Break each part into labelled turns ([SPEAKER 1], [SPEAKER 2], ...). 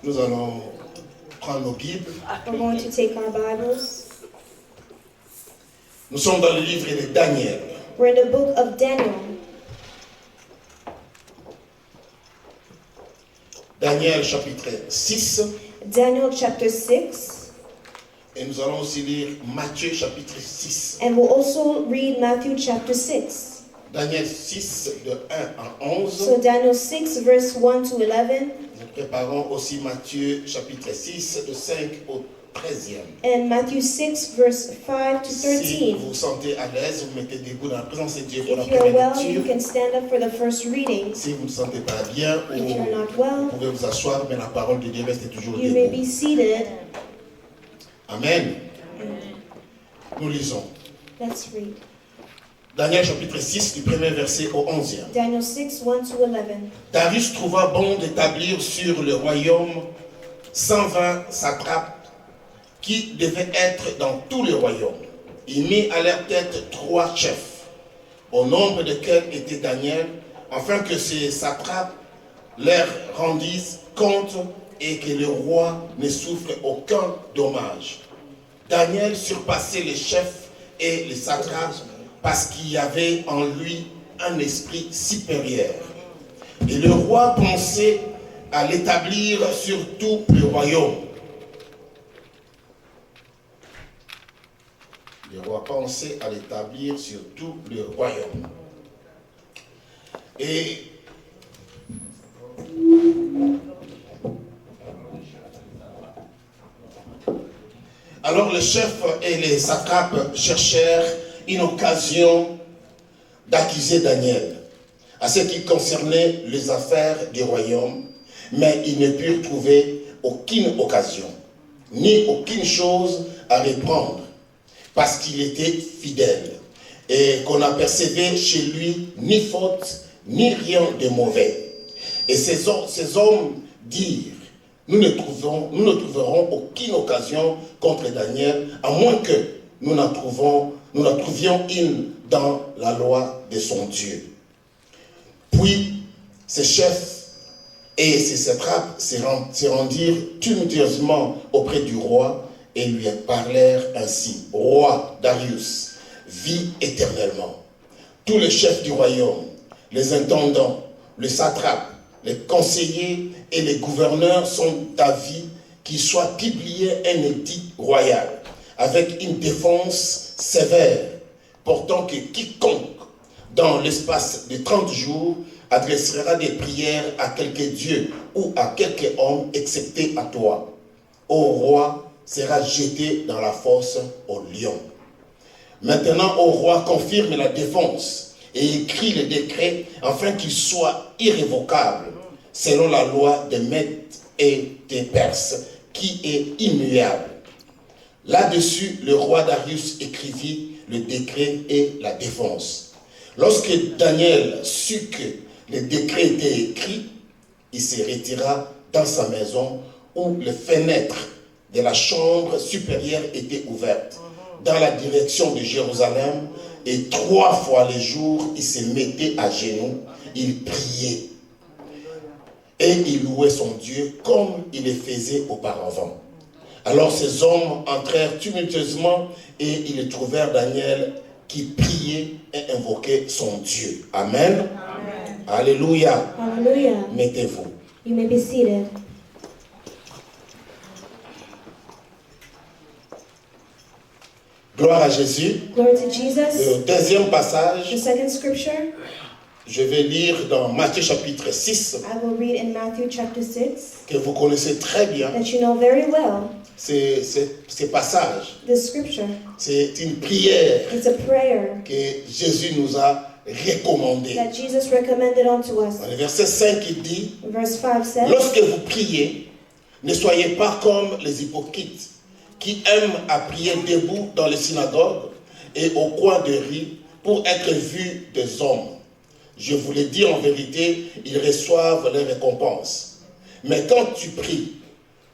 [SPEAKER 1] Nous allons prendre nos Bibles.
[SPEAKER 2] We're going to take our Bibles.
[SPEAKER 1] Nous sommes dans le livre de Daniel.
[SPEAKER 2] We're in the book of Daniel.
[SPEAKER 1] Daniel chapitre 6.
[SPEAKER 2] Daniel chapter 6.
[SPEAKER 1] Et nous allons aussi lire Matthieu chapitre 6.
[SPEAKER 2] And we'll also read Matthew chapter 6.
[SPEAKER 1] Daniel 6 de 1 à 11.
[SPEAKER 2] So Daniel 6 verse 1 to 11.
[SPEAKER 1] Nous préparons aussi Matthieu chapitre 6 de 5 au 13e.
[SPEAKER 2] And Matthew 6 verse 5 to
[SPEAKER 1] Si
[SPEAKER 2] 13.
[SPEAKER 1] vous vous sentez à l'aise, vous mettez debout dans la présence de Dieu pour la
[SPEAKER 2] If you're
[SPEAKER 1] première
[SPEAKER 2] well, you
[SPEAKER 1] lecture.
[SPEAKER 2] can stand up for the first reading.
[SPEAKER 1] Si vous ne sentez pas bien,
[SPEAKER 2] If you're
[SPEAKER 1] vous
[SPEAKER 2] not well,
[SPEAKER 1] pouvez vous asseoir, mais la parole de Dieu reste toujours
[SPEAKER 2] you may
[SPEAKER 1] debout.
[SPEAKER 2] be seated.
[SPEAKER 1] Amen. Nous lisons.
[SPEAKER 2] Let's read.
[SPEAKER 1] Daniel chapitre 6 du premier verset au 11e.
[SPEAKER 2] Daniel 6, 1 to 11.
[SPEAKER 1] Darius trouva bon d'établir sur le royaume 120 satrapes qui devaient être dans tout le royaume. Il mit à leur tête 3 chefs, au nombre desquels était Daniel, afin que ces satrapes leur rendissent compte et que le roi ne souffre aucun dommage. Daniel surpassait les chefs et les satrapes parce qu'il y avait en lui un esprit supérieur. Et le roi pensait à l'établir sur tout le royaume. Le roi pensait à l'établir sur tout le royaume. Et alors les chefs et les satrapes cherchèrent une occasion d'accuser Daniel à ce qui concernait les affaires du royaume, mais ils ne purent trouver aucune occasion, ni aucune chose à reprendre, parce qu'il était fidèle, et qu'on n'apercevait chez lui ni faute, ni rien de mauvais. Et ces hommes dirent, nous ne trouverons aucune occasion contre Daniel, à moins que nous la trouvions une dans la loi de son Dieu. Puis, ses chefs et ses satrapes se rendirent tumultueusement auprès du roi et lui parlèrent ainsi. Roi Darius, vis éternellement. Tous les chefs du royaume, les intendants, les satrapes, les conseillers et les gouverneurs sont d'avis qu'il soit publié un édit royal avec une défense sévère, portant que quiconque, dans l'espace de 30 jours, adressera des prières à quelque Dieu ou à quelque homme, excepté à toi, ô roi, sera jeté dans la fosse au lion. Maintenant, ô roi, confirme la défense et écrit le décret afin qu'il soit irrévocable, selon la loi des Mèdes et des Perses, qui est immuable. Là-dessus, le roi Darius écrivit le décret et la défense. Lorsque Daniel sut que le décret était écrit, il se retira dans sa maison où les fenêtres de la chambre supérieure étaient ouvertes dans la direction de Jérusalem, et 3 fois le jour, il se mettait à genoux, il priait et il louait son Dieu comme il le faisait auparavant. Alors ces hommes entrèrent tumultueusement et ils trouvèrent Daniel qui priait et invoquait son Dieu. Amen.
[SPEAKER 2] Amen.
[SPEAKER 1] Alléluia.
[SPEAKER 2] Hallelujah.
[SPEAKER 1] Mettez-vous.
[SPEAKER 2] You may be seated.
[SPEAKER 1] Gloire à Jésus.
[SPEAKER 2] Glory to Jesus.
[SPEAKER 1] Le deuxième passage,
[SPEAKER 2] The second scripture
[SPEAKER 1] je vais lire dans Matthieu chapitre 6,
[SPEAKER 2] I will read in Matthew chapter 6
[SPEAKER 1] que vous connaissez très bien.
[SPEAKER 2] that you know very well.
[SPEAKER 1] Ces passages,
[SPEAKER 2] This scripture,
[SPEAKER 1] c'est une prière
[SPEAKER 2] it's a prayer
[SPEAKER 1] que Jésus nous a recommandée.
[SPEAKER 2] that Jesus recommended unto us.
[SPEAKER 1] Dans le verset 5, il dit,
[SPEAKER 2] Verse 5 says,
[SPEAKER 1] lorsque vous priez, ne soyez pas comme les hypocrites qui aiment à prier debout dans les synagogues et au coin de rue pour être vus des hommes. Je vous le dis en vérité, ils reçoivent leur récompense. Mais quand tu pries,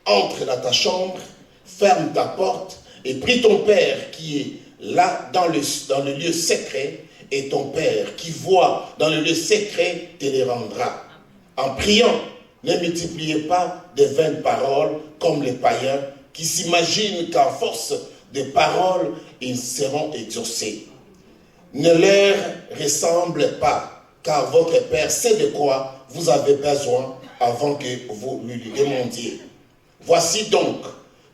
[SPEAKER 1] entre dans ta chambre, ferme ta porte et prie ton Père qui est là dans le lieu secret, et ton Père qui voit dans le lieu secret te les rendra. En priant, Ne multipliez pas de vaines paroles comme les païens qui s'imaginent qu'à force de paroles, ils seront exaucés. Ne leur ressemblez pas, car votre Père sait de quoi vous avez besoin avant que vous lui demandiez. Voici donc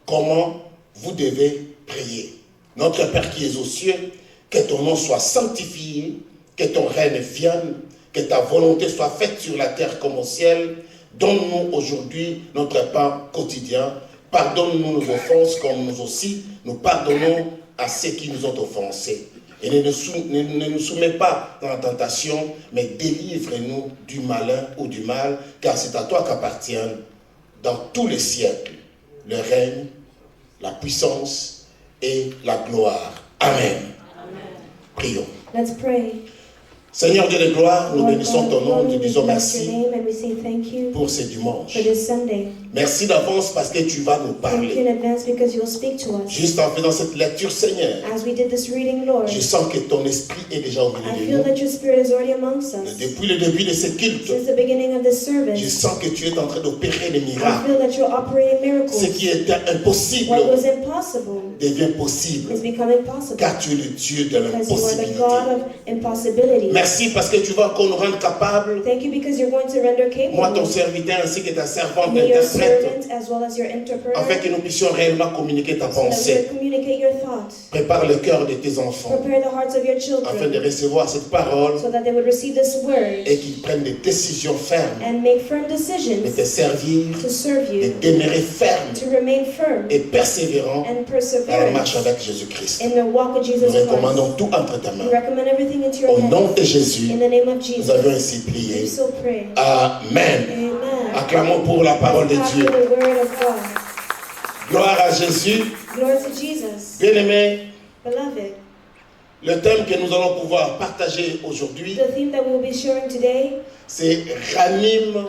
[SPEAKER 1] comment vous devez prier. Notre Père qui es aux cieux, que ton nom soit sanctifié, que ton règne vienne, que ta volonté soit faite sur la terre comme au ciel. Donne-nous aujourd'hui notre pain quotidien. Pardonne-nous nos offenses comme nous aussi nous pardonnons à ceux qui nous ont offensés. Et ne nous soumets pas dans la tentation, mais délivre-nous du malin ou du mal, car c'est à toi qu'appartiennent dans tous les siècles le règne, la puissance et la gloire. Amen. Prions.
[SPEAKER 2] Let's pray.
[SPEAKER 1] Seigneur Dieu de gloire, nous bénissons ton nom, nous te disons
[SPEAKER 2] we bless
[SPEAKER 1] merci
[SPEAKER 2] your name and we say thank you
[SPEAKER 1] pour ce dimanche.
[SPEAKER 2] for this Sunday.
[SPEAKER 1] Merci d'avance parce que tu vas nous
[SPEAKER 2] Thank you
[SPEAKER 1] parler.
[SPEAKER 2] in advance because you will speak to us.
[SPEAKER 1] Juste en faisant cette lecture, Seigneur,
[SPEAKER 2] As we did this reading, Lord,
[SPEAKER 1] je sens que ton esprit est déjà au
[SPEAKER 2] I
[SPEAKER 1] milieu de
[SPEAKER 2] feel
[SPEAKER 1] nous.
[SPEAKER 2] that your spirit is already amongst us.
[SPEAKER 1] Depuis le début de ce culte,
[SPEAKER 2] Since the beginning of this
[SPEAKER 1] je
[SPEAKER 2] service,
[SPEAKER 1] sens que tu es en train d'opérer des
[SPEAKER 2] I
[SPEAKER 1] miracles.
[SPEAKER 2] feel that you're operating
[SPEAKER 1] Ce
[SPEAKER 2] miracles.
[SPEAKER 1] qui était impossible
[SPEAKER 2] What was impossible
[SPEAKER 1] devient possible,
[SPEAKER 2] is becoming possible
[SPEAKER 1] car tu es le Dieu de
[SPEAKER 2] because you are the
[SPEAKER 1] l'impossibilité.
[SPEAKER 2] God of impossibility.
[SPEAKER 1] Merci parce que tu vas encore nous rendre capables,
[SPEAKER 2] Thank you because you're going to render
[SPEAKER 1] moi ton
[SPEAKER 2] capable
[SPEAKER 1] serviteur ainsi que ta servante
[SPEAKER 2] me, your
[SPEAKER 1] interprète,
[SPEAKER 2] servant as well as your interpreter,
[SPEAKER 1] afin que nous puissions réellement communiquer ta
[SPEAKER 2] so that we
[SPEAKER 1] pensée.
[SPEAKER 2] will communicate your thoughts.
[SPEAKER 1] Prépare le cœur de tes enfants
[SPEAKER 2] Prepare the hearts of your
[SPEAKER 1] afin de
[SPEAKER 2] children
[SPEAKER 1] recevoir cette parole
[SPEAKER 2] so that they would receive this word
[SPEAKER 1] et qu'ils prennent des décisions fermes
[SPEAKER 2] and make firm
[SPEAKER 1] de
[SPEAKER 2] decisions
[SPEAKER 1] te servir,
[SPEAKER 2] to serve
[SPEAKER 1] de
[SPEAKER 2] you,
[SPEAKER 1] demeurer ferme
[SPEAKER 2] to remain firm
[SPEAKER 1] et persévérant
[SPEAKER 2] and
[SPEAKER 1] dans la marche
[SPEAKER 2] perseverance
[SPEAKER 1] avec Jésus-Christ.
[SPEAKER 2] in the walk with
[SPEAKER 1] Nous
[SPEAKER 2] Jesus Christ.
[SPEAKER 1] recommandons tout entre ta
[SPEAKER 2] We
[SPEAKER 1] main.
[SPEAKER 2] recommend everything into your
[SPEAKER 1] Au nom
[SPEAKER 2] hands.
[SPEAKER 1] de Jésus,
[SPEAKER 2] In the name of
[SPEAKER 1] nous
[SPEAKER 2] Jesus,
[SPEAKER 1] avons ainsi
[SPEAKER 2] we
[SPEAKER 1] prié.
[SPEAKER 2] so pray.
[SPEAKER 1] Amen.
[SPEAKER 2] Amen.
[SPEAKER 1] Acclamons pour la parole de
[SPEAKER 2] After
[SPEAKER 1] Dieu.
[SPEAKER 2] the word of God.
[SPEAKER 1] Gloire à Jésus.
[SPEAKER 2] Glory to Jesus.
[SPEAKER 1] Bien-aimés,
[SPEAKER 2] Beloved,
[SPEAKER 1] le thème que nous allons pouvoir partager aujourd'hui,
[SPEAKER 2] the theme that we will be sharing today
[SPEAKER 1] c'est ranime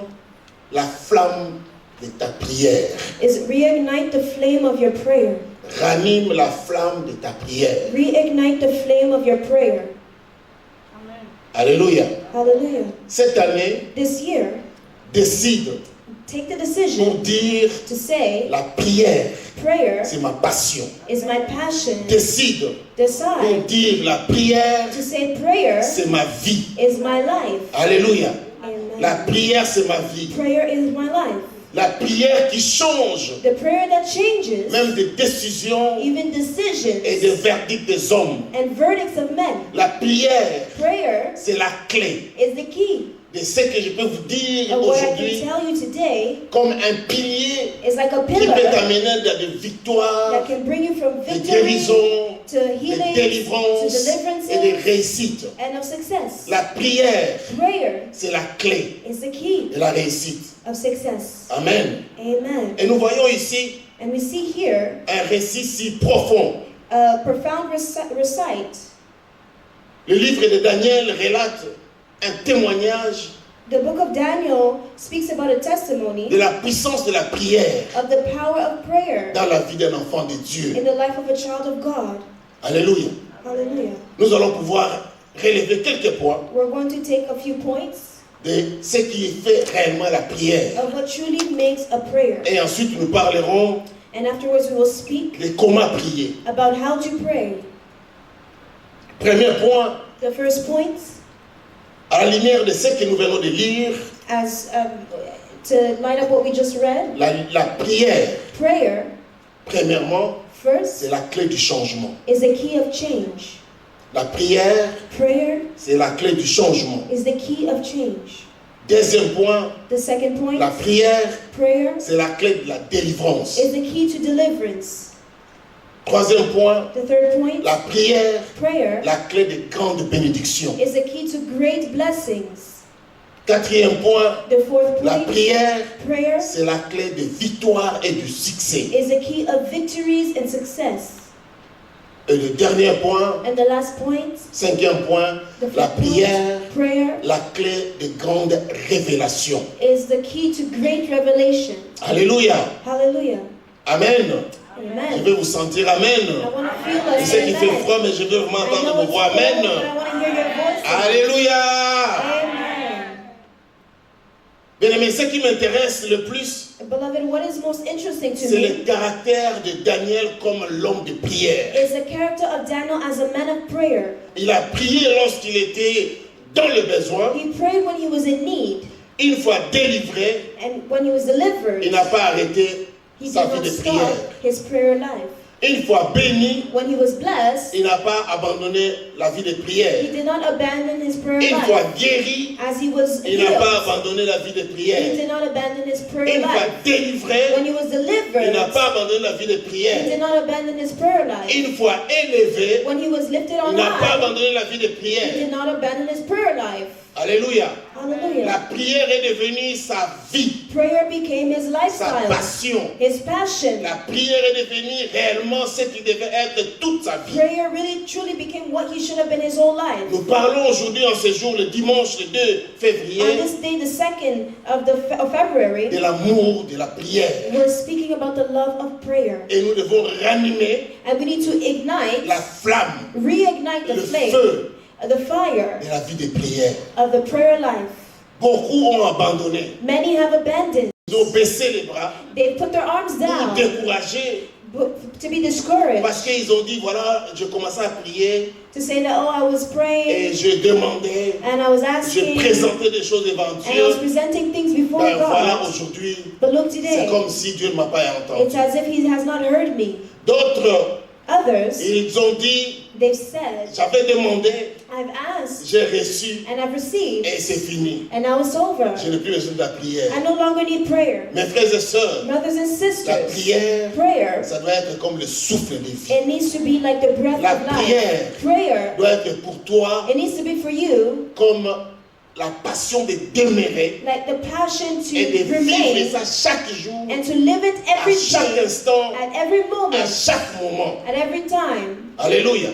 [SPEAKER 1] la flamme de ta prière.
[SPEAKER 2] is reignite the flame of your prayer.
[SPEAKER 1] Ranime la flamme de ta prière.
[SPEAKER 2] Reignite the flame of your prayer.
[SPEAKER 1] Alléluia.
[SPEAKER 2] Hallelujah.
[SPEAKER 1] Cette année,
[SPEAKER 2] This year,
[SPEAKER 1] décide
[SPEAKER 2] take the
[SPEAKER 1] pour
[SPEAKER 2] decision
[SPEAKER 1] dire
[SPEAKER 2] to say,
[SPEAKER 1] la prière,
[SPEAKER 2] prayer
[SPEAKER 1] c'est ma passion.
[SPEAKER 2] is my passion.
[SPEAKER 1] Décide pour
[SPEAKER 2] Decide
[SPEAKER 1] dire la prière,
[SPEAKER 2] to say, prayer
[SPEAKER 1] c'est ma vie.
[SPEAKER 2] is my life.
[SPEAKER 1] Alléluia. La
[SPEAKER 2] Amen.
[SPEAKER 1] prière, c'est ma vie.
[SPEAKER 2] Prayer is my life.
[SPEAKER 1] La prière qui change
[SPEAKER 2] The prayer that changes
[SPEAKER 1] même des décisions
[SPEAKER 2] even
[SPEAKER 1] et
[SPEAKER 2] decisions
[SPEAKER 1] des verdicts des hommes.
[SPEAKER 2] and verdicts of men.
[SPEAKER 1] La prière,
[SPEAKER 2] Prayer
[SPEAKER 1] c'est la clé
[SPEAKER 2] is the key.
[SPEAKER 1] de ce que je peux vous dire
[SPEAKER 2] And what I can
[SPEAKER 1] aujourd'hui
[SPEAKER 2] tell you today
[SPEAKER 1] comme un pilier
[SPEAKER 2] is like a
[SPEAKER 1] qui peut
[SPEAKER 2] pillar
[SPEAKER 1] t'amener dans des victoires,
[SPEAKER 2] that can bring you from
[SPEAKER 1] des
[SPEAKER 2] victory
[SPEAKER 1] guérisons,
[SPEAKER 2] to
[SPEAKER 1] des
[SPEAKER 2] healing, to
[SPEAKER 1] délivrances et des
[SPEAKER 2] deliverances,
[SPEAKER 1] réussites.
[SPEAKER 2] and of success.
[SPEAKER 1] La prière,
[SPEAKER 2] Prayer
[SPEAKER 1] c'est la clé
[SPEAKER 2] is the key
[SPEAKER 1] de la réussite.
[SPEAKER 2] of success.
[SPEAKER 1] Amen.
[SPEAKER 2] Amen.
[SPEAKER 1] Et nous voyons ici
[SPEAKER 2] And we see here
[SPEAKER 1] un récit si profond.
[SPEAKER 2] a profound recite.
[SPEAKER 1] Le livre de Daniel relate un témoignage
[SPEAKER 2] The book of Daniel speaks about a testimony
[SPEAKER 1] de la puissance de la prière
[SPEAKER 2] of the power of prayer
[SPEAKER 1] dans la vie d'un enfant de Dieu.
[SPEAKER 2] in the life of a child of God.
[SPEAKER 1] Alléluia.
[SPEAKER 2] Hallelujah.
[SPEAKER 1] Nous allons pouvoir relever quelques points
[SPEAKER 2] We're going to take a few points
[SPEAKER 1] de ce qui fait réellement la prière.
[SPEAKER 2] of what truly makes a prayer.
[SPEAKER 1] Et ensuite, nous parlerons
[SPEAKER 2] And afterwards we will speak
[SPEAKER 1] de comment prier.
[SPEAKER 2] about how to pray.
[SPEAKER 1] Premier point,
[SPEAKER 2] The first point,
[SPEAKER 1] à la lumière de ce que nous venons de lire,
[SPEAKER 2] as to line up what we just read,
[SPEAKER 1] la prière,
[SPEAKER 2] prayer,
[SPEAKER 1] premièrement,
[SPEAKER 2] first,
[SPEAKER 1] c'est la clé du changement.
[SPEAKER 2] is the key of change.
[SPEAKER 1] La prière,
[SPEAKER 2] Prayer
[SPEAKER 1] c'est la clé du changement.
[SPEAKER 2] is the key of change.
[SPEAKER 1] Deuxième point,
[SPEAKER 2] The second point,
[SPEAKER 1] la prière,
[SPEAKER 2] prayer
[SPEAKER 1] c'est la clé de la délivrance.
[SPEAKER 2] is the key to deliverance.
[SPEAKER 1] Troisième point,
[SPEAKER 2] The third point,
[SPEAKER 1] la prière,
[SPEAKER 2] prayer
[SPEAKER 1] la clé de grandes bénédictions.
[SPEAKER 2] is the key to great blessings.
[SPEAKER 1] Quatrième point,
[SPEAKER 2] The fourth
[SPEAKER 1] la
[SPEAKER 2] point,
[SPEAKER 1] prière,
[SPEAKER 2] prayer
[SPEAKER 1] c'est la clé de victoire et du succès.
[SPEAKER 2] is the key of victories and success.
[SPEAKER 1] Et le dernier point,
[SPEAKER 2] And the last point,
[SPEAKER 1] cinquième point,
[SPEAKER 2] the
[SPEAKER 1] la
[SPEAKER 2] fifth point,
[SPEAKER 1] prière,
[SPEAKER 2] prayer
[SPEAKER 1] la clé de grandes révélations.
[SPEAKER 2] is the key to great revelation.
[SPEAKER 1] Alléluia.
[SPEAKER 2] Hallelujah.
[SPEAKER 1] Amen. Je
[SPEAKER 2] Amen.
[SPEAKER 1] veux vous sentir Amen.
[SPEAKER 2] I want to feel
[SPEAKER 1] Je
[SPEAKER 2] us.
[SPEAKER 1] sais qu'il fait
[SPEAKER 2] Amen.
[SPEAKER 1] froid, mais je veux vraiment
[SPEAKER 2] I
[SPEAKER 1] entendre
[SPEAKER 2] know
[SPEAKER 1] vos
[SPEAKER 2] it's
[SPEAKER 1] voix.
[SPEAKER 2] cold,
[SPEAKER 1] Amen.
[SPEAKER 2] but I want to hear your voices. Amen.
[SPEAKER 1] Alléluia.
[SPEAKER 2] Amen.
[SPEAKER 1] Bien aimé, ce qui m'intéresse le plus,
[SPEAKER 2] Beloved, what is most interesting to
[SPEAKER 1] c'est
[SPEAKER 2] me
[SPEAKER 1] le caractère de Daniel comme l'homme de prière.
[SPEAKER 2] is the character of Daniel as a man of prayer.
[SPEAKER 1] Il a prié lorsqu'il était dans le besoin.
[SPEAKER 2] He prayed when he was in need,
[SPEAKER 1] Une fois délivré,
[SPEAKER 2] and when he was delivered,
[SPEAKER 1] il n'a pas arrêté
[SPEAKER 2] he
[SPEAKER 1] sa
[SPEAKER 2] did
[SPEAKER 1] vie
[SPEAKER 2] not
[SPEAKER 1] de
[SPEAKER 2] stop
[SPEAKER 1] prière.
[SPEAKER 2] his prayer life.
[SPEAKER 1] Une fois béni,
[SPEAKER 2] When he was blessed,
[SPEAKER 1] il n'a pas abandonné la vie de
[SPEAKER 2] he
[SPEAKER 1] prière.
[SPEAKER 2] did not abandon his prayer
[SPEAKER 1] Une fois
[SPEAKER 2] life.
[SPEAKER 1] guéri,
[SPEAKER 2] As he was
[SPEAKER 1] il n'a pas
[SPEAKER 2] healed,
[SPEAKER 1] abandonné la vie de
[SPEAKER 2] he
[SPEAKER 1] prière.
[SPEAKER 2] did not abandon his prayer
[SPEAKER 1] Une fois
[SPEAKER 2] life.
[SPEAKER 1] délivré,
[SPEAKER 2] When he was
[SPEAKER 1] il n'a
[SPEAKER 2] delivered,
[SPEAKER 1] pas abandonné la vie de
[SPEAKER 2] he
[SPEAKER 1] prière.
[SPEAKER 2] did not abandon his prayer life.
[SPEAKER 1] Une fois élevé,
[SPEAKER 2] When he was lifted
[SPEAKER 1] il
[SPEAKER 2] on
[SPEAKER 1] n'a pas
[SPEAKER 2] high,
[SPEAKER 1] abandonné la vie de
[SPEAKER 2] he
[SPEAKER 1] prière.
[SPEAKER 2] did not abandon his prayer life.
[SPEAKER 1] Alléluia. La
[SPEAKER 2] Hallelujah.
[SPEAKER 1] prière est devenue sa vie,
[SPEAKER 2] Prayer became his
[SPEAKER 1] sa
[SPEAKER 2] lifestyle,
[SPEAKER 1] passion.
[SPEAKER 2] his passion.
[SPEAKER 1] La prière est devenue réellement ce qui devait être toute sa vie.
[SPEAKER 2] Prayer really truly became what he should have been his whole life.
[SPEAKER 1] Nous parlons aujourd'hui en ce jour, le dimanche le 2
[SPEAKER 2] On
[SPEAKER 1] février,
[SPEAKER 2] this day, the 2nd of February,
[SPEAKER 1] de l'amour de la prière.
[SPEAKER 2] we're speaking about the love of prayer.
[SPEAKER 1] Et nous devons ranimer
[SPEAKER 2] And we need to ignite,
[SPEAKER 1] la flamme,
[SPEAKER 2] reignite the
[SPEAKER 1] le
[SPEAKER 2] flame,
[SPEAKER 1] feu
[SPEAKER 2] the fire
[SPEAKER 1] de la vie de prière.
[SPEAKER 2] of the prayer life.
[SPEAKER 1] Beaucoup ont abandonné.
[SPEAKER 2] Many have abandoned.
[SPEAKER 1] Ils ont baissé les bras
[SPEAKER 2] They put their arms
[SPEAKER 1] pour
[SPEAKER 2] down
[SPEAKER 1] décourager
[SPEAKER 2] to be discouraged,
[SPEAKER 1] parce qu'ils ont dit voilà, je commençais à prier
[SPEAKER 2] to say that, oh, I was
[SPEAKER 1] et
[SPEAKER 2] praying
[SPEAKER 1] je demandais,
[SPEAKER 2] and I was
[SPEAKER 1] je
[SPEAKER 2] asking
[SPEAKER 1] présentais des choses
[SPEAKER 2] and I was
[SPEAKER 1] éventuelles.
[SPEAKER 2] presenting things before
[SPEAKER 1] Ben voilà,
[SPEAKER 2] God.
[SPEAKER 1] aujourd'hui,
[SPEAKER 2] But look
[SPEAKER 1] c'est
[SPEAKER 2] today,
[SPEAKER 1] comme si Dieu ne m'a pas
[SPEAKER 2] it's
[SPEAKER 1] entendu.
[SPEAKER 2] as if He has not heard me.
[SPEAKER 1] D'autres,
[SPEAKER 2] Others,
[SPEAKER 1] ils ont dit,
[SPEAKER 2] they've said,
[SPEAKER 1] j'avais demandé,
[SPEAKER 2] I've asked
[SPEAKER 1] j'ai reçu
[SPEAKER 2] and I've received
[SPEAKER 1] et c'est fini.
[SPEAKER 2] and now it's over.
[SPEAKER 1] Je n'ai plus besoin de la prière.
[SPEAKER 2] I no longer need prayer.
[SPEAKER 1] Mes frères et sœurs,
[SPEAKER 2] Brothers and
[SPEAKER 1] la
[SPEAKER 2] sisters,
[SPEAKER 1] prière,
[SPEAKER 2] prayer,
[SPEAKER 1] ça doit être comme le souffle de vie.
[SPEAKER 2] it needs to be like the breath
[SPEAKER 1] La
[SPEAKER 2] of life.
[SPEAKER 1] prière
[SPEAKER 2] Prayer,
[SPEAKER 1] doit être pour toi
[SPEAKER 2] it needs to be for you
[SPEAKER 1] comme la passion de demeurer
[SPEAKER 2] like the passion
[SPEAKER 1] et de
[SPEAKER 2] to
[SPEAKER 1] vivre
[SPEAKER 2] remain
[SPEAKER 1] ça chaque jour,
[SPEAKER 2] and to live it
[SPEAKER 1] à
[SPEAKER 2] every
[SPEAKER 1] chaque
[SPEAKER 2] day,
[SPEAKER 1] instant,
[SPEAKER 2] at every
[SPEAKER 1] à
[SPEAKER 2] moment,
[SPEAKER 1] chaque moment.
[SPEAKER 2] at every time.
[SPEAKER 1] Alléluia.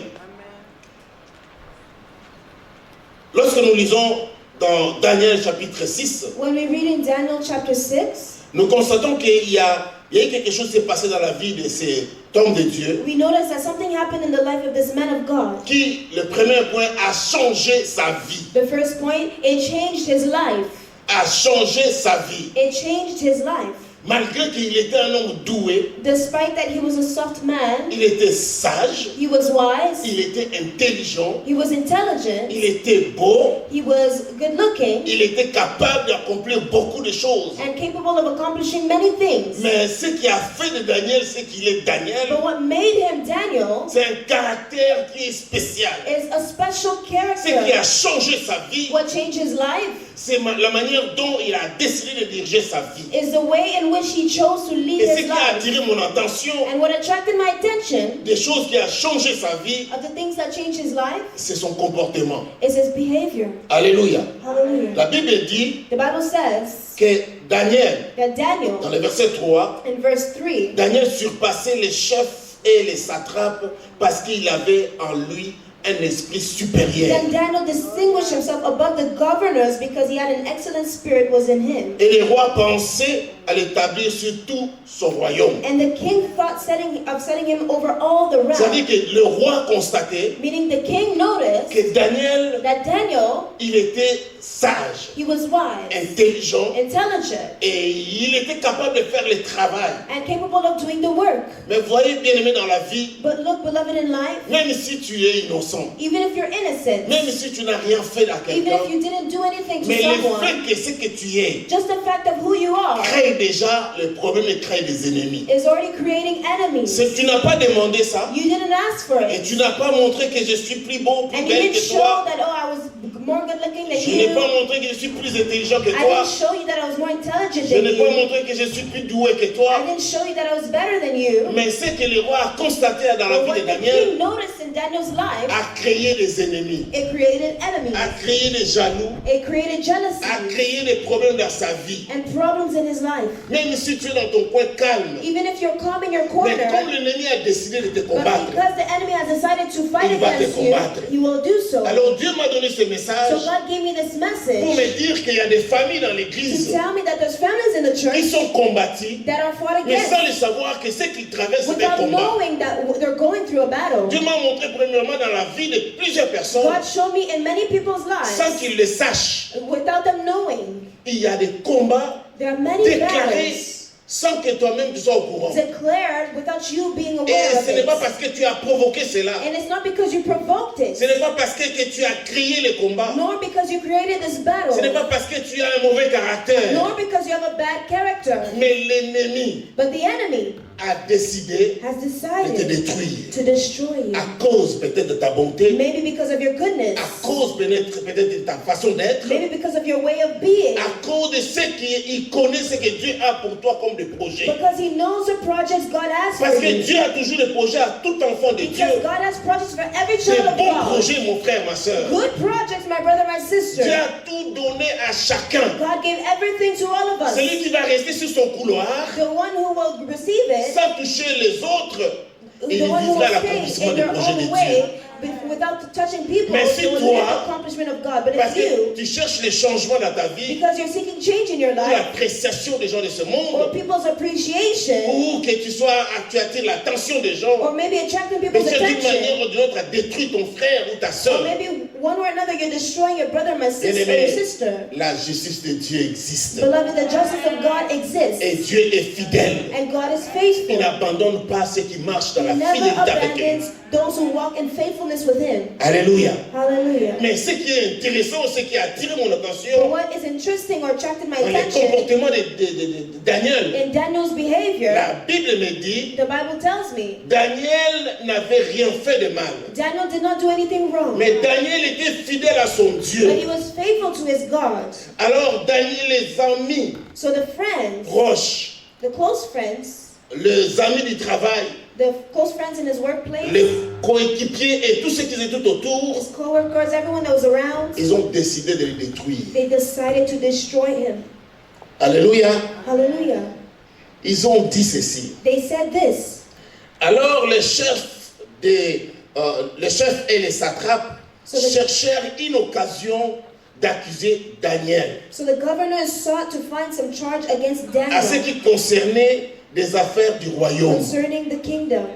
[SPEAKER 1] Lorsque nous lisons dans Daniel chapitre 6,
[SPEAKER 2] When we read in Daniel chapter 6,
[SPEAKER 1] nous constatons qu'il y a eu quelque chose qui s'est passé dans la vie de cet homme de Dieu
[SPEAKER 2] we notice that something happened in the life of this man of God.
[SPEAKER 1] qui, le premier point, a changé sa vie.
[SPEAKER 2] The first point, it changed his life.
[SPEAKER 1] A changé sa vie.
[SPEAKER 2] It changed his life.
[SPEAKER 1] Malgré qu'il était un homme doué,
[SPEAKER 2] Despite that he was a soft man,
[SPEAKER 1] il était sage,
[SPEAKER 2] he was wise,
[SPEAKER 1] il était intelligent,
[SPEAKER 2] he was intelligent,
[SPEAKER 1] il était beau,
[SPEAKER 2] he was good looking,
[SPEAKER 1] il était capable d'accomplir beaucoup de choses.
[SPEAKER 2] and capable of accomplishing many things.
[SPEAKER 1] Mais ce qui a fait de Daniel, c'est qu'il est Daniel,
[SPEAKER 2] But what made him Daniel
[SPEAKER 1] c'est un caractère qui est spécial.
[SPEAKER 2] is a special
[SPEAKER 1] Ce qui a
[SPEAKER 2] character.
[SPEAKER 1] changé sa vie,
[SPEAKER 2] What changed his life
[SPEAKER 1] c'est la manière dont il a décidé de diriger sa vie.
[SPEAKER 2] is the way in which he chose to lead
[SPEAKER 1] Et ce
[SPEAKER 2] his
[SPEAKER 1] qui a
[SPEAKER 2] life.
[SPEAKER 1] attiré mon attention,
[SPEAKER 2] And what attracted my attention
[SPEAKER 1] des choses qui a changé sa vie,
[SPEAKER 2] of the things that changed his life
[SPEAKER 1] c'est son comportement.
[SPEAKER 2] is his behavior.
[SPEAKER 1] Alléluia.
[SPEAKER 2] Hallelujah.
[SPEAKER 1] La Bible dit
[SPEAKER 2] The Bible says
[SPEAKER 1] que Daniel,
[SPEAKER 2] that
[SPEAKER 1] dans
[SPEAKER 2] Daniel,
[SPEAKER 1] le verset 3,
[SPEAKER 2] in verse 3,
[SPEAKER 1] Daniel surpassait les chefs et les satrapes parce qu'il avait en lui un esprit supérieur.
[SPEAKER 2] then Daniel distinguished himself above the governors because he had an excellent spirit was in him.
[SPEAKER 1] Et les rois pensaient à l'établir sur tout son royaume.
[SPEAKER 2] And the king thought of setting him over all the
[SPEAKER 1] C'est-à-dire
[SPEAKER 2] realm.
[SPEAKER 1] que le roi constatait
[SPEAKER 2] Meaning the king noticed
[SPEAKER 1] que Daniel,
[SPEAKER 2] that Daniel,
[SPEAKER 1] il était sage,
[SPEAKER 2] he was wise,
[SPEAKER 1] intelligent,
[SPEAKER 2] intelligent,
[SPEAKER 1] et il était capable de faire le travail.
[SPEAKER 2] and capable of doing the work.
[SPEAKER 1] Mais voyez, bien aimé, dans la vie,
[SPEAKER 2] But look, beloved, in life,
[SPEAKER 1] même si tu es innocent,
[SPEAKER 2] even if you're innocent,
[SPEAKER 1] même si tu n'as rien fait à
[SPEAKER 2] even
[SPEAKER 1] quelqu'un,
[SPEAKER 2] if you didn't do anything to
[SPEAKER 1] mais le
[SPEAKER 2] someone,
[SPEAKER 1] fait que ce que tu es
[SPEAKER 2] just the fact of who you are
[SPEAKER 1] crée déjà le problème et crée des ennemis.
[SPEAKER 2] is already creating enemies.
[SPEAKER 1] Tu n'as pas demandé ça
[SPEAKER 2] You didn't ask for
[SPEAKER 1] et
[SPEAKER 2] it.
[SPEAKER 1] tu n'as pas montré que je suis plus beau, plus
[SPEAKER 2] And you
[SPEAKER 1] belle
[SPEAKER 2] didn't
[SPEAKER 1] que
[SPEAKER 2] show
[SPEAKER 1] toi.
[SPEAKER 2] that, oh, I was more good looking than
[SPEAKER 1] Je n'ai pas
[SPEAKER 2] you.
[SPEAKER 1] montré que je suis plus intelligent que
[SPEAKER 2] I
[SPEAKER 1] toi.
[SPEAKER 2] didn't show you that I was more intelligent
[SPEAKER 1] Je
[SPEAKER 2] than
[SPEAKER 1] n'ai pas
[SPEAKER 2] you.
[SPEAKER 1] montré que je suis plus doué que
[SPEAKER 2] I
[SPEAKER 1] toi.
[SPEAKER 2] didn't show you that I was better than you.
[SPEAKER 1] Mais ce que le roi a constaté dans la
[SPEAKER 2] But
[SPEAKER 1] vie
[SPEAKER 2] what
[SPEAKER 1] de
[SPEAKER 2] the
[SPEAKER 1] Daniel
[SPEAKER 2] king noticed in Daniel's life,
[SPEAKER 1] a créé des ennemis,
[SPEAKER 2] it created enemies.
[SPEAKER 1] a créé des jaloux,
[SPEAKER 2] It created
[SPEAKER 1] a
[SPEAKER 2] jealousy
[SPEAKER 1] créé des problèmes dans sa vie.
[SPEAKER 2] and problems in his life.
[SPEAKER 1] Même si tu es dans ton coin calme,
[SPEAKER 2] Even if you're calm in your
[SPEAKER 1] mais
[SPEAKER 2] corner,
[SPEAKER 1] comme l'ennemi a décidé de te
[SPEAKER 2] but
[SPEAKER 1] combattre,
[SPEAKER 2] because the enemy has decided to fight
[SPEAKER 1] Il va te
[SPEAKER 2] against you,
[SPEAKER 1] combattre.
[SPEAKER 2] he will do so.
[SPEAKER 1] alors Dieu m'a donné ce message
[SPEAKER 2] So God gave me this
[SPEAKER 1] pour
[SPEAKER 2] message
[SPEAKER 1] me dire qu'il y a des familles dans
[SPEAKER 2] to
[SPEAKER 1] l'église
[SPEAKER 2] tell me that there's families in the
[SPEAKER 1] qui
[SPEAKER 2] church
[SPEAKER 1] sont combattues,
[SPEAKER 2] that are fought
[SPEAKER 1] mais sans
[SPEAKER 2] against
[SPEAKER 1] le savoir que ce qu'ils traversent, c'est des
[SPEAKER 2] without
[SPEAKER 1] combats.
[SPEAKER 2] knowing that they're going through a battle.
[SPEAKER 1] Dieu m'a montré premièrement dans la vie de plusieurs personnes,
[SPEAKER 2] God showed me in many people's
[SPEAKER 1] sans
[SPEAKER 2] lives
[SPEAKER 1] qu'ils le sachent,
[SPEAKER 2] without them knowing,
[SPEAKER 1] il y a des combats
[SPEAKER 2] There are many
[SPEAKER 1] déclarés
[SPEAKER 2] battles
[SPEAKER 1] sans que toi-même tu sois au courant.
[SPEAKER 2] declared without you being
[SPEAKER 1] Et
[SPEAKER 2] aware of
[SPEAKER 1] ce n'est
[SPEAKER 2] it.
[SPEAKER 1] pas parce que tu as provoqué cela.
[SPEAKER 2] And it's not because you provoked it,
[SPEAKER 1] Ce n'est pas parce que tu as créé les combats.
[SPEAKER 2] nor because you created this battle,
[SPEAKER 1] Ce n'est pas parce que tu as un mauvais caractère.
[SPEAKER 2] nor because you have a bad character.
[SPEAKER 1] Mais l'ennemi
[SPEAKER 2] But the enemy
[SPEAKER 1] a décidé
[SPEAKER 2] has
[SPEAKER 1] de te
[SPEAKER 2] decided
[SPEAKER 1] détruire.
[SPEAKER 2] to destroy you.
[SPEAKER 1] À cause peut-être de ta bonté,
[SPEAKER 2] Maybe because of your goodness,
[SPEAKER 1] à cause peut-être de ta façon d'être,
[SPEAKER 2] maybe because of your way of being,
[SPEAKER 1] à cause de ce qu'il connaît ce que Dieu a pour toi comme des projets.
[SPEAKER 2] because he knows the projects God has
[SPEAKER 1] Parce
[SPEAKER 2] for
[SPEAKER 1] que
[SPEAKER 2] you.
[SPEAKER 1] Dieu a toujours des projets à tout enfant de Dieu.
[SPEAKER 2] Because God has projects for every
[SPEAKER 1] Des
[SPEAKER 2] child of
[SPEAKER 1] bons
[SPEAKER 2] God.
[SPEAKER 1] projets, mon frère, ma soeur.
[SPEAKER 2] Good projects, my brother, my
[SPEAKER 1] Dieu
[SPEAKER 2] sister.
[SPEAKER 1] a tout donné à chacun.
[SPEAKER 2] God gave everything to all of us.
[SPEAKER 1] Celui qui va rester sur son couloir
[SPEAKER 2] The one who will receive it,
[SPEAKER 1] sans toucher les autres, il
[SPEAKER 2] the one who
[SPEAKER 1] vivra
[SPEAKER 2] will
[SPEAKER 1] l'accomplissement
[SPEAKER 2] stay in
[SPEAKER 1] des
[SPEAKER 2] their
[SPEAKER 1] projets de
[SPEAKER 2] own
[SPEAKER 1] Dieu.
[SPEAKER 2] way without touching people,
[SPEAKER 1] Mais si
[SPEAKER 2] they will
[SPEAKER 1] toi,
[SPEAKER 2] live the accomplissement of God. But
[SPEAKER 1] Parce
[SPEAKER 2] it's
[SPEAKER 1] que
[SPEAKER 2] you,
[SPEAKER 1] tu cherches les changements dans ta vie,
[SPEAKER 2] because you're seeking change in your
[SPEAKER 1] ou
[SPEAKER 2] life,
[SPEAKER 1] l'appréciation des gens de ce
[SPEAKER 2] or
[SPEAKER 1] monde,
[SPEAKER 2] people's appreciation,
[SPEAKER 1] ou que tu attires l'attention des gens,
[SPEAKER 2] or maybe attracting
[SPEAKER 1] mais
[SPEAKER 2] people's
[SPEAKER 1] tu d'une
[SPEAKER 2] attention,
[SPEAKER 1] manière ou d'une autre a détruit ton frère ou ta
[SPEAKER 2] or
[SPEAKER 1] soeur.
[SPEAKER 2] maybe one or another you're destroying your brother, my sister, or
[SPEAKER 1] Bien-aimé,
[SPEAKER 2] your sister.
[SPEAKER 1] la justice de Dieu existe.
[SPEAKER 2] Beloved, the justice of God exists,
[SPEAKER 1] Et Dieu est fidèle.
[SPEAKER 2] and God is
[SPEAKER 1] Il
[SPEAKER 2] faithful.
[SPEAKER 1] n'abandonne pas ceux qui marchent dans
[SPEAKER 2] He
[SPEAKER 1] la
[SPEAKER 2] never
[SPEAKER 1] fidélité avec lui.
[SPEAKER 2] abandons those who walk in faithfulness with Him.
[SPEAKER 1] Alléluia.
[SPEAKER 2] Hallelujah.
[SPEAKER 1] Mais ce qui est intéressant, ce qui a attiré mon
[SPEAKER 2] But
[SPEAKER 1] attention
[SPEAKER 2] what is interesting or attracted my
[SPEAKER 1] dans le
[SPEAKER 2] attention
[SPEAKER 1] comportement de Daniel,
[SPEAKER 2] in Daniel's behavior,
[SPEAKER 1] la Bible me dit,
[SPEAKER 2] the Bible tells me
[SPEAKER 1] Daniel n'avait rien fait de mal.
[SPEAKER 2] Daniel did not do anything wrong,
[SPEAKER 1] Mais Daniel était fidèle à son
[SPEAKER 2] but
[SPEAKER 1] Dieu.
[SPEAKER 2] he was faithful to his God.
[SPEAKER 1] Alors Daniel, les amis
[SPEAKER 2] So the friends,
[SPEAKER 1] proches,
[SPEAKER 2] the close friends,
[SPEAKER 1] les amis du travail,
[SPEAKER 2] the close friends in his workplace,
[SPEAKER 1] les coéquipiers et tous ceux qui étaient tout autour,
[SPEAKER 2] his co-workers, everyone that was around,
[SPEAKER 1] ils ont décidé de le détruire.
[SPEAKER 2] they decided to destroy him.
[SPEAKER 1] Alléluia.
[SPEAKER 2] Hallelujah.
[SPEAKER 1] Ils ont dit ceci.
[SPEAKER 2] They said this.
[SPEAKER 1] Alors les chefs et les satrapes cherchèrent une occasion d'accuser Daniel
[SPEAKER 2] So the governors sought to find some charge against
[SPEAKER 1] à ce
[SPEAKER 2] Daniel
[SPEAKER 1] qui concernait des affaires du royaume.
[SPEAKER 2] concerning the kingdom.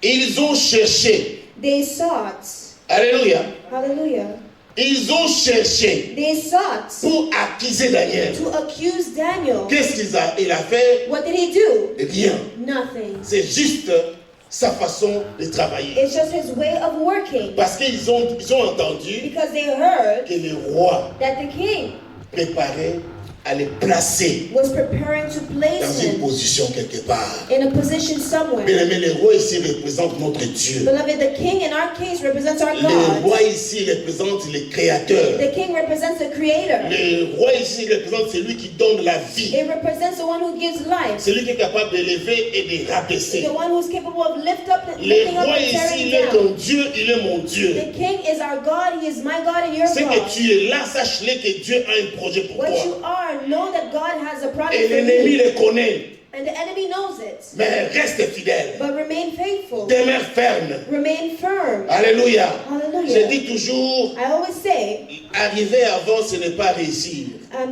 [SPEAKER 1] Ils ont cherché.
[SPEAKER 2] They sought,
[SPEAKER 1] Alléluia.
[SPEAKER 2] hallelujah,
[SPEAKER 1] Ils ont cherché
[SPEAKER 2] they sought
[SPEAKER 1] pour accuser Daniel.
[SPEAKER 2] to accuse Daniel.
[SPEAKER 1] Qu'est-ce qu'il a fait?
[SPEAKER 2] What did he do?
[SPEAKER 1] Rien.
[SPEAKER 2] Nothing.
[SPEAKER 1] C'est juste sa façon de travailler.
[SPEAKER 2] It's just his way of working.
[SPEAKER 1] Parce qu'ils ont entendu
[SPEAKER 2] Because they heard
[SPEAKER 1] que le roi
[SPEAKER 2] that the king
[SPEAKER 1] préparait à les placer
[SPEAKER 2] was preparing to
[SPEAKER 1] dans
[SPEAKER 2] place
[SPEAKER 1] une
[SPEAKER 2] him
[SPEAKER 1] position quelque part.
[SPEAKER 2] in a position somewhere.
[SPEAKER 1] Bien aimé, le roi ici représente notre Dieu.
[SPEAKER 2] Beloved, the king in our case represents our
[SPEAKER 1] Le
[SPEAKER 2] God.
[SPEAKER 1] roi ici représente le créateur.
[SPEAKER 2] The king represents the creator.
[SPEAKER 1] Le roi ici représente celui qui donne la vie.
[SPEAKER 2] It represents the one who gives life.
[SPEAKER 1] Celui qui est capable d'élever et de rabaisser.
[SPEAKER 2] The one who's capable of lifting up
[SPEAKER 1] Le roi
[SPEAKER 2] and
[SPEAKER 1] ici,
[SPEAKER 2] tearing
[SPEAKER 1] il est
[SPEAKER 2] down.
[SPEAKER 1] ton Dieu, il est mon Dieu.
[SPEAKER 2] The king is our God, he is my God and your
[SPEAKER 1] C'est que
[SPEAKER 2] God.
[SPEAKER 1] tu es là, sache-le que Dieu a un projet pour
[SPEAKER 2] What you
[SPEAKER 1] toi.
[SPEAKER 2] are, know that God has a
[SPEAKER 1] Et
[SPEAKER 2] project for
[SPEAKER 1] l'ennemi
[SPEAKER 2] you.
[SPEAKER 1] le connaît.
[SPEAKER 2] And the enemy knows it.
[SPEAKER 1] Mais reste fidèle.
[SPEAKER 2] But remain faithful.
[SPEAKER 1] Demeure ferme.
[SPEAKER 2] Remain firm.
[SPEAKER 1] Alléluia.
[SPEAKER 2] Hallelujah.
[SPEAKER 1] Je dis toujours,
[SPEAKER 2] I always say,
[SPEAKER 1] arriver avant, ce n'est pas réussir.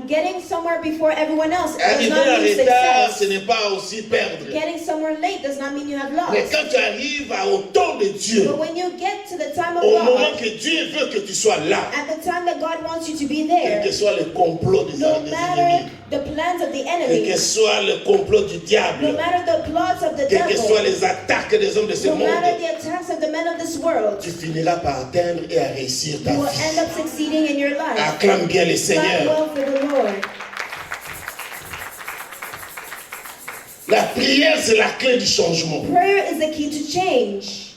[SPEAKER 2] getting somewhere before everyone else does
[SPEAKER 1] Arriver
[SPEAKER 2] not
[SPEAKER 1] en
[SPEAKER 2] mean
[SPEAKER 1] retard, ce
[SPEAKER 2] success.
[SPEAKER 1] n'est pas aussi perdre.
[SPEAKER 2] Getting somewhere late does not mean you have
[SPEAKER 1] Mais
[SPEAKER 2] lost.
[SPEAKER 1] quand tu arrives au temps de Dieu,
[SPEAKER 2] But when you get to the time of
[SPEAKER 1] au moment
[SPEAKER 2] God,
[SPEAKER 1] que Dieu veut que tu sois là,
[SPEAKER 2] at the time that God wants you to be
[SPEAKER 1] quel
[SPEAKER 2] there,
[SPEAKER 1] que soit le complot des
[SPEAKER 2] no
[SPEAKER 1] ennemis,
[SPEAKER 2] matter the plans of the
[SPEAKER 1] quel que
[SPEAKER 2] enemy,
[SPEAKER 1] soit le complot du
[SPEAKER 2] no
[SPEAKER 1] diable,
[SPEAKER 2] matter the plots of the
[SPEAKER 1] quelles que soient
[SPEAKER 2] devil,
[SPEAKER 1] les attaques des hommes de ce
[SPEAKER 2] no
[SPEAKER 1] monde,
[SPEAKER 2] matter the attacks of the men of this world,
[SPEAKER 1] tu finiras par atteindre et à réussir ta
[SPEAKER 2] you will
[SPEAKER 1] vie.
[SPEAKER 2] end up succeeding in your life.
[SPEAKER 1] Acclame bien le
[SPEAKER 2] Clap
[SPEAKER 1] Seigneur.
[SPEAKER 2] well for the Lord.
[SPEAKER 1] La prière, c'est la clé du changement.
[SPEAKER 2] Prayer is the key to change.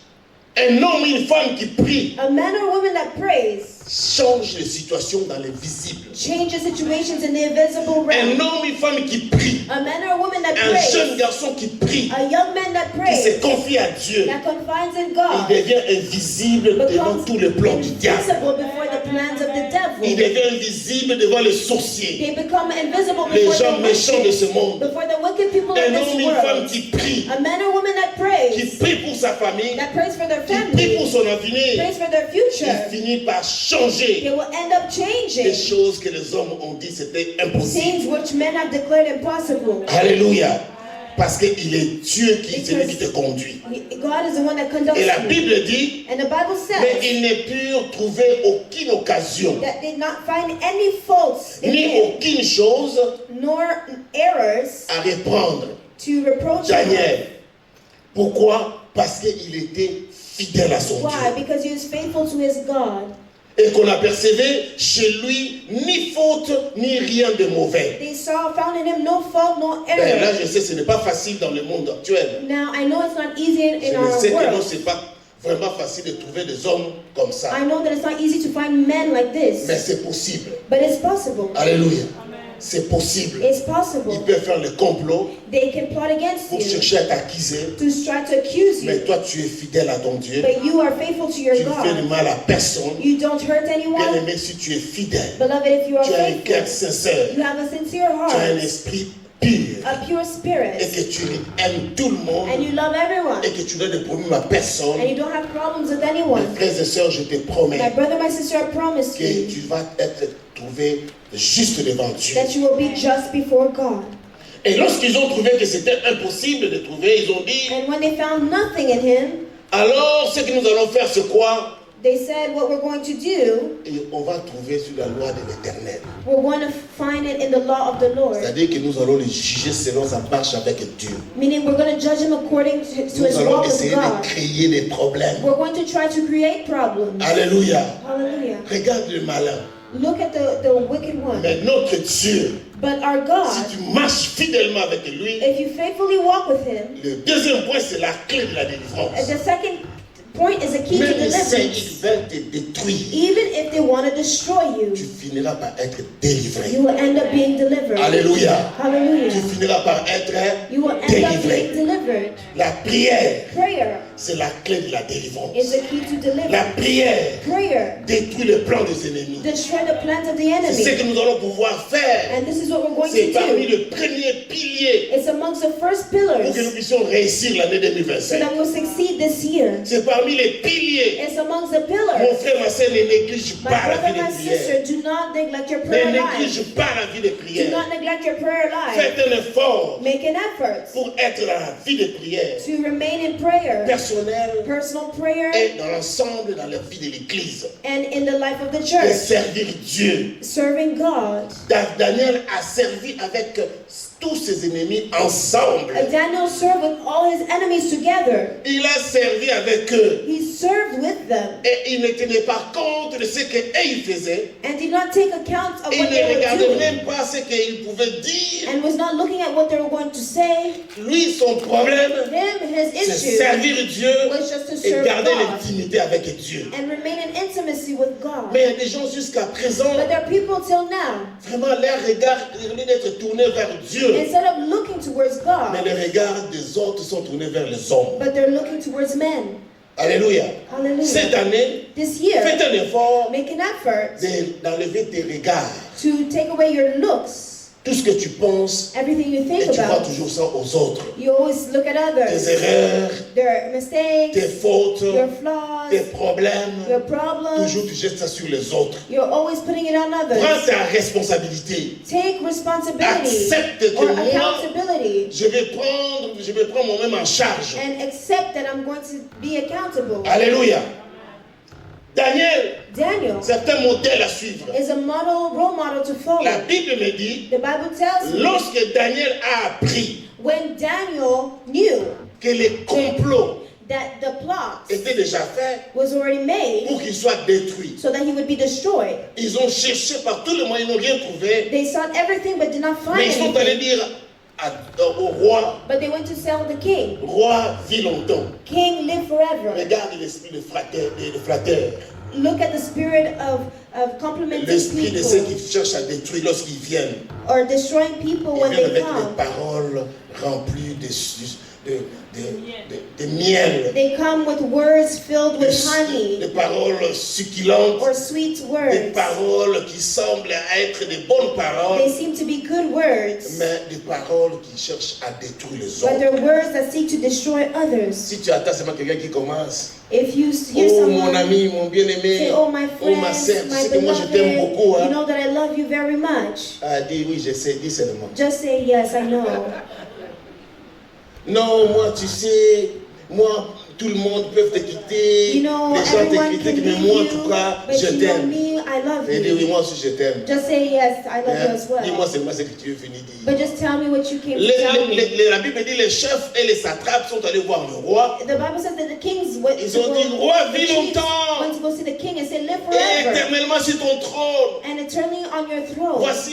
[SPEAKER 1] Un homme et une femme qui prient
[SPEAKER 2] A man or woman that prays
[SPEAKER 1] change les situations dans les visibles.
[SPEAKER 2] changes situations in the invisible
[SPEAKER 1] Un
[SPEAKER 2] realm.
[SPEAKER 1] homme et une femme qui prie,
[SPEAKER 2] A man or woman that
[SPEAKER 1] un
[SPEAKER 2] prays,
[SPEAKER 1] jeune garçon qui prie,
[SPEAKER 2] a young man that
[SPEAKER 1] qui
[SPEAKER 2] prays,
[SPEAKER 1] se confie à Dieu,
[SPEAKER 2] that confides in
[SPEAKER 1] il
[SPEAKER 2] God,
[SPEAKER 1] devient invisible devant
[SPEAKER 2] becomes
[SPEAKER 1] tous les plans du diable.
[SPEAKER 2] invisible before the plans of the
[SPEAKER 1] Il
[SPEAKER 2] devil.
[SPEAKER 1] devient invisible devant les sorciers,
[SPEAKER 2] They become invisible
[SPEAKER 1] les
[SPEAKER 2] before
[SPEAKER 1] gens
[SPEAKER 2] the
[SPEAKER 1] méchants de
[SPEAKER 2] wicked,
[SPEAKER 1] ce monde.
[SPEAKER 2] before the wicked people of
[SPEAKER 1] Un homme
[SPEAKER 2] this
[SPEAKER 1] et une femme
[SPEAKER 2] world.
[SPEAKER 1] qui prie,
[SPEAKER 2] A man or woman that
[SPEAKER 1] qui
[SPEAKER 2] prays,
[SPEAKER 1] prie pour sa famille,
[SPEAKER 2] that prays for their
[SPEAKER 1] qui prie pour
[SPEAKER 2] family,
[SPEAKER 1] son avenir,
[SPEAKER 2] prays for their
[SPEAKER 1] il
[SPEAKER 2] future,
[SPEAKER 1] finit par
[SPEAKER 2] they
[SPEAKER 1] changer
[SPEAKER 2] will end up
[SPEAKER 1] des
[SPEAKER 2] changing
[SPEAKER 1] choses que les hommes ont dit c'était impossible.
[SPEAKER 2] things which men have declared impossible.
[SPEAKER 1] Alléluia. Parce qu'il est Dieu celui qui te conduit.
[SPEAKER 2] God is the one that conducts
[SPEAKER 1] Et la
[SPEAKER 2] you.
[SPEAKER 1] Bible dit,
[SPEAKER 2] And the Bible
[SPEAKER 1] mais
[SPEAKER 2] says
[SPEAKER 1] ils ne purent trouver aucune occasion,
[SPEAKER 2] that they did not find any faults in
[SPEAKER 1] ni
[SPEAKER 2] him,
[SPEAKER 1] aucune chose
[SPEAKER 2] nor errors
[SPEAKER 1] à reprendre.
[SPEAKER 2] to reproach him.
[SPEAKER 1] Daniel. Pourquoi? Parce qu'il était fidèle à son
[SPEAKER 2] Why?
[SPEAKER 1] Dieu.
[SPEAKER 2] Because he was faithful to his God.
[SPEAKER 1] Et qu'on apercevait chez lui ni faute ni rien de mauvais.
[SPEAKER 2] They found in him no fault, no
[SPEAKER 1] Ben, là,
[SPEAKER 2] error.
[SPEAKER 1] je sais, ce n'est pas facile dans le monde actuel.
[SPEAKER 2] Now, I know it's not easy in
[SPEAKER 1] Je
[SPEAKER 2] our
[SPEAKER 1] sais que non,
[SPEAKER 2] world.
[SPEAKER 1] c'est pas vraiment facile de trouver des hommes comme ça.
[SPEAKER 2] I know that it's not easy to find men like
[SPEAKER 1] Mais
[SPEAKER 2] this,
[SPEAKER 1] c'est possible.
[SPEAKER 2] but it's possible.
[SPEAKER 1] Alléluia. C'est possible.
[SPEAKER 2] It's
[SPEAKER 1] Ils
[SPEAKER 2] possible.
[SPEAKER 1] peuvent faire le complot
[SPEAKER 2] They can plot against
[SPEAKER 1] pour
[SPEAKER 2] you
[SPEAKER 1] chercher à t'accuser.
[SPEAKER 2] to try to accuse
[SPEAKER 1] Mais
[SPEAKER 2] you,
[SPEAKER 1] toi, tu es fidèle à ton Dieu.
[SPEAKER 2] but you are faithful to your
[SPEAKER 1] Tu ne fais de
[SPEAKER 2] God.
[SPEAKER 1] mal à personne.
[SPEAKER 2] You don't hurt anyone.
[SPEAKER 1] Bien-aimé, si tu es fidèle,
[SPEAKER 2] Beloved, if you are
[SPEAKER 1] tu as un cœur
[SPEAKER 2] faithful,
[SPEAKER 1] sincère,
[SPEAKER 2] you have a sincere
[SPEAKER 1] tu as un
[SPEAKER 2] heart,
[SPEAKER 1] esprit pur,
[SPEAKER 2] a pure
[SPEAKER 1] et
[SPEAKER 2] spirit,
[SPEAKER 1] que tu aimes tout le monde,
[SPEAKER 2] and you love everyone,
[SPEAKER 1] et que tu donnes des problèmes à personne,
[SPEAKER 2] and you don't have problems with anyone.
[SPEAKER 1] mes frères et sœurs, je te
[SPEAKER 2] My
[SPEAKER 1] promets
[SPEAKER 2] brother, my sister, I promise
[SPEAKER 1] que
[SPEAKER 2] you
[SPEAKER 1] tu vas être trouvé juste devant Dieu.
[SPEAKER 2] that you will be just before God.
[SPEAKER 1] Et lorsqu'ils ont trouvé que c'était impossible de trouver, ils ont dit,
[SPEAKER 2] And when they found nothing in him,
[SPEAKER 1] alors ce que nous allons faire, c'est quoi?
[SPEAKER 2] they said, what we're going to do,
[SPEAKER 1] Et on va trouver sur la loi de l'Éternel.
[SPEAKER 2] we're going to find it in the law of the Lord.
[SPEAKER 1] C'est-à-dire que nous allons les juger selon sa marche avec Dieu.
[SPEAKER 2] Meaning we're going to judge him according to his
[SPEAKER 1] Nous allons
[SPEAKER 2] walk with
[SPEAKER 1] essayer de
[SPEAKER 2] God.
[SPEAKER 1] créer des problèmes.
[SPEAKER 2] We're going to try to create problems.
[SPEAKER 1] Alléluia.
[SPEAKER 2] Hallelujah.
[SPEAKER 1] Regarde le malin.
[SPEAKER 2] Look at the wicked one.
[SPEAKER 1] Mais notre Dieu,
[SPEAKER 2] But our
[SPEAKER 1] si
[SPEAKER 2] God,
[SPEAKER 1] tu marches fidèlement avec lui,
[SPEAKER 2] if you faithfully walk with him,
[SPEAKER 1] le deuxième point, c'est la clé de la délivrance.
[SPEAKER 2] the second point is a key to
[SPEAKER 1] Même si
[SPEAKER 2] deliverance.
[SPEAKER 1] ils veulent te détruire,
[SPEAKER 2] Even if they want to destroy
[SPEAKER 1] tu
[SPEAKER 2] you,
[SPEAKER 1] finiras par être délivré.
[SPEAKER 2] you will end up being delivered.
[SPEAKER 1] Alléluia. Tu
[SPEAKER 2] Hallelujah.
[SPEAKER 1] finiras par être
[SPEAKER 2] You will end up
[SPEAKER 1] délivré.
[SPEAKER 2] being delivered.
[SPEAKER 1] La prière,
[SPEAKER 2] Prayer
[SPEAKER 1] c'est la clé de la délivrance.
[SPEAKER 2] is the key to
[SPEAKER 1] La
[SPEAKER 2] deliverance.
[SPEAKER 1] prière
[SPEAKER 2] Prayer
[SPEAKER 1] détruit le plan des ennemis.
[SPEAKER 2] destroy the plans of the
[SPEAKER 1] C'est ce
[SPEAKER 2] enemy.
[SPEAKER 1] que nous allons pouvoir faire.
[SPEAKER 2] And this is what we're going
[SPEAKER 1] C'est
[SPEAKER 2] to
[SPEAKER 1] parmi
[SPEAKER 2] do.
[SPEAKER 1] les premiers piliers
[SPEAKER 2] It's amongst the first
[SPEAKER 1] pour
[SPEAKER 2] pillars
[SPEAKER 1] que nous puissions réussir l'année
[SPEAKER 2] so
[SPEAKER 1] 2025.
[SPEAKER 2] that we'll succeed this year.
[SPEAKER 1] C'est parmi les piliers.
[SPEAKER 2] It's amongst the
[SPEAKER 1] Mon
[SPEAKER 2] pillars.
[SPEAKER 1] frère, ma soeur, ne néglige
[SPEAKER 2] My
[SPEAKER 1] pas la
[SPEAKER 2] brother,
[SPEAKER 1] vie de
[SPEAKER 2] my
[SPEAKER 1] prière.
[SPEAKER 2] sister, do not neglect your
[SPEAKER 1] Ne
[SPEAKER 2] prayer life.
[SPEAKER 1] néglige pas la vie de
[SPEAKER 2] Do
[SPEAKER 1] prière.
[SPEAKER 2] not neglect your prayer life.
[SPEAKER 1] Faites un effort
[SPEAKER 2] Make an effort
[SPEAKER 1] pour être dans la vie de prière
[SPEAKER 2] to remain in prayer,
[SPEAKER 1] personnelle
[SPEAKER 2] personal prayer,
[SPEAKER 1] et dans l'ensemble dans la vie de l'Église.
[SPEAKER 2] and in the life of the
[SPEAKER 1] De
[SPEAKER 2] church.
[SPEAKER 1] servir Dieu.
[SPEAKER 2] Serving God.
[SPEAKER 1] Daniel a servi avec tous ses ennemis ensemble.
[SPEAKER 2] Daniel served with all his enemies together.
[SPEAKER 1] Il a servi avec eux.
[SPEAKER 2] He served with them
[SPEAKER 1] Et il ne tenait pas compte de ce qu'ils faisaient.
[SPEAKER 2] and did not take account of
[SPEAKER 1] Il
[SPEAKER 2] what they
[SPEAKER 1] ne
[SPEAKER 2] were
[SPEAKER 1] regardait
[SPEAKER 2] doing
[SPEAKER 1] même pas ce qu'ils pouvaient dire.
[SPEAKER 2] and was not looking at what they were going to say.
[SPEAKER 1] Lui, son problème,
[SPEAKER 2] His
[SPEAKER 1] c'est
[SPEAKER 2] issue
[SPEAKER 1] servir Dieu
[SPEAKER 2] was just to
[SPEAKER 1] et
[SPEAKER 2] serve
[SPEAKER 1] garder
[SPEAKER 2] God
[SPEAKER 1] l'intimité avec Dieu.
[SPEAKER 2] and remain in intimacy with God.
[SPEAKER 1] Mais il y a des gens jusqu'à présent,
[SPEAKER 2] But there are people till now,
[SPEAKER 1] vraiment leur regard est lieu d'être tourné vers Dieu.
[SPEAKER 2] instead of looking towards
[SPEAKER 1] Mais
[SPEAKER 2] God,
[SPEAKER 1] les regards des autres sont tournés vers les hommes.
[SPEAKER 2] but they're looking towards men.
[SPEAKER 1] Alléluia. Cette
[SPEAKER 2] Hallelujah.
[SPEAKER 1] année,
[SPEAKER 2] This year,
[SPEAKER 1] faites un effort
[SPEAKER 2] make an effort
[SPEAKER 1] d'enlever tes regards.
[SPEAKER 2] to take away your looks.
[SPEAKER 1] Tout ce que tu penses,
[SPEAKER 2] Everything you
[SPEAKER 1] et
[SPEAKER 2] think
[SPEAKER 1] tu vois
[SPEAKER 2] about,
[SPEAKER 1] toujours ça aux autres.
[SPEAKER 2] you always look at
[SPEAKER 1] Tes
[SPEAKER 2] others,
[SPEAKER 1] erreurs,
[SPEAKER 2] their
[SPEAKER 1] tes
[SPEAKER 2] mistakes,
[SPEAKER 1] fautes,
[SPEAKER 2] your flaws,
[SPEAKER 1] tes problèmes.
[SPEAKER 2] your problems.
[SPEAKER 1] Toujours tu jettes ça sur les autres.
[SPEAKER 2] You're always putting it on
[SPEAKER 1] Prends
[SPEAKER 2] others.
[SPEAKER 1] ta responsabilité.
[SPEAKER 2] Take responsibility
[SPEAKER 1] Accepte que
[SPEAKER 2] or
[SPEAKER 1] moi,
[SPEAKER 2] accountability
[SPEAKER 1] je vais prendre moi-même en charge.
[SPEAKER 2] and accept that I'm going to be accountable.
[SPEAKER 1] Alléluia. Daniel,
[SPEAKER 2] Daniel
[SPEAKER 1] c'est un modèle à suivre.
[SPEAKER 2] is a role model to follow.
[SPEAKER 1] La Bible me dit,
[SPEAKER 2] The Bible tells me
[SPEAKER 1] lorsque Daniel a appris
[SPEAKER 2] when Daniel knew
[SPEAKER 1] que les complots
[SPEAKER 2] that the plot
[SPEAKER 1] étaient déjà faits
[SPEAKER 2] was already made
[SPEAKER 1] pour qu'il soit détruit,
[SPEAKER 2] so that he would be destroyed,
[SPEAKER 1] ils ont cherché par tous les moyens, ils n'ont rien trouvé.
[SPEAKER 2] they sought everything but did not find
[SPEAKER 1] Mais ils sont allés
[SPEAKER 2] anything.
[SPEAKER 1] dire au roi,
[SPEAKER 2] But they went to tell the king,
[SPEAKER 1] roi, vis longtemps.
[SPEAKER 2] King, live forever.
[SPEAKER 1] Regarde l'esprit de flatteur.
[SPEAKER 2] Look at the spirit of complimenting
[SPEAKER 1] L'esprit de ceux
[SPEAKER 2] people
[SPEAKER 1] qui cherchent à détruire lorsqu'ils viennent.
[SPEAKER 2] or destroying people
[SPEAKER 1] Ils
[SPEAKER 2] when
[SPEAKER 1] viennent
[SPEAKER 2] they
[SPEAKER 1] avec
[SPEAKER 2] come.
[SPEAKER 1] des paroles remplies de miel.
[SPEAKER 2] They come with words filled with honey
[SPEAKER 1] Des paroles succulentes.
[SPEAKER 2] or sweet
[SPEAKER 1] Des
[SPEAKER 2] words.
[SPEAKER 1] paroles qui semblent être des bonnes
[SPEAKER 2] They
[SPEAKER 1] paroles.
[SPEAKER 2] seem to be good words,
[SPEAKER 1] Mais des paroles qui cherchent à détruire les
[SPEAKER 2] but
[SPEAKER 1] autres.
[SPEAKER 2] they're words that seek to destroy others.
[SPEAKER 1] Si tu attends seulement quelqu'un qui commence.
[SPEAKER 2] If you hear
[SPEAKER 1] Oh mon
[SPEAKER 2] someone
[SPEAKER 1] ami, mon bien-aimé.
[SPEAKER 2] say, "Oh my
[SPEAKER 1] Oh ma
[SPEAKER 2] friend,
[SPEAKER 1] sœur, tu
[SPEAKER 2] my
[SPEAKER 1] sais que moi je t'aime
[SPEAKER 2] beloved,
[SPEAKER 1] beaucoup.
[SPEAKER 2] you
[SPEAKER 1] Hein?
[SPEAKER 2] know that I love you very much,"
[SPEAKER 1] Ah, dis oui, je sais, dis seulement.
[SPEAKER 2] just say, "Yes, I know."
[SPEAKER 1] Dis, oui, je sais, dis seulement. Dis, oui, je sais, dis seulement. Dis, oui, je sais, dis seulement.
[SPEAKER 2] Just say, "Yes, I know."
[SPEAKER 1] Non, moi, tu sais, moi, tout le monde peut te quitter.
[SPEAKER 2] You know,
[SPEAKER 1] Les gens
[SPEAKER 2] everyone
[SPEAKER 1] te
[SPEAKER 2] can
[SPEAKER 1] critiquent, mais
[SPEAKER 2] leave
[SPEAKER 1] moi, en
[SPEAKER 2] you,
[SPEAKER 1] tout cas,
[SPEAKER 2] but
[SPEAKER 1] je
[SPEAKER 2] you know
[SPEAKER 1] t'aime.
[SPEAKER 2] me, I love
[SPEAKER 1] Et dis oui,
[SPEAKER 2] you.
[SPEAKER 1] moi aussi, je t'aime.
[SPEAKER 2] Just say yes, I love you
[SPEAKER 1] Hein?
[SPEAKER 2] as well.
[SPEAKER 1] Dis-moi seulement ce que tu veux venir dire.
[SPEAKER 2] But just tell me what you came to tell me.
[SPEAKER 1] La Bible dit les chefs et les satrapes sont allés voir le roi.
[SPEAKER 2] The Bible says that the kings went
[SPEAKER 1] Ils
[SPEAKER 2] to
[SPEAKER 1] ont
[SPEAKER 2] go,
[SPEAKER 1] dit, roi,
[SPEAKER 2] the
[SPEAKER 1] vis
[SPEAKER 2] chiefs
[SPEAKER 1] longtemps
[SPEAKER 2] went to go see the king and say, live
[SPEAKER 1] et
[SPEAKER 2] forever
[SPEAKER 1] éternellement sur ton trône.
[SPEAKER 2] and eternally on your throne.
[SPEAKER 1] Voici,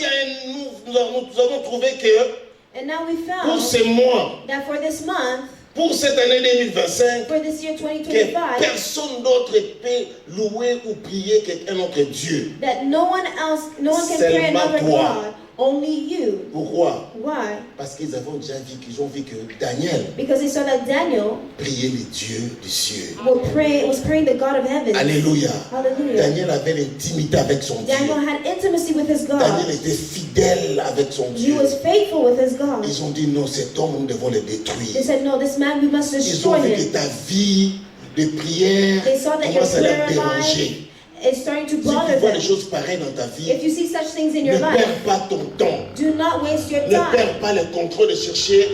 [SPEAKER 1] nous avons trouvé que
[SPEAKER 2] And now we
[SPEAKER 1] pour
[SPEAKER 2] found
[SPEAKER 1] ce mois,
[SPEAKER 2] that for this month,
[SPEAKER 1] pour cette année 2025,
[SPEAKER 2] for this year
[SPEAKER 1] que
[SPEAKER 2] 2025,
[SPEAKER 1] personne d'autre peut louer ou prier qu'un autre Dieu.
[SPEAKER 2] that no one can pray
[SPEAKER 1] Seulement
[SPEAKER 2] another
[SPEAKER 1] toi.
[SPEAKER 2] God, only you.
[SPEAKER 1] Pourquoi?
[SPEAKER 2] Why?
[SPEAKER 1] Parce qu'ils avaient déjà vu qu'ils ont vu que Daniel
[SPEAKER 2] Because they saw that Daniel
[SPEAKER 1] priait les dieux du ciel.
[SPEAKER 2] was praying the God of heaven.
[SPEAKER 1] Alléluia.
[SPEAKER 2] Hallelujah.
[SPEAKER 1] Daniel avait l'intimité avec son Dieu.
[SPEAKER 2] Daniel had intimacy with his God.
[SPEAKER 1] Daniel était fidèle avec son
[SPEAKER 2] He
[SPEAKER 1] Dieu.
[SPEAKER 2] was faithful with his God.
[SPEAKER 1] Ils ont dit non, cet homme, nous devons le
[SPEAKER 2] They
[SPEAKER 1] détruire.
[SPEAKER 2] said, no, this man, we must
[SPEAKER 1] Ils
[SPEAKER 2] destroy
[SPEAKER 1] ont vu que
[SPEAKER 2] him.
[SPEAKER 1] ta vie de prière
[SPEAKER 2] They saw that your
[SPEAKER 1] commence à leur
[SPEAKER 2] prayer
[SPEAKER 1] déranger.
[SPEAKER 2] life is starting to
[SPEAKER 1] Si
[SPEAKER 2] bother
[SPEAKER 1] tu vois
[SPEAKER 2] them.
[SPEAKER 1] des choses pareilles dans ta vie,
[SPEAKER 2] If you see such things in
[SPEAKER 1] ne
[SPEAKER 2] your life,
[SPEAKER 1] perds pas ton temps.
[SPEAKER 2] do not waste your
[SPEAKER 1] Ne
[SPEAKER 2] time.
[SPEAKER 1] perds pas le contrôle de chercher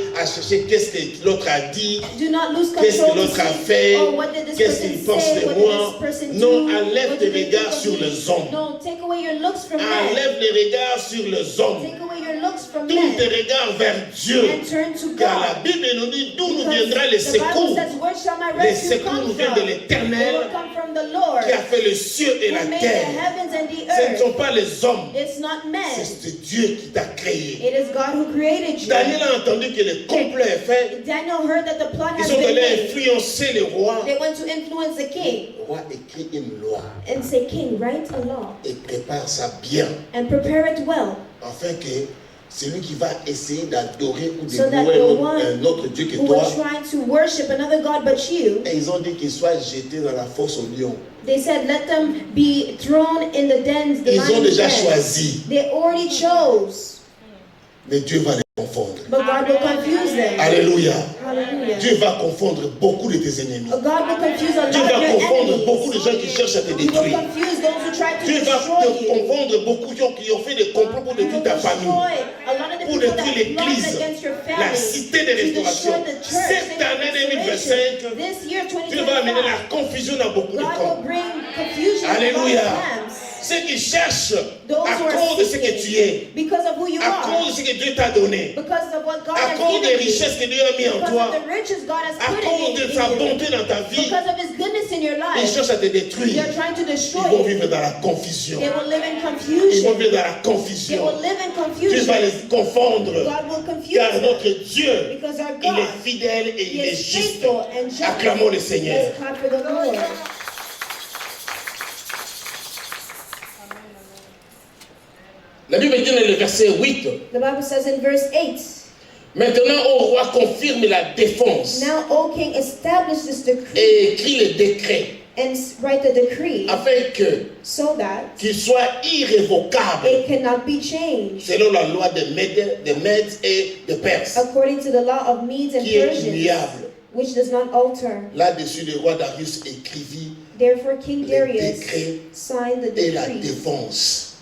[SPEAKER 1] qu'est-ce que l'autre a dit,
[SPEAKER 2] Do not lose
[SPEAKER 1] qu'est-ce que
[SPEAKER 2] control to
[SPEAKER 1] l'autre a
[SPEAKER 2] see,
[SPEAKER 1] fait,
[SPEAKER 2] oh, what did this
[SPEAKER 1] qu'est-ce
[SPEAKER 2] person
[SPEAKER 1] qu'il pense
[SPEAKER 2] say,
[SPEAKER 1] de
[SPEAKER 2] what
[SPEAKER 1] moi.
[SPEAKER 2] did this person
[SPEAKER 1] Non,
[SPEAKER 2] do,
[SPEAKER 1] enlève
[SPEAKER 2] what
[SPEAKER 1] tes
[SPEAKER 2] did they think
[SPEAKER 1] regards
[SPEAKER 2] of
[SPEAKER 1] sur
[SPEAKER 2] me?
[SPEAKER 1] les hommes.
[SPEAKER 2] No, take away your looks from men.
[SPEAKER 1] Enlève les regards sur les hommes.
[SPEAKER 2] Take away your looks from
[SPEAKER 1] Tourne tes
[SPEAKER 2] men
[SPEAKER 1] regards vers Dieu.
[SPEAKER 2] and turn to
[SPEAKER 1] Car la
[SPEAKER 2] God.
[SPEAKER 1] Bible nous dit d'où nous
[SPEAKER 2] Because
[SPEAKER 1] viendra le
[SPEAKER 2] the Bible
[SPEAKER 1] secours.
[SPEAKER 2] says, where shall my
[SPEAKER 1] Les
[SPEAKER 2] rescue
[SPEAKER 1] secours
[SPEAKER 2] come
[SPEAKER 1] nous viennent
[SPEAKER 2] from?
[SPEAKER 1] de
[SPEAKER 2] It
[SPEAKER 1] l'Éternel
[SPEAKER 2] will come from the Lord,
[SPEAKER 1] qui a fait le ciel et la
[SPEAKER 2] who made the
[SPEAKER 1] terre.
[SPEAKER 2] heavens and the
[SPEAKER 1] Ce ne sont
[SPEAKER 2] earth.
[SPEAKER 1] pas les hommes,
[SPEAKER 2] It's not men.
[SPEAKER 1] c'est Dieu qui t'a créé.
[SPEAKER 2] It is God who created you.
[SPEAKER 1] Daniel a entendu que le complot est fait.
[SPEAKER 2] Daniel heard that the plot
[SPEAKER 1] Ils
[SPEAKER 2] has
[SPEAKER 1] sont
[SPEAKER 2] been
[SPEAKER 1] allés
[SPEAKER 2] made.
[SPEAKER 1] influencer le roi.
[SPEAKER 2] They went to influence the king
[SPEAKER 1] Le roi écrit une loi
[SPEAKER 2] and say, King, write a law
[SPEAKER 1] et prépare ça bien,
[SPEAKER 2] and prepare it well,
[SPEAKER 1] afin que celui qui va essayer d'adorer ou de
[SPEAKER 2] so that
[SPEAKER 1] louer
[SPEAKER 2] the one
[SPEAKER 1] un autre Dieu que
[SPEAKER 2] who
[SPEAKER 1] toi,
[SPEAKER 2] was trying to worship another God but you,
[SPEAKER 1] et ils ont dit qu'il soit jeté dans la fosse au lion.
[SPEAKER 2] they said, let them be thrown in the dens, the
[SPEAKER 1] Ils ont
[SPEAKER 2] lion's
[SPEAKER 1] déjà
[SPEAKER 2] den.
[SPEAKER 1] choisi,
[SPEAKER 2] They already chose,
[SPEAKER 1] mais Dieu va les confondre.
[SPEAKER 2] but God will confuse them.
[SPEAKER 1] Alléluia.
[SPEAKER 2] Hallelujah.
[SPEAKER 1] Dieu va confondre beaucoup de tes ennemis.
[SPEAKER 2] God will confuse a lot
[SPEAKER 1] Dieu
[SPEAKER 2] of
[SPEAKER 1] va
[SPEAKER 2] your
[SPEAKER 1] confondre beaucoup
[SPEAKER 2] enemies.
[SPEAKER 1] de gens qui cherchent à te
[SPEAKER 2] He will
[SPEAKER 1] détruire.
[SPEAKER 2] confuse those who try to
[SPEAKER 1] Dieu va
[SPEAKER 2] destroy
[SPEAKER 1] te
[SPEAKER 2] you.
[SPEAKER 1] confondre beaucoup de gens qui ont fait des complots pour
[SPEAKER 2] He will
[SPEAKER 1] détruire ta famille,
[SPEAKER 2] destroy a lot of the
[SPEAKER 1] pour
[SPEAKER 2] people that
[SPEAKER 1] détruire
[SPEAKER 2] plot
[SPEAKER 1] l'église,
[SPEAKER 2] against your
[SPEAKER 1] la
[SPEAKER 2] family,
[SPEAKER 1] cité de
[SPEAKER 2] to
[SPEAKER 1] restauration.
[SPEAKER 2] destroy the church.
[SPEAKER 1] Cette année 2025,
[SPEAKER 2] This year,
[SPEAKER 1] Dieu va amener
[SPEAKER 2] 2025,
[SPEAKER 1] la confusion dans beaucoup de
[SPEAKER 2] God
[SPEAKER 1] camps.
[SPEAKER 2] will bring confusion in
[SPEAKER 1] Alléluia.
[SPEAKER 2] God's camps.
[SPEAKER 1] Ceux qui cherchent
[SPEAKER 2] Those
[SPEAKER 1] à
[SPEAKER 2] who are
[SPEAKER 1] cause de ce que tu es,
[SPEAKER 2] seeking because of who you
[SPEAKER 1] à
[SPEAKER 2] are,
[SPEAKER 1] cause de ce que Dieu t'a donné,
[SPEAKER 2] because of what God
[SPEAKER 1] à
[SPEAKER 2] has
[SPEAKER 1] cause des
[SPEAKER 2] given you,
[SPEAKER 1] richesses que Dieu a mis en
[SPEAKER 2] because
[SPEAKER 1] toi,
[SPEAKER 2] of the riches God has
[SPEAKER 1] à
[SPEAKER 2] put
[SPEAKER 1] cause de sa
[SPEAKER 2] in you,
[SPEAKER 1] bonté dans ta vie,
[SPEAKER 2] because of His goodness in your
[SPEAKER 1] ils
[SPEAKER 2] life,
[SPEAKER 1] cherchent à te détruire.
[SPEAKER 2] they're trying to
[SPEAKER 1] Ils
[SPEAKER 2] destroy
[SPEAKER 1] vont
[SPEAKER 2] you.
[SPEAKER 1] vivre dans la confusion.
[SPEAKER 2] They will live in
[SPEAKER 1] Ils vont
[SPEAKER 2] confusion.
[SPEAKER 1] vivre dans la
[SPEAKER 2] They
[SPEAKER 1] confusion.
[SPEAKER 2] will live in
[SPEAKER 1] Dieu
[SPEAKER 2] confusion.
[SPEAKER 1] va les confondre.
[SPEAKER 2] God will confuse
[SPEAKER 1] Car
[SPEAKER 2] them
[SPEAKER 1] notre Dieu,
[SPEAKER 2] because our
[SPEAKER 1] il
[SPEAKER 2] God,
[SPEAKER 1] est fidèle et
[SPEAKER 2] He
[SPEAKER 1] il est
[SPEAKER 2] is
[SPEAKER 1] juste.
[SPEAKER 2] faithful and just.
[SPEAKER 1] Acclamons le Seigneur.
[SPEAKER 2] Let's clap for the Lord.
[SPEAKER 1] La Bible dit dans le verset 8,
[SPEAKER 2] The Bible says in verse 8,
[SPEAKER 1] maintenant, ô roi, confirme la défense
[SPEAKER 2] now, O king, establish this decree
[SPEAKER 1] et écris le décret
[SPEAKER 2] and write the decree
[SPEAKER 1] afin
[SPEAKER 2] so that
[SPEAKER 1] qu'il soit irrévocable
[SPEAKER 2] it cannot be changed
[SPEAKER 1] selon la loi des Mèdes et des Perses,
[SPEAKER 2] according to the law of Medes and
[SPEAKER 1] qui est
[SPEAKER 2] Persians,
[SPEAKER 1] immuable.
[SPEAKER 2] which does not alter.
[SPEAKER 1] Là-dessus, le roi Darius écrivit
[SPEAKER 2] Therefore, King
[SPEAKER 1] le
[SPEAKER 2] Darius
[SPEAKER 1] décret
[SPEAKER 2] signed the
[SPEAKER 1] et la
[SPEAKER 2] decree.
[SPEAKER 1] défense.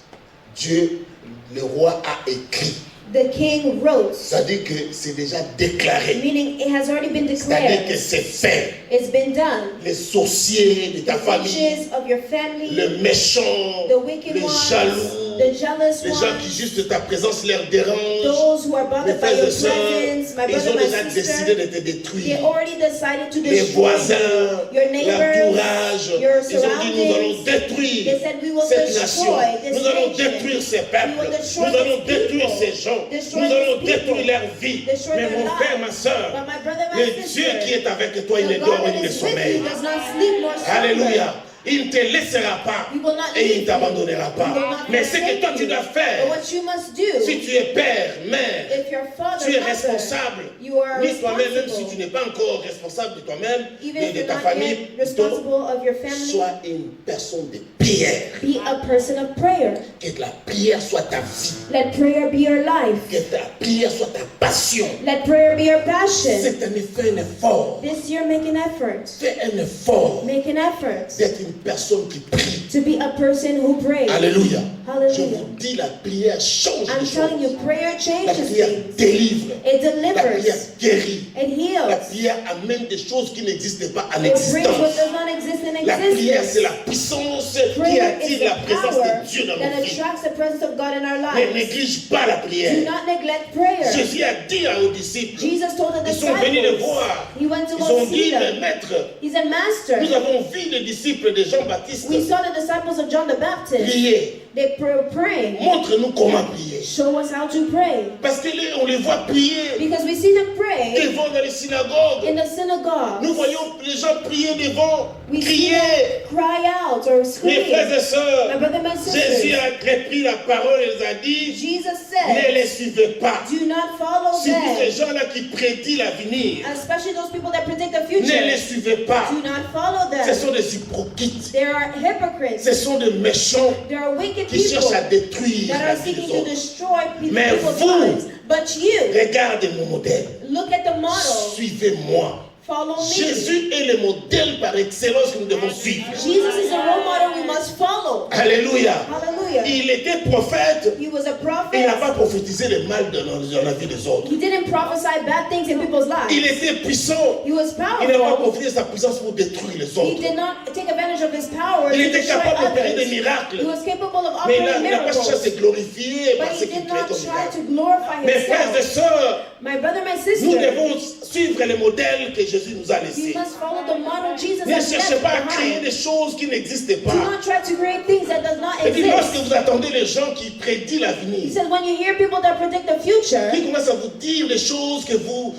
[SPEAKER 1] Dieu, le roi, a écrit.
[SPEAKER 2] The king wrote,
[SPEAKER 1] C'est-à-dire que c'est déjà déclaré.
[SPEAKER 2] meaning it has already been
[SPEAKER 1] C'est-à-dire que
[SPEAKER 2] declared.
[SPEAKER 1] c'est fait.
[SPEAKER 2] It's been done.
[SPEAKER 1] Les sorciers de ta
[SPEAKER 2] The
[SPEAKER 1] famille,
[SPEAKER 2] witches of your family,
[SPEAKER 1] le méchant,
[SPEAKER 2] the wicked
[SPEAKER 1] les
[SPEAKER 2] ones,
[SPEAKER 1] jaloux,
[SPEAKER 2] the jealous
[SPEAKER 1] les gens qui
[SPEAKER 2] ones,
[SPEAKER 1] juste ta présence leur dérange,
[SPEAKER 2] those who are
[SPEAKER 1] mes
[SPEAKER 2] bothered by
[SPEAKER 1] frères
[SPEAKER 2] your
[SPEAKER 1] et sœurs,
[SPEAKER 2] presence, my
[SPEAKER 1] ils
[SPEAKER 2] brother,
[SPEAKER 1] ont
[SPEAKER 2] my
[SPEAKER 1] déjà décidé
[SPEAKER 2] sister,
[SPEAKER 1] de te
[SPEAKER 2] they
[SPEAKER 1] détruire.
[SPEAKER 2] already decided to
[SPEAKER 1] Les
[SPEAKER 2] destroy
[SPEAKER 1] voisins,
[SPEAKER 2] your neighbors,
[SPEAKER 1] l'entourage,
[SPEAKER 2] your
[SPEAKER 1] ils ont dit nous allons
[SPEAKER 2] surroundings.
[SPEAKER 1] détruire
[SPEAKER 2] They said we will
[SPEAKER 1] cette nation,
[SPEAKER 2] destroy this
[SPEAKER 1] nous allons
[SPEAKER 2] nation.
[SPEAKER 1] détruire ces
[SPEAKER 2] We
[SPEAKER 1] peuples,
[SPEAKER 2] will destroy
[SPEAKER 1] nous allons
[SPEAKER 2] this
[SPEAKER 1] détruire
[SPEAKER 2] people.
[SPEAKER 1] ces gens,
[SPEAKER 2] Destroy
[SPEAKER 1] nous allons
[SPEAKER 2] these
[SPEAKER 1] détruire
[SPEAKER 2] people.
[SPEAKER 1] leur vie.
[SPEAKER 2] Destroy
[SPEAKER 1] Mais
[SPEAKER 2] their
[SPEAKER 1] mon frère,
[SPEAKER 2] lives.
[SPEAKER 1] ma soeur,
[SPEAKER 2] But my brother, my
[SPEAKER 1] le
[SPEAKER 2] sister,
[SPEAKER 1] Dieu qui est avec toi, il
[SPEAKER 2] the
[SPEAKER 1] ne
[SPEAKER 2] God
[SPEAKER 1] dort
[SPEAKER 2] that
[SPEAKER 1] ni ne
[SPEAKER 2] is with
[SPEAKER 1] sommeille.
[SPEAKER 2] you does not sleep nor slumber.
[SPEAKER 1] Alléluia. Il ne te laissera pas
[SPEAKER 2] He will not
[SPEAKER 1] et il
[SPEAKER 2] leave
[SPEAKER 1] ne t'abandonnera
[SPEAKER 2] you. He will
[SPEAKER 1] pas.
[SPEAKER 2] not
[SPEAKER 1] Mais ce que
[SPEAKER 2] forsake
[SPEAKER 1] toi tu
[SPEAKER 2] you.
[SPEAKER 1] dois
[SPEAKER 2] But
[SPEAKER 1] faire,
[SPEAKER 2] what you must do,
[SPEAKER 1] si tu es père, mère,
[SPEAKER 2] if your father,
[SPEAKER 1] tu es
[SPEAKER 2] mother,
[SPEAKER 1] responsable.
[SPEAKER 2] you are
[SPEAKER 1] Ni toi-même, même si
[SPEAKER 2] responsible.
[SPEAKER 1] tu n'es pas encore responsable de toi-même,
[SPEAKER 2] Even
[SPEAKER 1] de
[SPEAKER 2] if you're
[SPEAKER 1] ta
[SPEAKER 2] not
[SPEAKER 1] famille,
[SPEAKER 2] yet responsible of your family,
[SPEAKER 1] sois une personne de prière.
[SPEAKER 2] be a person of prayer.
[SPEAKER 1] Que la prière soit ta vie.
[SPEAKER 2] Let prayer be your life.
[SPEAKER 1] Que ta prière soit ta passion.
[SPEAKER 2] Let prayer be your passion.
[SPEAKER 1] Cette année, fais un effort.
[SPEAKER 2] This year, make an effort.
[SPEAKER 1] Fais un effort
[SPEAKER 2] Make an effort
[SPEAKER 1] d'être une personne qui prie.
[SPEAKER 2] to be a person who prays.
[SPEAKER 1] Alléluia. Je
[SPEAKER 2] Hallelujah.
[SPEAKER 1] vous dis, la prière change
[SPEAKER 2] I'm
[SPEAKER 1] les
[SPEAKER 2] telling you,
[SPEAKER 1] choses.
[SPEAKER 2] prayer
[SPEAKER 1] La
[SPEAKER 2] changes
[SPEAKER 1] prière
[SPEAKER 2] things.
[SPEAKER 1] délivre.
[SPEAKER 2] It
[SPEAKER 1] La prière
[SPEAKER 2] delivers.
[SPEAKER 1] guérit.
[SPEAKER 2] It
[SPEAKER 1] La
[SPEAKER 2] heals.
[SPEAKER 1] prière amène des choses qui n'existent pas à
[SPEAKER 2] It brings what
[SPEAKER 1] l'existence.
[SPEAKER 2] does not exist in
[SPEAKER 1] La prière, c'est
[SPEAKER 2] existence.
[SPEAKER 1] la puissance qui
[SPEAKER 2] Prayer is
[SPEAKER 1] attire
[SPEAKER 2] the
[SPEAKER 1] la présence
[SPEAKER 2] power
[SPEAKER 1] de Dieu dans
[SPEAKER 2] that
[SPEAKER 1] nos vies.
[SPEAKER 2] attracts the presence of God in our
[SPEAKER 1] Ne
[SPEAKER 2] lives.
[SPEAKER 1] néglige pas la
[SPEAKER 2] Do
[SPEAKER 1] prière.
[SPEAKER 2] not neglect prayer.
[SPEAKER 1] Jésus a dit aux disciples,
[SPEAKER 2] Jesus told the
[SPEAKER 1] ils sont venus le
[SPEAKER 2] disciples.
[SPEAKER 1] voir.
[SPEAKER 2] He went to
[SPEAKER 1] Ils
[SPEAKER 2] go
[SPEAKER 1] ont
[SPEAKER 2] see
[SPEAKER 1] dit, mais
[SPEAKER 2] them.
[SPEAKER 1] maître,
[SPEAKER 2] He said,
[SPEAKER 1] nous
[SPEAKER 2] Master,
[SPEAKER 1] avons vu les disciples de Jean-Baptiste
[SPEAKER 2] we saw the disciples of John the Baptist.
[SPEAKER 1] prier.
[SPEAKER 2] They were praying.
[SPEAKER 1] Montre-nous comment prier.
[SPEAKER 2] Show us how to pray.
[SPEAKER 1] Parce qu'on les voit prier
[SPEAKER 2] Because we see them pray
[SPEAKER 1] devant dans les synagogues.
[SPEAKER 2] in the synagogue.
[SPEAKER 1] Nous voyons les gens prier devant,
[SPEAKER 2] We see
[SPEAKER 1] crier.
[SPEAKER 2] them cry out or
[SPEAKER 1] Mes frères
[SPEAKER 2] scream.
[SPEAKER 1] et sœurs,
[SPEAKER 2] My brother, my
[SPEAKER 1] Jésus
[SPEAKER 2] sisters,
[SPEAKER 1] a repris la parole et les a dit,
[SPEAKER 2] Jesus
[SPEAKER 1] ne
[SPEAKER 2] said,
[SPEAKER 1] les suivez pas.
[SPEAKER 2] do not follow
[SPEAKER 1] Surtout ces
[SPEAKER 2] them.
[SPEAKER 1] gens-là qui prédisent l'avenir.
[SPEAKER 2] Especially those people that predict the
[SPEAKER 1] Ne les
[SPEAKER 2] future.
[SPEAKER 1] suivez pas.
[SPEAKER 2] Do not follow
[SPEAKER 1] Ce
[SPEAKER 2] them.
[SPEAKER 1] sont des hypocrites.
[SPEAKER 2] There are hypocrites.
[SPEAKER 1] Ce sont des méchants
[SPEAKER 2] There are wicked
[SPEAKER 1] qui cherchent à
[SPEAKER 2] people
[SPEAKER 1] détruire
[SPEAKER 2] that
[SPEAKER 1] la
[SPEAKER 2] are
[SPEAKER 1] vie
[SPEAKER 2] seeking
[SPEAKER 1] des
[SPEAKER 2] to
[SPEAKER 1] autres.
[SPEAKER 2] destroy
[SPEAKER 1] Mais
[SPEAKER 2] people's
[SPEAKER 1] vous,
[SPEAKER 2] lives. But you,
[SPEAKER 1] regardez mon modèle.
[SPEAKER 2] look at the model.
[SPEAKER 1] Suivez-moi.
[SPEAKER 2] Follow me.
[SPEAKER 1] Jésus est le modèle par excellence que nous devons suivre.
[SPEAKER 2] Jesus is the role model we must follow.
[SPEAKER 1] Alléluia.
[SPEAKER 2] Hallelujah.
[SPEAKER 1] Il était prophète.
[SPEAKER 2] He was a
[SPEAKER 1] Il n'a
[SPEAKER 2] prophet.
[SPEAKER 1] pas prophétisé le mal dans la vie des autres.
[SPEAKER 2] He didn't prophesy bad things in people's
[SPEAKER 1] Il
[SPEAKER 2] lives.
[SPEAKER 1] était puissant.
[SPEAKER 2] He was
[SPEAKER 1] Il n'a pas
[SPEAKER 2] powerful.
[SPEAKER 1] profité de sa puissance pour détruire les
[SPEAKER 2] He
[SPEAKER 1] autres.
[SPEAKER 2] did not take advantage of his power
[SPEAKER 1] Il
[SPEAKER 2] to
[SPEAKER 1] était
[SPEAKER 2] destroy
[SPEAKER 1] capable d'opérer des
[SPEAKER 2] others.
[SPEAKER 1] miracles.
[SPEAKER 2] He was capable of
[SPEAKER 1] Mais
[SPEAKER 2] operating
[SPEAKER 1] il n'a pas cherché à
[SPEAKER 2] miracles.
[SPEAKER 1] se glorifier
[SPEAKER 2] But
[SPEAKER 1] par ce
[SPEAKER 2] he
[SPEAKER 1] qu'il
[SPEAKER 2] did
[SPEAKER 1] crée
[SPEAKER 2] not
[SPEAKER 1] comme
[SPEAKER 2] try
[SPEAKER 1] miracle.
[SPEAKER 2] to glorify
[SPEAKER 1] Mes frères et
[SPEAKER 2] himself.
[SPEAKER 1] sœurs,
[SPEAKER 2] My brother, my
[SPEAKER 1] nous
[SPEAKER 2] sister,
[SPEAKER 1] devons suivre le modèle que Jésus nous a
[SPEAKER 2] you
[SPEAKER 1] laissé.
[SPEAKER 2] must follow the model Jesus
[SPEAKER 1] Ne
[SPEAKER 2] has
[SPEAKER 1] cherchez
[SPEAKER 2] left
[SPEAKER 1] pas à créer
[SPEAKER 2] behind.
[SPEAKER 1] des choses qui n'existent
[SPEAKER 2] Do
[SPEAKER 1] pas.
[SPEAKER 2] not try to create things that does not
[SPEAKER 1] Et puis lorsque
[SPEAKER 2] exist.
[SPEAKER 1] vous attendez les gens qui prédisent
[SPEAKER 2] He
[SPEAKER 1] l'avenir,
[SPEAKER 2] says when you hear people that predict the future,
[SPEAKER 1] qui commencent à vous dire des choses que vous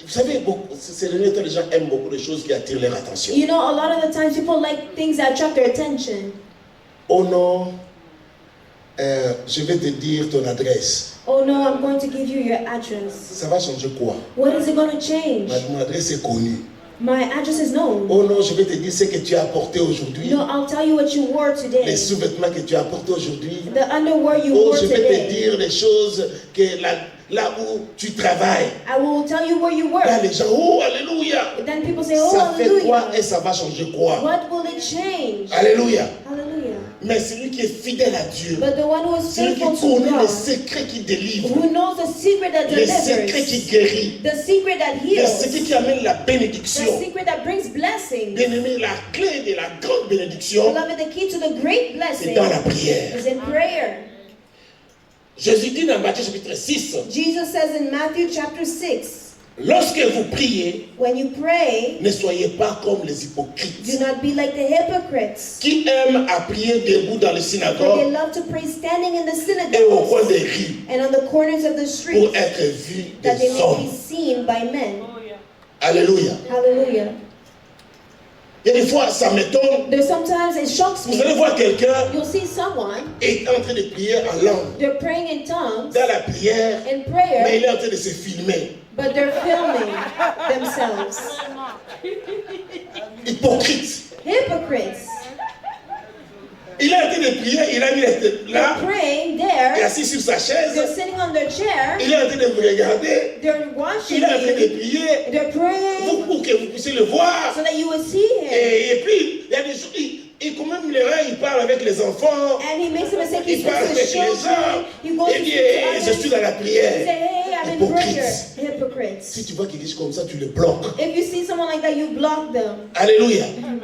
[SPEAKER 1] savez, c'est le dernier temps, les gens aiment beaucoup les choses qui attirent leur attention.
[SPEAKER 2] you know, a lot of the times people like things that attract their attention.
[SPEAKER 1] Oh non, je vais te dire ton adresse.
[SPEAKER 2] Oh no, I'm going to give you your address.
[SPEAKER 1] Ça va changer quoi?
[SPEAKER 2] What is it going to change?
[SPEAKER 1] Mon adresse est connue.
[SPEAKER 2] My address is known.
[SPEAKER 1] Oh non, je vais te dire ce que tu as apporté aujourd'hui.
[SPEAKER 2] No, I'll tell you what you wore
[SPEAKER 1] Les
[SPEAKER 2] today.
[SPEAKER 1] sous-vêtements que tu as apportés aujourd'hui.
[SPEAKER 2] The underwear you
[SPEAKER 1] Oh,
[SPEAKER 2] wore
[SPEAKER 1] je vais te
[SPEAKER 2] today.
[SPEAKER 1] dire des choses que là où tu travailles.
[SPEAKER 2] I will tell you where you
[SPEAKER 1] Là,
[SPEAKER 2] work.
[SPEAKER 1] les gens, oh, alléluia.
[SPEAKER 2] Then people say, oh,
[SPEAKER 1] Ça fait quoi
[SPEAKER 2] hallelujah.
[SPEAKER 1] et ça va changer quoi?
[SPEAKER 2] What will it change?
[SPEAKER 1] Alléluia.
[SPEAKER 2] Hallelujah.
[SPEAKER 1] Mais celui qui est fidèle à Dieu,
[SPEAKER 2] But the one who is
[SPEAKER 1] celui qui
[SPEAKER 2] faithful to
[SPEAKER 1] connaît les
[SPEAKER 2] God,
[SPEAKER 1] secrets qui délivrent,
[SPEAKER 2] who knows the secret that
[SPEAKER 1] les secrets qui
[SPEAKER 2] delivers,
[SPEAKER 1] guérissent,
[SPEAKER 2] the secret that
[SPEAKER 1] les
[SPEAKER 2] heals,
[SPEAKER 1] secrets qui amènent la
[SPEAKER 2] the
[SPEAKER 1] bénédiction.
[SPEAKER 2] secret that brings blessings.
[SPEAKER 1] Bien-aimé, la clé de la grande bénédiction,
[SPEAKER 2] Beloved, the key to the great
[SPEAKER 1] c'est
[SPEAKER 2] blessing
[SPEAKER 1] dans la prière.
[SPEAKER 2] is in prayer.
[SPEAKER 1] Jésus dit dans Matthieu chapitre 6,
[SPEAKER 2] Jesus says in Matthew chapter 6,
[SPEAKER 1] lorsque vous priez,
[SPEAKER 2] when you pray,
[SPEAKER 1] ne soyez pas comme les
[SPEAKER 2] do
[SPEAKER 1] hypocrites
[SPEAKER 2] not be like the hypocrites,
[SPEAKER 1] qui aiment à prier debout dans les
[SPEAKER 2] for they
[SPEAKER 1] synagogues
[SPEAKER 2] love to pray standing in the
[SPEAKER 1] et au coin
[SPEAKER 2] synagogues
[SPEAKER 1] des rues
[SPEAKER 2] and on the corners of the
[SPEAKER 1] pour
[SPEAKER 2] streets,
[SPEAKER 1] être vus
[SPEAKER 2] that they
[SPEAKER 1] des
[SPEAKER 2] may be
[SPEAKER 1] hommes.
[SPEAKER 2] seen by men.
[SPEAKER 1] Alléluia.
[SPEAKER 2] Hallelujah.
[SPEAKER 1] Il y a des fois, ça m'étonne.
[SPEAKER 2] There's sometimes it shocks
[SPEAKER 1] Vous allez
[SPEAKER 2] me.
[SPEAKER 1] voir quelqu'un
[SPEAKER 2] You'll see someone,
[SPEAKER 1] est en train de prier en langue
[SPEAKER 2] they're praying in tongues,
[SPEAKER 1] dans la prière,
[SPEAKER 2] in
[SPEAKER 1] mais
[SPEAKER 2] prayer,
[SPEAKER 1] il est en train de se filmer.
[SPEAKER 2] but they're filming themselves.
[SPEAKER 1] Hypocrite.
[SPEAKER 2] Hypocrites.
[SPEAKER 1] Il est en train de prier, il a mis la tête là,
[SPEAKER 2] They're praying
[SPEAKER 1] il est
[SPEAKER 2] there,
[SPEAKER 1] assis sur sa
[SPEAKER 2] they're
[SPEAKER 1] chaise,
[SPEAKER 2] sitting on their chair,
[SPEAKER 1] il est en train de vous regarder,
[SPEAKER 2] they're watching
[SPEAKER 1] il est en train de
[SPEAKER 2] you,
[SPEAKER 1] prier
[SPEAKER 2] they're praying
[SPEAKER 1] pour que vous puissiez le voir.
[SPEAKER 2] so that you will see him.
[SPEAKER 1] Et puis, il y a des choses, et quand même les reins, il parle avec les enfants,
[SPEAKER 2] And he makes a mistake, he
[SPEAKER 1] il parle
[SPEAKER 2] speaks to
[SPEAKER 1] avec
[SPEAKER 2] his
[SPEAKER 1] les gens,
[SPEAKER 2] children, he goes to
[SPEAKER 1] et
[SPEAKER 2] speak
[SPEAKER 1] bien,
[SPEAKER 2] to
[SPEAKER 1] je suis
[SPEAKER 2] others.
[SPEAKER 1] dans la
[SPEAKER 2] He
[SPEAKER 1] prière.
[SPEAKER 2] say, hey, I'm in
[SPEAKER 1] Hypocrite.
[SPEAKER 2] prayer.
[SPEAKER 1] Si
[SPEAKER 2] Hypocrites.
[SPEAKER 1] tu vois quelque chose comme ça, tu le bloques.
[SPEAKER 2] If you see someone like that, you block them.
[SPEAKER 1] Alléluia.
[SPEAKER 2] Amen.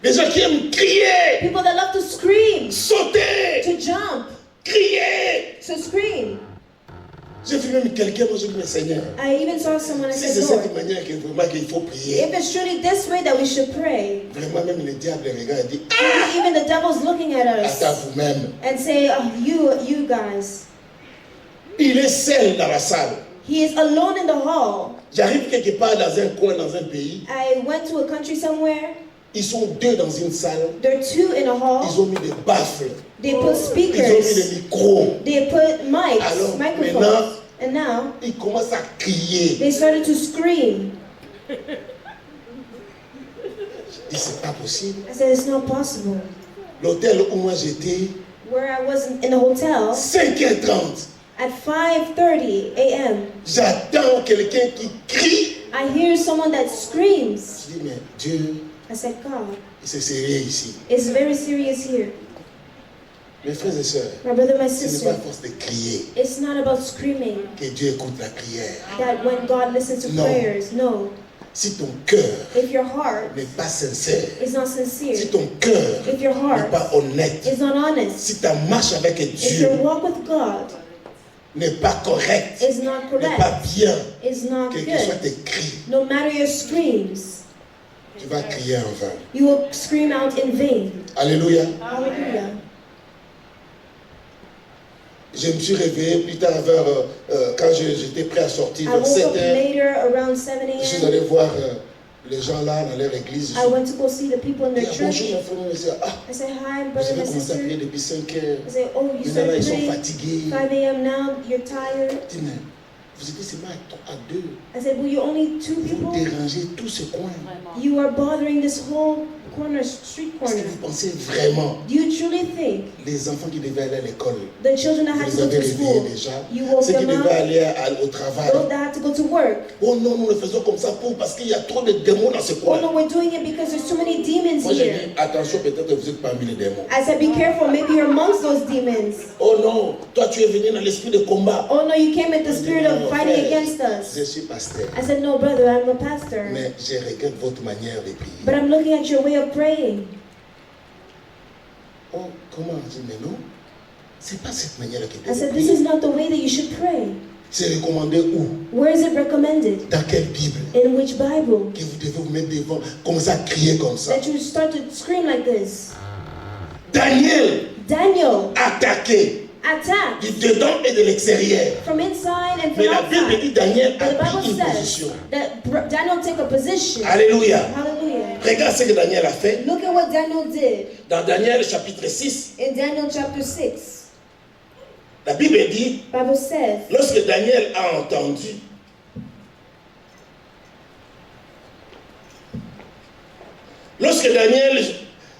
[SPEAKER 1] Les gens qui aiment crier,
[SPEAKER 2] People that love to scream,
[SPEAKER 1] sauter,
[SPEAKER 2] to jump,
[SPEAKER 1] crier.
[SPEAKER 2] to scream.
[SPEAKER 1] J'ai vu même quelqu'un, moi j'ai dit, mais Seigneur,
[SPEAKER 2] I even saw someone, I
[SPEAKER 1] si
[SPEAKER 2] said,
[SPEAKER 1] c'est cette
[SPEAKER 2] Lord,
[SPEAKER 1] manière que vraiment qu'il faut prier,
[SPEAKER 2] if it's truly this way that we should pray,
[SPEAKER 1] vraiment même le diable regarde et dit,
[SPEAKER 2] even the devil's looking at
[SPEAKER 1] à
[SPEAKER 2] us
[SPEAKER 1] vous-même.
[SPEAKER 2] and say, oh, you guys.
[SPEAKER 1] Il est seul dans la salle.
[SPEAKER 2] He is alone in the hall.
[SPEAKER 1] J'arrive quelque part dans un coin, dans un pays,
[SPEAKER 2] I went to a country somewhere.
[SPEAKER 1] ils sont deux dans une salle,
[SPEAKER 2] There are two in a
[SPEAKER 1] ils
[SPEAKER 2] hall.
[SPEAKER 1] ont mis des baffles,
[SPEAKER 2] They put
[SPEAKER 1] ils ont mis
[SPEAKER 2] speakers.
[SPEAKER 1] des micros,
[SPEAKER 2] They put mics,
[SPEAKER 1] Alors,
[SPEAKER 2] microphones.
[SPEAKER 1] maintenant-
[SPEAKER 2] And now,
[SPEAKER 1] ils commencent à crier.
[SPEAKER 2] they started to scream.
[SPEAKER 1] Je dis, c'est pas possible.
[SPEAKER 2] I said, it's not possible.
[SPEAKER 1] L'hôtel où moi j'étais,
[SPEAKER 2] Where I was in the hotel,
[SPEAKER 1] 5h30,
[SPEAKER 2] at 5:30 a.m.,
[SPEAKER 1] j'attends quelqu'un qui crie.
[SPEAKER 2] I hear someone that screams.
[SPEAKER 1] Je dis, mais Dieu,
[SPEAKER 2] I said, God,
[SPEAKER 1] c'est sérieux ici.
[SPEAKER 2] it's very serious here.
[SPEAKER 1] Mes frères et sœurs,
[SPEAKER 2] My brother, my
[SPEAKER 1] ce n'est
[SPEAKER 2] sister,
[SPEAKER 1] pas à force de crier
[SPEAKER 2] it's not about screaming
[SPEAKER 1] que Dieu écoute la prière.
[SPEAKER 2] that when God listens to
[SPEAKER 1] No.
[SPEAKER 2] prayers. No.
[SPEAKER 1] Si ton cœur
[SPEAKER 2] If your heart
[SPEAKER 1] n'est pas sincère,
[SPEAKER 2] is not
[SPEAKER 1] si
[SPEAKER 2] sincere,
[SPEAKER 1] ton cœur
[SPEAKER 2] if your
[SPEAKER 1] n'est
[SPEAKER 2] heart
[SPEAKER 1] pas honnête,
[SPEAKER 2] is not honest,
[SPEAKER 1] si ta marche avec
[SPEAKER 2] if
[SPEAKER 1] Dieu
[SPEAKER 2] your walk with God
[SPEAKER 1] n'est pas correcte,
[SPEAKER 2] is not
[SPEAKER 1] n'est pas
[SPEAKER 2] correct,
[SPEAKER 1] bien,
[SPEAKER 2] is not
[SPEAKER 1] quels que soient
[SPEAKER 2] good,
[SPEAKER 1] tes cris,
[SPEAKER 2] no matter your screams,
[SPEAKER 1] tu vas crier en vain.
[SPEAKER 2] you will scream out in vain.
[SPEAKER 1] Alléluia.
[SPEAKER 2] Hallelujah.
[SPEAKER 1] Je me suis réveillé plus tard vers, quand j'étais prêt à sortir,
[SPEAKER 2] I
[SPEAKER 1] vers
[SPEAKER 2] woke
[SPEAKER 1] 7
[SPEAKER 2] up
[SPEAKER 1] heures.
[SPEAKER 2] later around 7
[SPEAKER 1] Je suis
[SPEAKER 2] a.m.
[SPEAKER 1] allé voir les gens là dans leur église.
[SPEAKER 2] I went to go see the people in
[SPEAKER 1] Je
[SPEAKER 2] their
[SPEAKER 1] dis, bonjour
[SPEAKER 2] church.
[SPEAKER 1] ma frère, ma soeur. Ah,
[SPEAKER 2] I said, hi,
[SPEAKER 1] vous
[SPEAKER 2] brother,
[SPEAKER 1] avez
[SPEAKER 2] my
[SPEAKER 1] commencé à prier
[SPEAKER 2] sister.
[SPEAKER 1] depuis 5 heures.
[SPEAKER 2] I said, oh, you
[SPEAKER 1] Maintenant là,
[SPEAKER 2] started
[SPEAKER 1] ils sont
[SPEAKER 2] praying
[SPEAKER 1] fatigués.
[SPEAKER 2] 5 a.m. now, you're tired.
[SPEAKER 1] Je dis, mais vous étiez seulement à deux.
[SPEAKER 2] I said, well, you're only two
[SPEAKER 1] Vous
[SPEAKER 2] people.
[SPEAKER 1] dérangez tout ce coin.
[SPEAKER 2] You are bothering this whole corner, street
[SPEAKER 1] Est-ce
[SPEAKER 2] corner.
[SPEAKER 1] que vous pensez vraiment
[SPEAKER 2] Do you truly think
[SPEAKER 1] les enfants qui devaient aller à l'école,
[SPEAKER 2] the children that
[SPEAKER 1] vous
[SPEAKER 2] had
[SPEAKER 1] les
[SPEAKER 2] to go
[SPEAKER 1] avez
[SPEAKER 2] to
[SPEAKER 1] réveillés
[SPEAKER 2] school,
[SPEAKER 1] déjà?
[SPEAKER 2] you woke
[SPEAKER 1] Ceux qui
[SPEAKER 2] them
[SPEAKER 1] devaient
[SPEAKER 2] up,
[SPEAKER 1] aller au travail.
[SPEAKER 2] those that had to go to work?
[SPEAKER 1] Oh non, nous le faisons comme ça parce qu'il y a trop de démons dans ce
[SPEAKER 2] Oh
[SPEAKER 1] coin.
[SPEAKER 2] no, we're doing it because there's too many demons
[SPEAKER 1] Moi j'ai
[SPEAKER 2] here.
[SPEAKER 1] dit, attention, peut-être que vous êtes parmi les démons.
[SPEAKER 2] I said, be careful, maybe you're amongst those demons.
[SPEAKER 1] Oh non, toi tu es venu dans l'esprit de combat.
[SPEAKER 2] Oh no, you came with the
[SPEAKER 1] Je dis,
[SPEAKER 2] spirit
[SPEAKER 1] non,
[SPEAKER 2] of fighting
[SPEAKER 1] frère,
[SPEAKER 2] against us.
[SPEAKER 1] Je suis pasteur,
[SPEAKER 2] I said, no, brother, I'm a pastor.
[SPEAKER 1] mais je regarde votre manière de prier.
[SPEAKER 2] But I'm looking at your way of praying.
[SPEAKER 1] Oh, comment? Je dis, mais non, c'est pas cette manière que
[SPEAKER 2] I
[SPEAKER 1] vous
[SPEAKER 2] said, this
[SPEAKER 1] priez.
[SPEAKER 2] is not the way that you should pray.
[SPEAKER 1] C'est recommandé où?
[SPEAKER 2] Where is it recommended?
[SPEAKER 1] Dans quelle Bible?
[SPEAKER 2] In which Bible?
[SPEAKER 1] Que vous devez vous mettre devant, commencer à crier comme ça.
[SPEAKER 2] That you start to scream like this.
[SPEAKER 1] Daniel
[SPEAKER 2] Daniel
[SPEAKER 1] attaqué
[SPEAKER 2] attacked
[SPEAKER 1] du dedans et de l'extérieur.
[SPEAKER 2] from inside and from
[SPEAKER 1] Mais la Bible
[SPEAKER 2] outside.
[SPEAKER 1] dit Daniel
[SPEAKER 2] But the
[SPEAKER 1] a pris
[SPEAKER 2] Bible
[SPEAKER 1] une
[SPEAKER 2] says
[SPEAKER 1] position.
[SPEAKER 2] that Daniel took a position.
[SPEAKER 1] Alléluia.
[SPEAKER 2] Hallelujah.
[SPEAKER 1] Regarde ce que Daniel a fait.
[SPEAKER 2] Look at what Daniel did
[SPEAKER 1] Dans Daniel chapitre 6,
[SPEAKER 2] in Daniel chapter 6.
[SPEAKER 1] la Bible dit,
[SPEAKER 2] Bible says,
[SPEAKER 1] lorsque Daniel a entendu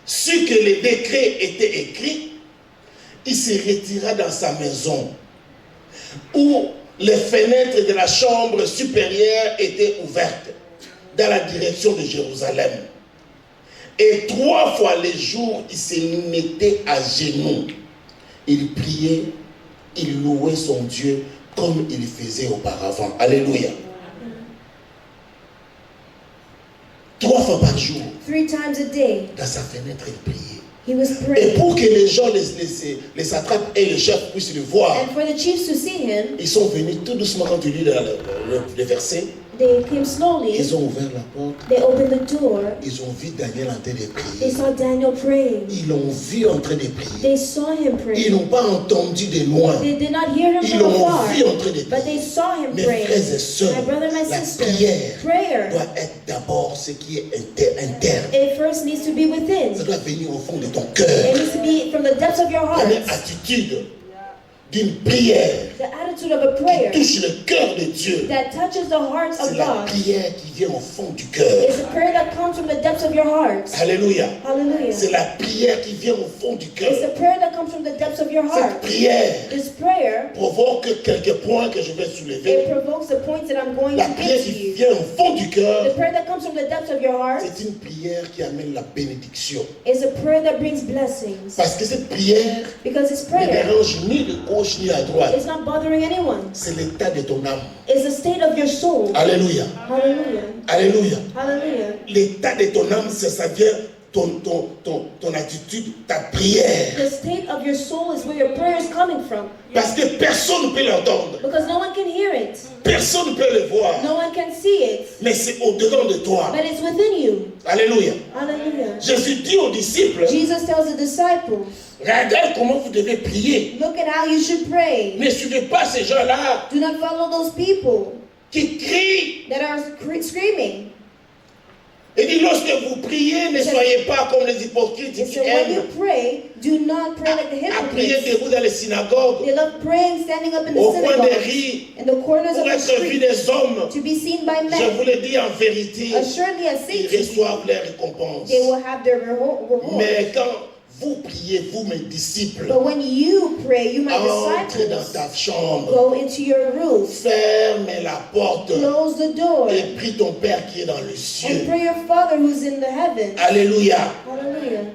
[SPEAKER 1] sut que les décrets étaient écrits, il se retira dans sa maison, où les fenêtres de la chambre supérieure étaient ouvertes dans la direction de Jérusalem. Et 3 fois le jour, il se mettait à genoux. Il priait, il louait son Dieu comme il faisait auparavant. Alléluia. 3 fois par jour,
[SPEAKER 2] 3 times a day,
[SPEAKER 1] dans sa fenêtre, il priait.
[SPEAKER 2] he was
[SPEAKER 1] Et
[SPEAKER 2] praying.
[SPEAKER 1] pour que les gens, les satrapes et les chefs puissent le voir,
[SPEAKER 2] And for the chiefs to see him,
[SPEAKER 1] ils sont venus tout doucement quand tu lis le verset.
[SPEAKER 2] they came slowly.
[SPEAKER 1] Ils ont ouvert la porte.
[SPEAKER 2] They opened the door.
[SPEAKER 1] Ils ont vu Daniel en train de
[SPEAKER 2] They
[SPEAKER 1] prier.
[SPEAKER 2] saw Daniel praying.
[SPEAKER 1] Ils l'ont vu en train de prier.
[SPEAKER 2] They saw him
[SPEAKER 1] Ils
[SPEAKER 2] praying.
[SPEAKER 1] n'ont pas entendu de loin.
[SPEAKER 2] They did not hear him
[SPEAKER 1] Ils
[SPEAKER 2] from
[SPEAKER 1] l'ont
[SPEAKER 2] afar,
[SPEAKER 1] vu en train de
[SPEAKER 2] but they
[SPEAKER 1] prier.
[SPEAKER 2] saw him
[SPEAKER 1] Mes
[SPEAKER 2] praying.
[SPEAKER 1] frères et sœurs,
[SPEAKER 2] My brother, my
[SPEAKER 1] la
[SPEAKER 2] sister,
[SPEAKER 1] prière
[SPEAKER 2] prayer,
[SPEAKER 1] doit être d'abord ce qui est interne.
[SPEAKER 2] it first needs to be within.
[SPEAKER 1] Ça doit venir au fond de ton
[SPEAKER 2] It
[SPEAKER 1] cœur.
[SPEAKER 2] needs to be from the depths of your heart.
[SPEAKER 1] Une attitude d'une prière
[SPEAKER 2] The attitude of a prayer
[SPEAKER 1] qui touche le cœur de Dieu.
[SPEAKER 2] that touches the heart
[SPEAKER 1] C'est
[SPEAKER 2] of
[SPEAKER 1] la
[SPEAKER 2] God
[SPEAKER 1] prière qui vient au fond du cœur.
[SPEAKER 2] is a prayer that comes from the depths of your heart.
[SPEAKER 1] Alléluia.
[SPEAKER 2] Hallelujah.
[SPEAKER 1] C'est la prière qui vient au fond du
[SPEAKER 2] It's
[SPEAKER 1] cœur.
[SPEAKER 2] a prayer that comes from the depths of your
[SPEAKER 1] Cette
[SPEAKER 2] heart.
[SPEAKER 1] prière
[SPEAKER 2] This prayer,
[SPEAKER 1] provoque quelques points que je vais soulever.
[SPEAKER 2] it provokes the points that I'm going
[SPEAKER 1] La
[SPEAKER 2] to
[SPEAKER 1] prière
[SPEAKER 2] give to
[SPEAKER 1] qui
[SPEAKER 2] you.
[SPEAKER 1] vient au fond du cœur,
[SPEAKER 2] The prayer that comes from the depths of your heart
[SPEAKER 1] c'est une prière qui amène la bénédiction.
[SPEAKER 2] is a prayer that brings blessings.
[SPEAKER 1] Parce que cette prière
[SPEAKER 2] Because this
[SPEAKER 1] ne
[SPEAKER 2] prayer
[SPEAKER 1] dérange ni de gauche ni à droite.
[SPEAKER 2] is not bothering anyone.
[SPEAKER 1] C'est l'état de ton âme.
[SPEAKER 2] It's the state of your soul.
[SPEAKER 1] Alléluia.
[SPEAKER 2] Hallelujah.
[SPEAKER 1] Alléluia.
[SPEAKER 2] Hallelujah.
[SPEAKER 1] L'état de ton âme, ça vient ton attitude, ta prière.
[SPEAKER 2] The state of your soul is where your prayer is coming from.
[SPEAKER 1] Parce que personne ne peut l'entendre.
[SPEAKER 2] Because no one can hear it.
[SPEAKER 1] Personne ne peut le voir.
[SPEAKER 2] No one can see it.
[SPEAKER 1] Mais c'est au-dedans de toi.
[SPEAKER 2] But it's within you.
[SPEAKER 1] Alléluia.
[SPEAKER 2] Hallelujah.
[SPEAKER 1] Jésus dit aux disciples,
[SPEAKER 2] Jesus tells the disciples,
[SPEAKER 1] regardez comment vous devez prier.
[SPEAKER 2] look at how you should pray.
[SPEAKER 1] Ne suivez pas ces gens-là
[SPEAKER 2] Do not follow those people
[SPEAKER 1] qui crient.
[SPEAKER 2] that are screaming.
[SPEAKER 1] Il dit, lorsque vous priez, ne soyez pas comme les hypocrites
[SPEAKER 2] He
[SPEAKER 1] qui
[SPEAKER 2] said, when you
[SPEAKER 1] aiment
[SPEAKER 2] pray, do not pray like the
[SPEAKER 1] à prier
[SPEAKER 2] hypocrites.
[SPEAKER 1] debout dans les synagogues,
[SPEAKER 2] They love praying standing up in the
[SPEAKER 1] au coin des
[SPEAKER 2] synagogue,
[SPEAKER 1] rues,
[SPEAKER 2] in the corners of
[SPEAKER 1] pour
[SPEAKER 2] the
[SPEAKER 1] être vus
[SPEAKER 2] street,
[SPEAKER 1] des hommes.
[SPEAKER 2] to be seen by
[SPEAKER 1] Je
[SPEAKER 2] men.
[SPEAKER 1] vous le dis en vérité,
[SPEAKER 2] Assuredly, I say
[SPEAKER 1] ils
[SPEAKER 2] to you,
[SPEAKER 1] reçoivent leur récompense.
[SPEAKER 2] they will have their reward.
[SPEAKER 1] Mais quand vous priez, vous mes disciples,
[SPEAKER 2] But when you pray, you, my
[SPEAKER 1] entrez dans
[SPEAKER 2] disciples,
[SPEAKER 1] ta chambre,
[SPEAKER 2] go into your room,
[SPEAKER 1] ferme la porte
[SPEAKER 2] close the door,
[SPEAKER 1] et prie ton Père qui est dans le
[SPEAKER 2] and
[SPEAKER 1] ciel.
[SPEAKER 2] pray your Father who's in the heavens.
[SPEAKER 1] Alléluia.
[SPEAKER 2] Hallelujah.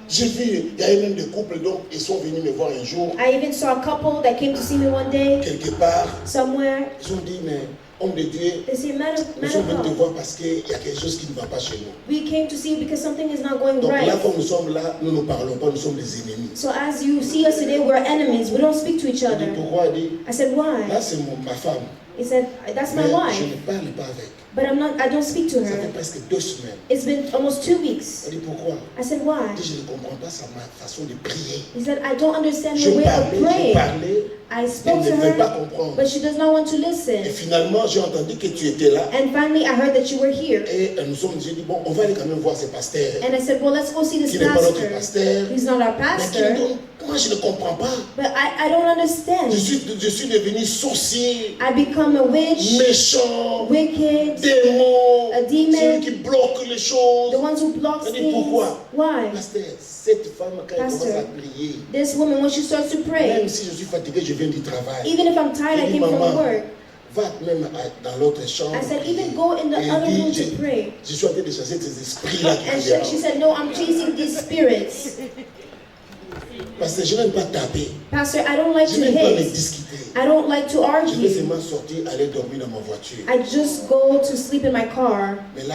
[SPEAKER 1] J'ai vu, il y avait même des couples, donc ils sont venus me voir un jour,
[SPEAKER 2] I even saw a couple that came to see me one day
[SPEAKER 1] quelque part.
[SPEAKER 2] somewhere.
[SPEAKER 1] Ils ont dit, mais homme de Dieu,
[SPEAKER 2] They say, man
[SPEAKER 1] nous
[SPEAKER 2] of
[SPEAKER 1] sommes venus te
[SPEAKER 2] God,
[SPEAKER 1] voir parce qu'il y a quelque chose qui ne va pas chez nous.
[SPEAKER 2] we came to see you because something is not going
[SPEAKER 1] Donc là,
[SPEAKER 2] right.
[SPEAKER 1] comme nous sommes là, nous ne parlons pas, nous sommes des ennemis.
[SPEAKER 2] So as you see us today, we're enemies. We don't speak to each
[SPEAKER 1] Il dit,
[SPEAKER 2] other.
[SPEAKER 1] pourquoi? Il dit,
[SPEAKER 2] I said, why?
[SPEAKER 1] là c'est ma femme,
[SPEAKER 2] He said, that's
[SPEAKER 1] mais
[SPEAKER 2] my
[SPEAKER 1] je
[SPEAKER 2] wife,
[SPEAKER 1] ne parle pas avec.
[SPEAKER 2] but I don't speak to
[SPEAKER 1] Ça fait
[SPEAKER 2] her.
[SPEAKER 1] presque 2 semaines.
[SPEAKER 2] It's been almost 2 weeks.
[SPEAKER 1] Il dit, pourquoi?
[SPEAKER 2] I said, why?
[SPEAKER 1] Il dit, je ne comprends pas ma façon de prier.
[SPEAKER 2] He said, I don't understand
[SPEAKER 1] Je
[SPEAKER 2] your way of
[SPEAKER 1] parlais,
[SPEAKER 2] praying.
[SPEAKER 1] elle
[SPEAKER 2] I
[SPEAKER 1] ne
[SPEAKER 2] spoke to
[SPEAKER 1] veut pas
[SPEAKER 2] her,
[SPEAKER 1] comprendre.
[SPEAKER 2] but she does not want to
[SPEAKER 1] Et
[SPEAKER 2] listen.
[SPEAKER 1] finalement, j'ai entendu que tu étais là.
[SPEAKER 2] And finally, I heard that you were here.
[SPEAKER 1] Et j'ai dit, bon, on va aller quand même voir ce pasteur.
[SPEAKER 2] And I said, well, let's go see this
[SPEAKER 1] Qui n'est pas notre
[SPEAKER 2] pastor.
[SPEAKER 1] pasteur.
[SPEAKER 2] He's not our
[SPEAKER 1] Mais qui
[SPEAKER 2] pastor,
[SPEAKER 1] donc, moi je ne comprends pas.
[SPEAKER 2] but I don't understand.
[SPEAKER 1] Je suis devenu sorcier,
[SPEAKER 2] I become a witch,
[SPEAKER 1] méchant,
[SPEAKER 2] wicked,
[SPEAKER 1] démon,
[SPEAKER 2] a demon,
[SPEAKER 1] celui qui bloque les choses.
[SPEAKER 2] the ones who block
[SPEAKER 1] Je dis,
[SPEAKER 2] things.
[SPEAKER 1] pourquoi?
[SPEAKER 2] Why?
[SPEAKER 1] Pasteur, cette femme, quand elle
[SPEAKER 2] Pastor.
[SPEAKER 1] commence à prier,
[SPEAKER 2] This woman, when she starts to pray,
[SPEAKER 1] même si je suis fatigué, je viens du travail.
[SPEAKER 2] even if I'm tired, I
[SPEAKER 1] Je dis,
[SPEAKER 2] came from
[SPEAKER 1] maman,
[SPEAKER 2] work.
[SPEAKER 1] va même dans l'autre chambre.
[SPEAKER 2] I said,
[SPEAKER 1] prier.
[SPEAKER 2] even go in the
[SPEAKER 1] Et
[SPEAKER 2] other
[SPEAKER 1] il
[SPEAKER 2] room
[SPEAKER 1] dit,
[SPEAKER 2] to pray.
[SPEAKER 1] je suis en train de chasser ces esprits-là qui
[SPEAKER 2] And
[SPEAKER 1] me
[SPEAKER 2] she
[SPEAKER 1] dérangent.
[SPEAKER 2] said, no, I'm chasing these spirits.
[SPEAKER 1] Parce que je n'aime pas taper.
[SPEAKER 2] Pastor, I don't like
[SPEAKER 1] Je
[SPEAKER 2] to
[SPEAKER 1] n'aime pas me
[SPEAKER 2] hate.
[SPEAKER 1] discuter.
[SPEAKER 2] I don't like to
[SPEAKER 1] Je vais
[SPEAKER 2] argue.
[SPEAKER 1] seulement sortir, aller dormir dans ma voiture.
[SPEAKER 2] I just go to sleep in my car.
[SPEAKER 1] Mais là,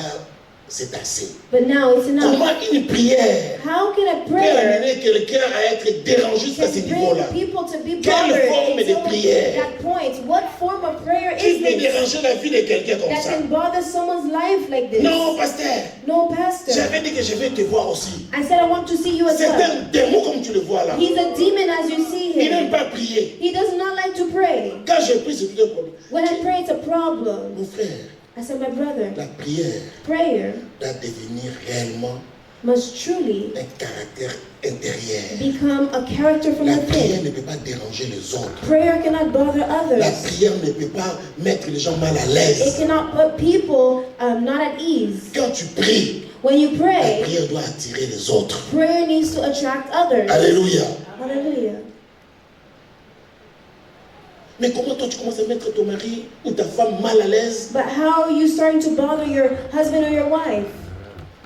[SPEAKER 1] c'est assez.
[SPEAKER 2] But now it's enough.
[SPEAKER 1] Comment une prière
[SPEAKER 2] How can a
[SPEAKER 1] peut
[SPEAKER 2] prayer
[SPEAKER 1] amener quelqu'un à être dérangé jusqu'à ce
[SPEAKER 2] can bring
[SPEAKER 1] niveau-là?
[SPEAKER 2] people to be
[SPEAKER 1] Quelle
[SPEAKER 2] bothered
[SPEAKER 1] forme de
[SPEAKER 2] until
[SPEAKER 1] prière?
[SPEAKER 2] that point? What form of prayer
[SPEAKER 1] Qui
[SPEAKER 2] is
[SPEAKER 1] peut
[SPEAKER 2] this
[SPEAKER 1] déranger la vie de quelqu'un comme
[SPEAKER 2] that
[SPEAKER 1] ça?
[SPEAKER 2] can bother someone's life like this?
[SPEAKER 1] Non, pasteur.
[SPEAKER 2] No, pastor.
[SPEAKER 1] J'avais dit que je vais te voir aussi.
[SPEAKER 2] I said I want to see you as
[SPEAKER 1] C'est
[SPEAKER 2] well.
[SPEAKER 1] un démon comme tu le vois là.
[SPEAKER 2] He's a demon as you see
[SPEAKER 1] Il n'aime
[SPEAKER 2] him.
[SPEAKER 1] pas prier.
[SPEAKER 2] He does not like to pray.
[SPEAKER 1] Quand je prie, c'est tout un problème.
[SPEAKER 2] When I pray, it's a problem.
[SPEAKER 1] Mon frère,
[SPEAKER 2] I said, my brother,
[SPEAKER 1] la prière
[SPEAKER 2] prayer
[SPEAKER 1] doit devenir réellement
[SPEAKER 2] must truly
[SPEAKER 1] un caractère intérieur.
[SPEAKER 2] become a character from
[SPEAKER 1] La prière
[SPEAKER 2] within.
[SPEAKER 1] ne peut pas déranger les autres.
[SPEAKER 2] Prayer cannot bother
[SPEAKER 1] La
[SPEAKER 2] others.
[SPEAKER 1] prière ne peut pas mettre les gens mal à
[SPEAKER 2] It
[SPEAKER 1] l'aise.
[SPEAKER 2] cannot put people not at ease.
[SPEAKER 1] Quand tu pries,
[SPEAKER 2] When you
[SPEAKER 1] la
[SPEAKER 2] pray,
[SPEAKER 1] prière doit attirer les autres.
[SPEAKER 2] prayer needs to attract others.
[SPEAKER 1] Alléluia.
[SPEAKER 2] Hallelujah.
[SPEAKER 1] Mais comment toi tu commences à mettre ton mari ou ta femme mal à l'aise
[SPEAKER 2] But how are you starting to bother your husband or your wife?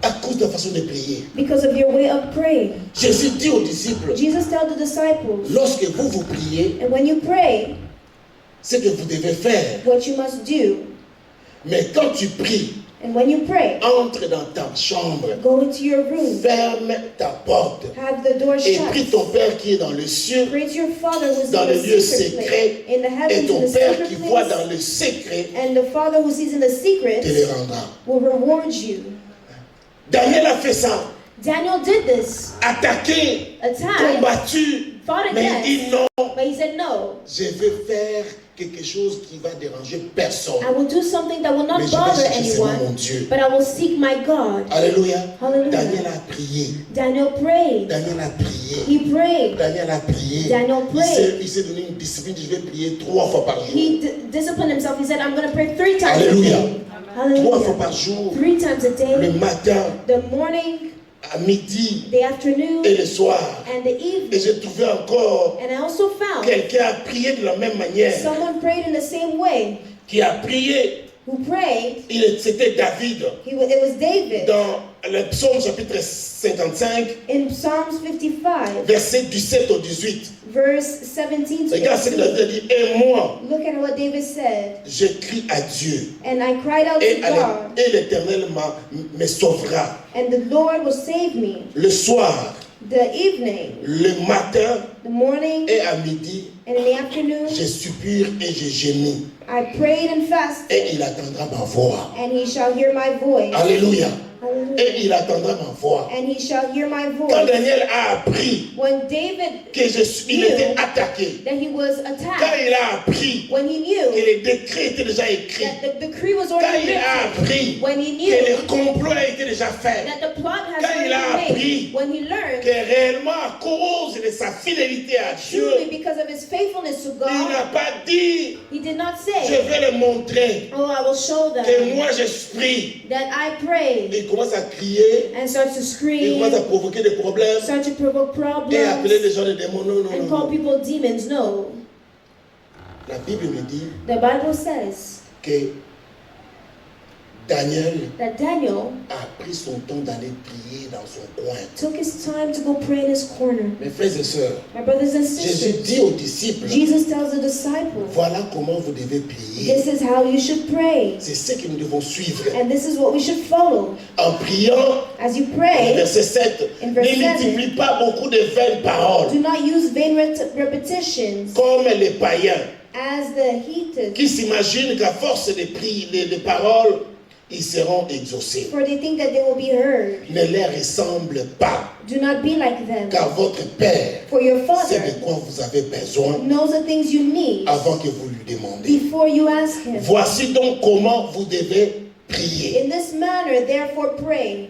[SPEAKER 1] à cause de la façon de prier?
[SPEAKER 2] Because of your way of praying.
[SPEAKER 1] Jésus dit aux disciples,
[SPEAKER 2] Jesus told the disciples,
[SPEAKER 1] lorsque vous priez,
[SPEAKER 2] and when you pray,
[SPEAKER 1] c'est que vous devez faire.
[SPEAKER 2] what you must do,
[SPEAKER 1] Mais quand tu pries,
[SPEAKER 2] and when you pray,
[SPEAKER 1] entre dans ta chambre,
[SPEAKER 2] go into your room,
[SPEAKER 1] ferme ta porte
[SPEAKER 2] have the door
[SPEAKER 1] et prie
[SPEAKER 2] shut.
[SPEAKER 1] ton Père qui est dans le ciel,
[SPEAKER 2] Pray to your Father who's
[SPEAKER 1] dans
[SPEAKER 2] in
[SPEAKER 1] le
[SPEAKER 2] the
[SPEAKER 1] lieu
[SPEAKER 2] secret
[SPEAKER 1] secret,
[SPEAKER 2] place, in the
[SPEAKER 1] et
[SPEAKER 2] heavens,
[SPEAKER 1] ton
[SPEAKER 2] in the
[SPEAKER 1] Père
[SPEAKER 2] secret
[SPEAKER 1] qui voit
[SPEAKER 2] place,
[SPEAKER 1] dans le secret
[SPEAKER 2] and the Father who sees in the
[SPEAKER 1] te
[SPEAKER 2] secret
[SPEAKER 1] les rendra.
[SPEAKER 2] will reward you.
[SPEAKER 1] Daniel a fait ça,
[SPEAKER 2] Daniel did this,
[SPEAKER 1] attaqué,
[SPEAKER 2] attacked,
[SPEAKER 1] combattu,
[SPEAKER 2] fought
[SPEAKER 1] mais il
[SPEAKER 2] against,
[SPEAKER 1] dit non,
[SPEAKER 2] but he said, no,
[SPEAKER 1] je vais faire quelque chose qui va déranger personne.
[SPEAKER 2] I will do something that will
[SPEAKER 1] Mais
[SPEAKER 2] not
[SPEAKER 1] je vais
[SPEAKER 2] bother
[SPEAKER 1] chercher seulement mon
[SPEAKER 2] anyone,
[SPEAKER 1] Dieu.
[SPEAKER 2] but I will seek my God.
[SPEAKER 1] Alléluia.
[SPEAKER 2] Hallelujah.
[SPEAKER 1] Daniel a prié.
[SPEAKER 2] Daniel prayed.
[SPEAKER 1] Daniel a prié.
[SPEAKER 2] He prayed.
[SPEAKER 1] Daniel a prié.
[SPEAKER 2] Daniel prayed.
[SPEAKER 1] Il s'est donné une discipline, je vais prier 3 fois par jour.
[SPEAKER 2] He disciplined himself. He said, I'm going to pray 3 times
[SPEAKER 1] Alléluia.
[SPEAKER 2] a day.
[SPEAKER 1] 3 fois
[SPEAKER 2] Hallelujah.
[SPEAKER 1] par jour.
[SPEAKER 2] 3 times a
[SPEAKER 1] Le
[SPEAKER 2] day.
[SPEAKER 1] matin,
[SPEAKER 2] The morning,
[SPEAKER 1] à midi
[SPEAKER 2] the afternoon,
[SPEAKER 1] et le soir.
[SPEAKER 2] and the
[SPEAKER 1] Et
[SPEAKER 2] evening.
[SPEAKER 1] j'ai trouvé encore
[SPEAKER 2] And I also found
[SPEAKER 1] quelqu'un a prié de la même manière.
[SPEAKER 2] someone prayed in the same way.
[SPEAKER 1] Qui a prié,
[SPEAKER 2] Who prayed,
[SPEAKER 1] c'était David.
[SPEAKER 2] it was David.
[SPEAKER 1] Dans le psaume chapitre 55,
[SPEAKER 2] In Psalms 55,
[SPEAKER 1] verset 17 au 18.
[SPEAKER 2] verse 17 to
[SPEAKER 1] Regarde ce qu'il a
[SPEAKER 2] 18.
[SPEAKER 1] dit. Et moi,
[SPEAKER 2] Look at what David said.
[SPEAKER 1] je crie à Dieu.
[SPEAKER 2] And I cried out to God,
[SPEAKER 1] Et l'Éternel me sauvera.
[SPEAKER 2] and the Lord will save me.
[SPEAKER 1] Le soir,
[SPEAKER 2] The evening,
[SPEAKER 1] le matin
[SPEAKER 2] the morning,
[SPEAKER 1] et à midi,
[SPEAKER 2] and in the afternoon,
[SPEAKER 1] je suppure et je gémis.
[SPEAKER 2] I prayed and fasted,
[SPEAKER 1] Et il attendra ma voix.
[SPEAKER 2] and he shall hear my voice.
[SPEAKER 1] Alléluia.
[SPEAKER 2] Hallelujah.
[SPEAKER 1] Et il attendra ma voix.
[SPEAKER 2] And he shall hear my
[SPEAKER 1] Quand
[SPEAKER 2] voice.
[SPEAKER 1] Daniel a appris
[SPEAKER 2] When David
[SPEAKER 1] qu'il était attaqué,
[SPEAKER 2] that he was
[SPEAKER 1] quand
[SPEAKER 2] attacked,
[SPEAKER 1] il a appris
[SPEAKER 2] when he
[SPEAKER 1] que
[SPEAKER 2] knew
[SPEAKER 1] les décrets étaient déjà écrits,
[SPEAKER 2] that the decree was
[SPEAKER 1] quand
[SPEAKER 2] already
[SPEAKER 1] il a
[SPEAKER 2] written,
[SPEAKER 1] appris
[SPEAKER 2] when he
[SPEAKER 1] que
[SPEAKER 2] knew
[SPEAKER 1] le complot a été déjà fait,
[SPEAKER 2] that the plot has
[SPEAKER 1] quand il a
[SPEAKER 2] already been
[SPEAKER 1] appris
[SPEAKER 2] made, when he learned
[SPEAKER 1] que réellement à cause de sa fidélité à
[SPEAKER 2] truly
[SPEAKER 1] Dieu,
[SPEAKER 2] because of his faithfulness to
[SPEAKER 1] il
[SPEAKER 2] God,
[SPEAKER 1] n'a pas dit,
[SPEAKER 2] he did not
[SPEAKER 1] je
[SPEAKER 2] say,
[SPEAKER 1] vais le montrer,
[SPEAKER 2] oh, I will show
[SPEAKER 1] que
[SPEAKER 2] them
[SPEAKER 1] moi je prie.
[SPEAKER 2] that I prayed,
[SPEAKER 1] Il commence à crier,
[SPEAKER 2] and starts to
[SPEAKER 1] il
[SPEAKER 2] scream,
[SPEAKER 1] commence à provoquer des problèmes
[SPEAKER 2] start to provoke
[SPEAKER 1] et appeler les
[SPEAKER 2] problems,
[SPEAKER 1] gens des démons. Non, non,
[SPEAKER 2] and
[SPEAKER 1] non,
[SPEAKER 2] call
[SPEAKER 1] non.
[SPEAKER 2] people demons. No.
[SPEAKER 1] La Bible me dit
[SPEAKER 2] The Bible says
[SPEAKER 1] que Daniel
[SPEAKER 2] that Daniel
[SPEAKER 1] a pris son temps d'aller prier dans son coin.
[SPEAKER 2] took his time to go pray in his corner.
[SPEAKER 1] Mes frères et sœurs,
[SPEAKER 2] My brothers and
[SPEAKER 1] Jésus
[SPEAKER 2] sisters,
[SPEAKER 1] dit aux disciples,
[SPEAKER 2] Jesus tells the disciples,
[SPEAKER 1] voilà comment vous devez prier.
[SPEAKER 2] this is how you should pray.
[SPEAKER 1] C'est ce que nous devons suivre.
[SPEAKER 2] And this is what we should follow.
[SPEAKER 1] En priant,
[SPEAKER 2] As you pray,
[SPEAKER 1] verset 7,
[SPEAKER 2] In
[SPEAKER 1] ne
[SPEAKER 2] verse 7,
[SPEAKER 1] multiplie pas beaucoup de vaines paroles,
[SPEAKER 2] do not use vain repetitions
[SPEAKER 1] comme les païens,
[SPEAKER 2] as the heathen,
[SPEAKER 1] qui s'imaginent qu'à force de prier, de paroles, ils seront exaucés.
[SPEAKER 2] for they think that they will be heard.
[SPEAKER 1] Ne les ressemble pas,
[SPEAKER 2] Do not be like them.
[SPEAKER 1] car votre Père
[SPEAKER 2] For your
[SPEAKER 1] sait
[SPEAKER 2] Father
[SPEAKER 1] de quoi vous avez besoin
[SPEAKER 2] knows the things you need
[SPEAKER 1] avant que vous lui demandiez.
[SPEAKER 2] before you ask Him.
[SPEAKER 1] Voici donc comment vous devez prier.
[SPEAKER 2] In this manner, therefore, pray.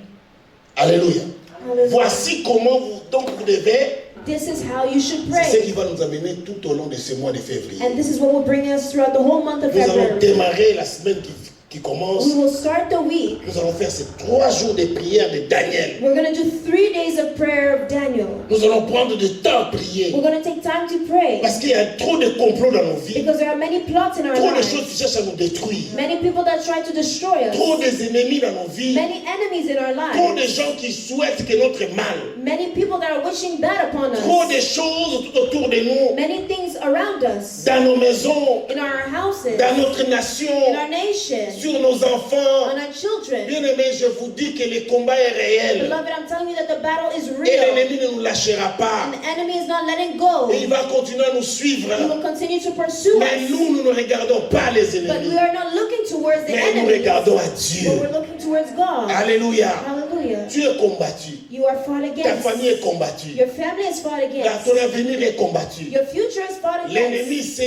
[SPEAKER 1] Alléluia.
[SPEAKER 2] Hallelujah.
[SPEAKER 1] Voici comment vous devez.
[SPEAKER 2] This is how you should
[SPEAKER 1] C'est ce
[SPEAKER 2] pray.
[SPEAKER 1] qui va nous amener tout au long de ce mois de février.
[SPEAKER 2] And this is what will bring us throughout the whole month of
[SPEAKER 1] Nous allons
[SPEAKER 2] February.
[SPEAKER 1] démarrer la semaine qui commence.
[SPEAKER 2] We will start the week.
[SPEAKER 1] Nous allons faire ces 3 jours de prière de Daniel.
[SPEAKER 2] We're going to do 3 days of prayer of Daniel.
[SPEAKER 1] Nous allons prendre du temps à prier.
[SPEAKER 2] We're going to take time to pray
[SPEAKER 1] Parce qu'il y a trop de complots dans nos vies.
[SPEAKER 2] because there are many plots in our
[SPEAKER 1] Trop de
[SPEAKER 2] lives.
[SPEAKER 1] choses qui cherchent à nous détruire.
[SPEAKER 2] Many people that try to destroy us.
[SPEAKER 1] Trop d'ennemis dans nos vies.
[SPEAKER 2] Many enemies in our
[SPEAKER 1] Trop de
[SPEAKER 2] lives.
[SPEAKER 1] gens qui souhaitent que notre mal.
[SPEAKER 2] Many people that are wishing bad upon
[SPEAKER 1] Trop
[SPEAKER 2] us.
[SPEAKER 1] de choses tout autour de nous.
[SPEAKER 2] Many things around us.
[SPEAKER 1] Dans nos maisons.
[SPEAKER 2] In our houses.
[SPEAKER 1] Dans notre nation.
[SPEAKER 2] In our nation.
[SPEAKER 1] Sur nos enfants.
[SPEAKER 2] On our children.
[SPEAKER 1] Bien aimé, je vous dis que le combat est réel.
[SPEAKER 2] Beloved, I'm telling you that the battle is
[SPEAKER 1] Et
[SPEAKER 2] real.
[SPEAKER 1] l'ennemi ne nous lâchera pas.
[SPEAKER 2] And the enemy is not letting go.
[SPEAKER 1] Et il va continuer à nous suivre.
[SPEAKER 2] He will continue to pursue
[SPEAKER 1] Mais
[SPEAKER 2] us.
[SPEAKER 1] nous ne regardons pas les
[SPEAKER 2] But
[SPEAKER 1] ennemis.
[SPEAKER 2] we are not looking towards the
[SPEAKER 1] Mais nous
[SPEAKER 2] enemy.
[SPEAKER 1] regardons à Dieu.
[SPEAKER 2] But we're looking towards God.
[SPEAKER 1] Alléluia.
[SPEAKER 2] Hallelujah.
[SPEAKER 1] Tu es combattu.
[SPEAKER 2] You are fought
[SPEAKER 1] Ta
[SPEAKER 2] against.
[SPEAKER 1] famille est combattue.
[SPEAKER 2] Your family is fought against.
[SPEAKER 1] Ton avenir est combattu.
[SPEAKER 2] Your future is fought
[SPEAKER 1] L'ennemi
[SPEAKER 2] against.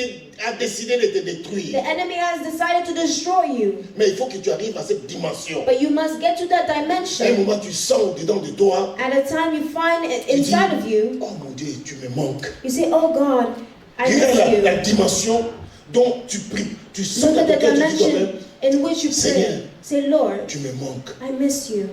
[SPEAKER 1] a décidé de te
[SPEAKER 2] The
[SPEAKER 1] détruire.
[SPEAKER 2] enemy has decided to destroy you.
[SPEAKER 1] Mais il faut que tu arrives à cette dimension.
[SPEAKER 2] But you must get to that
[SPEAKER 1] À un
[SPEAKER 2] dimension.
[SPEAKER 1] moment, tu sens dedans de toi.
[SPEAKER 2] At a time you find it
[SPEAKER 1] Tu dis,
[SPEAKER 2] inside of you,
[SPEAKER 1] oh mon Dieu, tu me manques.
[SPEAKER 2] you say, oh God, I
[SPEAKER 1] Quelle
[SPEAKER 2] miss
[SPEAKER 1] est la
[SPEAKER 2] you.
[SPEAKER 1] dimension dont tu pries? Tu sens
[SPEAKER 2] Look
[SPEAKER 1] dans
[SPEAKER 2] at
[SPEAKER 1] ton
[SPEAKER 2] the
[SPEAKER 1] cœur, tu dis toi-même,
[SPEAKER 2] dimension in which you
[SPEAKER 1] Seigneur,
[SPEAKER 2] pray. Say, Lord,
[SPEAKER 1] tu me manques.
[SPEAKER 2] I miss you.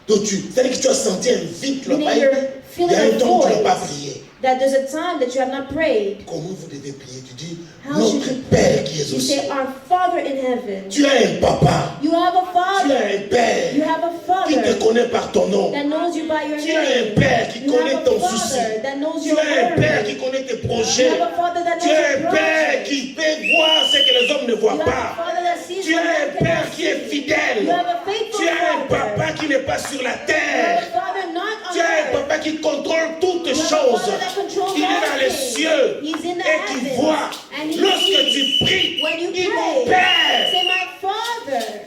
[SPEAKER 1] Donc c'est-à-dire que tu as senti un vide, tu l'as
[SPEAKER 2] Meaning
[SPEAKER 1] pas eu.
[SPEAKER 2] you're
[SPEAKER 1] Il
[SPEAKER 2] feeling
[SPEAKER 1] y a un
[SPEAKER 2] a
[SPEAKER 1] temps où tu n'as
[SPEAKER 2] void.
[SPEAKER 1] pas prié.
[SPEAKER 2] That there's a time that you have not prayed.
[SPEAKER 1] Comment vous devez prier? Tu dis,
[SPEAKER 2] How should
[SPEAKER 1] notre
[SPEAKER 2] you
[SPEAKER 1] Père
[SPEAKER 2] pray?
[SPEAKER 1] qui est
[SPEAKER 2] You
[SPEAKER 1] aux
[SPEAKER 2] say,
[SPEAKER 1] cieux.
[SPEAKER 2] our Father in heaven.
[SPEAKER 1] Tu as un papa.
[SPEAKER 2] You have a
[SPEAKER 1] Tu as
[SPEAKER 2] Father.
[SPEAKER 1] un Père
[SPEAKER 2] You have a
[SPEAKER 1] qui te
[SPEAKER 2] Father
[SPEAKER 1] connaît par ton nom.
[SPEAKER 2] that knows you by your
[SPEAKER 1] Tu as un
[SPEAKER 2] name.
[SPEAKER 1] Père qui
[SPEAKER 2] You
[SPEAKER 1] connaît
[SPEAKER 2] have
[SPEAKER 1] ton
[SPEAKER 2] a
[SPEAKER 1] souci.
[SPEAKER 2] Father that knows
[SPEAKER 1] Tu
[SPEAKER 2] your
[SPEAKER 1] as un Père qui
[SPEAKER 2] worry.
[SPEAKER 1] connaît tes
[SPEAKER 2] You
[SPEAKER 1] projets.
[SPEAKER 2] have a Father that
[SPEAKER 1] Tu
[SPEAKER 2] knows
[SPEAKER 1] as
[SPEAKER 2] your
[SPEAKER 1] un Père
[SPEAKER 2] project.
[SPEAKER 1] qui peut voir ce que les hommes ne
[SPEAKER 2] You
[SPEAKER 1] voient
[SPEAKER 2] have a
[SPEAKER 1] pas.
[SPEAKER 2] Father that sees
[SPEAKER 1] Tu
[SPEAKER 2] what
[SPEAKER 1] as un
[SPEAKER 2] man
[SPEAKER 1] Père
[SPEAKER 2] cannot
[SPEAKER 1] qui est
[SPEAKER 2] see.
[SPEAKER 1] fidèle.
[SPEAKER 2] You have a faithful
[SPEAKER 1] Tu as un
[SPEAKER 2] Father.
[SPEAKER 1] papa qui n'est pas sur la
[SPEAKER 2] You have
[SPEAKER 1] terre.
[SPEAKER 2] a Father not on
[SPEAKER 1] Tu as un
[SPEAKER 2] earth.
[SPEAKER 1] papa qui contrôle toutes
[SPEAKER 2] You have a
[SPEAKER 1] choses.
[SPEAKER 2] Father that controls
[SPEAKER 1] Il est dans
[SPEAKER 2] all
[SPEAKER 1] les
[SPEAKER 2] things.
[SPEAKER 1] cieux
[SPEAKER 2] He's in the
[SPEAKER 1] et qui
[SPEAKER 2] heavens.
[SPEAKER 1] voit.
[SPEAKER 2] And he
[SPEAKER 1] Lorsque
[SPEAKER 2] sees.
[SPEAKER 1] tu pries,
[SPEAKER 2] When you
[SPEAKER 1] dis
[SPEAKER 2] pray,
[SPEAKER 1] mon Père.
[SPEAKER 2] say, my Father.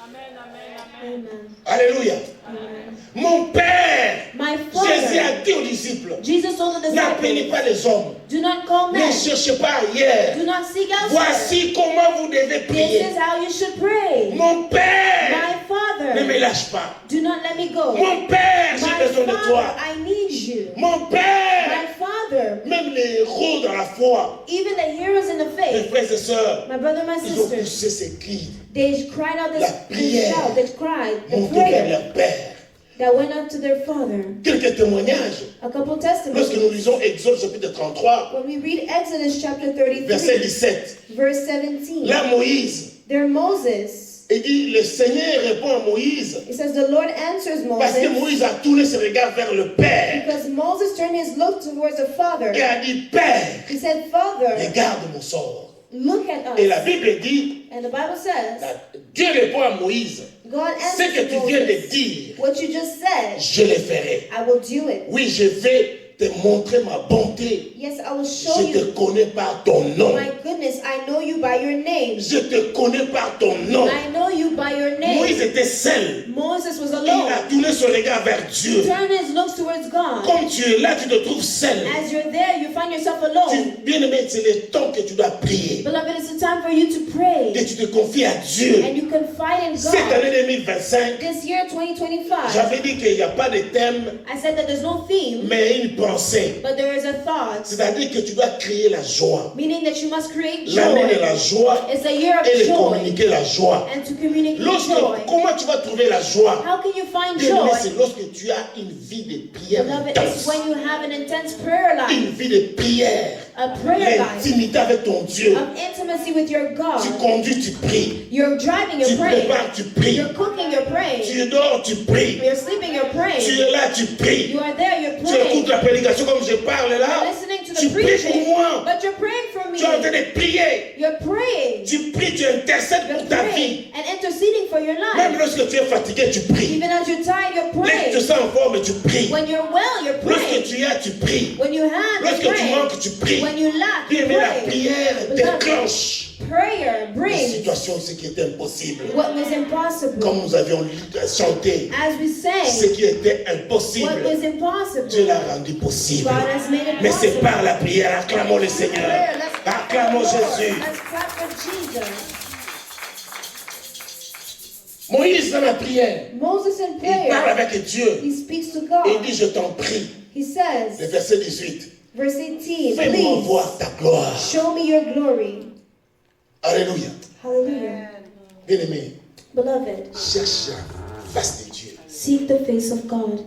[SPEAKER 2] Amen.
[SPEAKER 1] Alléluia.
[SPEAKER 2] Amen.
[SPEAKER 1] Mon Père.
[SPEAKER 2] My
[SPEAKER 1] Jésus
[SPEAKER 2] Father.
[SPEAKER 1] a dit aux disciples,
[SPEAKER 2] Jesus told the
[SPEAKER 1] n'appelez
[SPEAKER 2] disciples,
[SPEAKER 1] pas les hommes.
[SPEAKER 2] do not call
[SPEAKER 1] Ne
[SPEAKER 2] men.
[SPEAKER 1] cherchez pas ailleurs.
[SPEAKER 2] Do not seek elsewhere.
[SPEAKER 1] Voici comment vous devez
[SPEAKER 2] This
[SPEAKER 1] prier.
[SPEAKER 2] is how you should pray.
[SPEAKER 1] Mon Père,
[SPEAKER 2] My
[SPEAKER 1] ne me
[SPEAKER 2] Father,
[SPEAKER 1] lâche pas.
[SPEAKER 2] do not let me go.
[SPEAKER 1] Mon Père,
[SPEAKER 2] My
[SPEAKER 1] j'ai besoin de toi.
[SPEAKER 2] Father, I need you.
[SPEAKER 1] Mon
[SPEAKER 2] My
[SPEAKER 1] Père,
[SPEAKER 2] Father,
[SPEAKER 1] même les héros dans la foi,
[SPEAKER 2] even the heroes in the
[SPEAKER 1] mes
[SPEAKER 2] faith,
[SPEAKER 1] frères et sœurs,
[SPEAKER 2] my brother, my
[SPEAKER 1] ils ont
[SPEAKER 2] sisters,
[SPEAKER 1] poussé ces cris,
[SPEAKER 2] they cried out
[SPEAKER 1] La
[SPEAKER 2] this
[SPEAKER 1] prière.
[SPEAKER 2] shout, they cried the
[SPEAKER 1] monté vers
[SPEAKER 2] prayer
[SPEAKER 1] leur Père.
[SPEAKER 2] that went up to their Father.
[SPEAKER 1] Quelques témoignages.
[SPEAKER 2] A couple
[SPEAKER 1] Lorsque
[SPEAKER 2] testimonies.
[SPEAKER 1] nous lisons Exode chapitre 33,
[SPEAKER 2] When we read Exodus chapter
[SPEAKER 1] verset
[SPEAKER 2] 33,
[SPEAKER 1] 17,
[SPEAKER 2] verse 17,
[SPEAKER 1] là Moïse,
[SPEAKER 2] there Moses,
[SPEAKER 1] il dit, le Seigneur répond à Moïse,
[SPEAKER 2] it says the Lord answers
[SPEAKER 1] parce que
[SPEAKER 2] Moses,
[SPEAKER 1] Moïse a tourné ses regards vers le Père
[SPEAKER 2] because Moses turned his look towards the Father.
[SPEAKER 1] et a dit, Père,
[SPEAKER 2] He said, Father,
[SPEAKER 1] regarde mon sort.
[SPEAKER 2] look at
[SPEAKER 1] Et
[SPEAKER 2] us.
[SPEAKER 1] la Bible dit,
[SPEAKER 2] And the Bible says,
[SPEAKER 1] Dieu répond à Moïse,
[SPEAKER 2] God
[SPEAKER 1] ce que
[SPEAKER 2] answered
[SPEAKER 1] tu viens de
[SPEAKER 2] Moses,
[SPEAKER 1] dire,
[SPEAKER 2] what you just said,
[SPEAKER 1] je le ferai.
[SPEAKER 2] I will do it.
[SPEAKER 1] Oui, je vais te montrer ma bonté.
[SPEAKER 2] Yes, I will show
[SPEAKER 1] Je te
[SPEAKER 2] you.
[SPEAKER 1] connais par ton nom.
[SPEAKER 2] My goodness, I know you by your name.
[SPEAKER 1] Je te connais par ton nom.
[SPEAKER 2] I know you by your name.
[SPEAKER 1] Moïse était seul.
[SPEAKER 2] Moses was
[SPEAKER 1] Il
[SPEAKER 2] alone.
[SPEAKER 1] a tourné son regard vers Dieu.
[SPEAKER 2] Turn his looks towards God.
[SPEAKER 1] Comme tu es là, tu te trouves seul.
[SPEAKER 2] As you're there, you find yourself alone.
[SPEAKER 1] Bien-aimé, c'est le temps que tu dois prier.
[SPEAKER 2] Beloved, it's a time for you to pray.
[SPEAKER 1] Et tu te confies à Dieu.
[SPEAKER 2] And you confide in
[SPEAKER 1] Cette
[SPEAKER 2] God.
[SPEAKER 1] année 2025,
[SPEAKER 2] This year, 2025,
[SPEAKER 1] j'avais dit qu'il n'y a pas de thème,
[SPEAKER 2] I said that there's no theme,
[SPEAKER 1] mais une pensée.
[SPEAKER 2] but there is a thought.
[SPEAKER 1] C'est-à-dire que tu dois créer la joie.
[SPEAKER 2] Meaning that you must create
[SPEAKER 1] L'année de
[SPEAKER 2] joy.
[SPEAKER 1] la la joie
[SPEAKER 2] It's a year of
[SPEAKER 1] et de
[SPEAKER 2] joy
[SPEAKER 1] communiquer la joie.
[SPEAKER 2] and to communicate joy.
[SPEAKER 1] Comment tu vas trouver la joie?
[SPEAKER 2] How can you find
[SPEAKER 1] Bien-aimé,
[SPEAKER 2] joy?
[SPEAKER 1] c'est lorsque tu as une vie de prière
[SPEAKER 2] Beloved,
[SPEAKER 1] intense,
[SPEAKER 2] it's when you have an intense prayer
[SPEAKER 1] une
[SPEAKER 2] life,
[SPEAKER 1] vie de prière,
[SPEAKER 2] a prayer life
[SPEAKER 1] l'intimité avec ton Dieu.
[SPEAKER 2] of intimacy with your
[SPEAKER 1] Tu
[SPEAKER 2] God.
[SPEAKER 1] conduis, tu pries.
[SPEAKER 2] You're driving,
[SPEAKER 1] Tu
[SPEAKER 2] you're praying.
[SPEAKER 1] prépares, tu pries.
[SPEAKER 2] You're cooking, you're praying.
[SPEAKER 1] Tu dors, tu pries.
[SPEAKER 2] You're sleeping, you're
[SPEAKER 1] Tu
[SPEAKER 2] praying.
[SPEAKER 1] es là, tu pries.
[SPEAKER 2] You are there, you're
[SPEAKER 1] Tu écoutes
[SPEAKER 2] praying.
[SPEAKER 1] la prédication comme je parle
[SPEAKER 2] You're
[SPEAKER 1] là.
[SPEAKER 2] listening to
[SPEAKER 1] Tu
[SPEAKER 2] the
[SPEAKER 1] pries pour
[SPEAKER 2] preaching,
[SPEAKER 1] moi.
[SPEAKER 2] but you're praying for
[SPEAKER 1] Tu es en train
[SPEAKER 2] me.
[SPEAKER 1] de prier.
[SPEAKER 2] You're praying.
[SPEAKER 1] Tu pries, tu intercèdes
[SPEAKER 2] You're
[SPEAKER 1] pour ta vie.
[SPEAKER 2] praying and interceding for your
[SPEAKER 1] Même
[SPEAKER 2] life.
[SPEAKER 1] lorsque tu es fatigué, tu pries.
[SPEAKER 2] Even as you're tired, you're
[SPEAKER 1] Lorsque tu te
[SPEAKER 2] praying.
[SPEAKER 1] sens en forme, tu pries.
[SPEAKER 2] When you're well, you're
[SPEAKER 1] Lorsque
[SPEAKER 2] praying.
[SPEAKER 1] tu es, tu pries.
[SPEAKER 2] When you have,
[SPEAKER 1] Lorsque
[SPEAKER 2] you're
[SPEAKER 1] tu
[SPEAKER 2] praying.
[SPEAKER 1] manques, tu pries.
[SPEAKER 2] When you lack,
[SPEAKER 1] Bien,
[SPEAKER 2] you're
[SPEAKER 1] mais la
[SPEAKER 2] praying.
[SPEAKER 1] prière
[SPEAKER 2] Beloved,
[SPEAKER 1] déclenche
[SPEAKER 2] prayer
[SPEAKER 1] une
[SPEAKER 2] brings
[SPEAKER 1] situation, ce qui était impossible.
[SPEAKER 2] what was impossible.
[SPEAKER 1] Comme nous avions chanté,
[SPEAKER 2] As we
[SPEAKER 1] ce
[SPEAKER 2] sang,
[SPEAKER 1] qui était
[SPEAKER 2] what
[SPEAKER 1] impossible,
[SPEAKER 2] was
[SPEAKER 1] Dieu
[SPEAKER 2] impossible,
[SPEAKER 1] l'a rendu possible.
[SPEAKER 2] God has made it
[SPEAKER 1] Mais c'est
[SPEAKER 2] possible.
[SPEAKER 1] par la prière, acclamons le Seigneur.
[SPEAKER 2] Prayer, let's clap for
[SPEAKER 1] Acclamons
[SPEAKER 2] the Lord.
[SPEAKER 1] Jésus.
[SPEAKER 2] Let's clap for Jesus.
[SPEAKER 1] Moïse dans la prière,
[SPEAKER 2] Moses in
[SPEAKER 1] il parle
[SPEAKER 2] prayer,
[SPEAKER 1] avec Dieu.
[SPEAKER 2] he speaks to
[SPEAKER 1] Et il
[SPEAKER 2] God.
[SPEAKER 1] dit, je t'en prie.
[SPEAKER 2] He
[SPEAKER 1] Le
[SPEAKER 2] says,
[SPEAKER 1] verset 18.
[SPEAKER 2] verse 18,
[SPEAKER 1] Fais-moi
[SPEAKER 2] please
[SPEAKER 1] voir ta gloire.
[SPEAKER 2] show me your glory.
[SPEAKER 1] Alléluia.
[SPEAKER 2] Hallelujah.
[SPEAKER 1] Bien-aimé,
[SPEAKER 2] Beloved,
[SPEAKER 1] cherche la face de Dieu.
[SPEAKER 2] seek the face of God.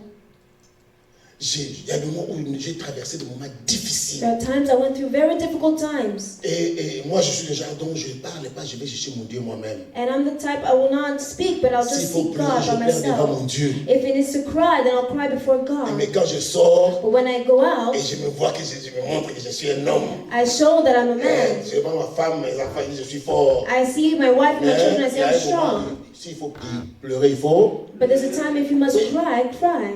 [SPEAKER 1] Il y a des moments où j'ai traversé des moments difficiles.
[SPEAKER 2] There are times I went through very difficult times.
[SPEAKER 1] Et moi, je suis le genre dont je ne parle pas, je vais chercher mon Dieu moi-même.
[SPEAKER 2] And I'm the type, I will not speak, but I'll
[SPEAKER 1] S'il
[SPEAKER 2] just
[SPEAKER 1] faut
[SPEAKER 2] seek
[SPEAKER 1] pleurer,
[SPEAKER 2] God
[SPEAKER 1] je
[SPEAKER 2] by
[SPEAKER 1] pleure devant mon
[SPEAKER 2] myself.
[SPEAKER 1] Dieu.
[SPEAKER 2] If it needs to cry, then I'll cry before
[SPEAKER 1] Mais
[SPEAKER 2] God.
[SPEAKER 1] quand je sors
[SPEAKER 2] But when I go out,
[SPEAKER 1] et je me vois que je me montre que je suis un homme,
[SPEAKER 2] I show that I'm a man.
[SPEAKER 1] je vois ma femme, mes enfants, ils disent je suis fort.
[SPEAKER 2] I see my wife and my children, I
[SPEAKER 1] Il
[SPEAKER 2] say
[SPEAKER 1] y a
[SPEAKER 2] I'm
[SPEAKER 1] un moment,
[SPEAKER 2] strong.
[SPEAKER 1] s'il faut pleurer, il faut.
[SPEAKER 2] But there's a time if you must cry, cry.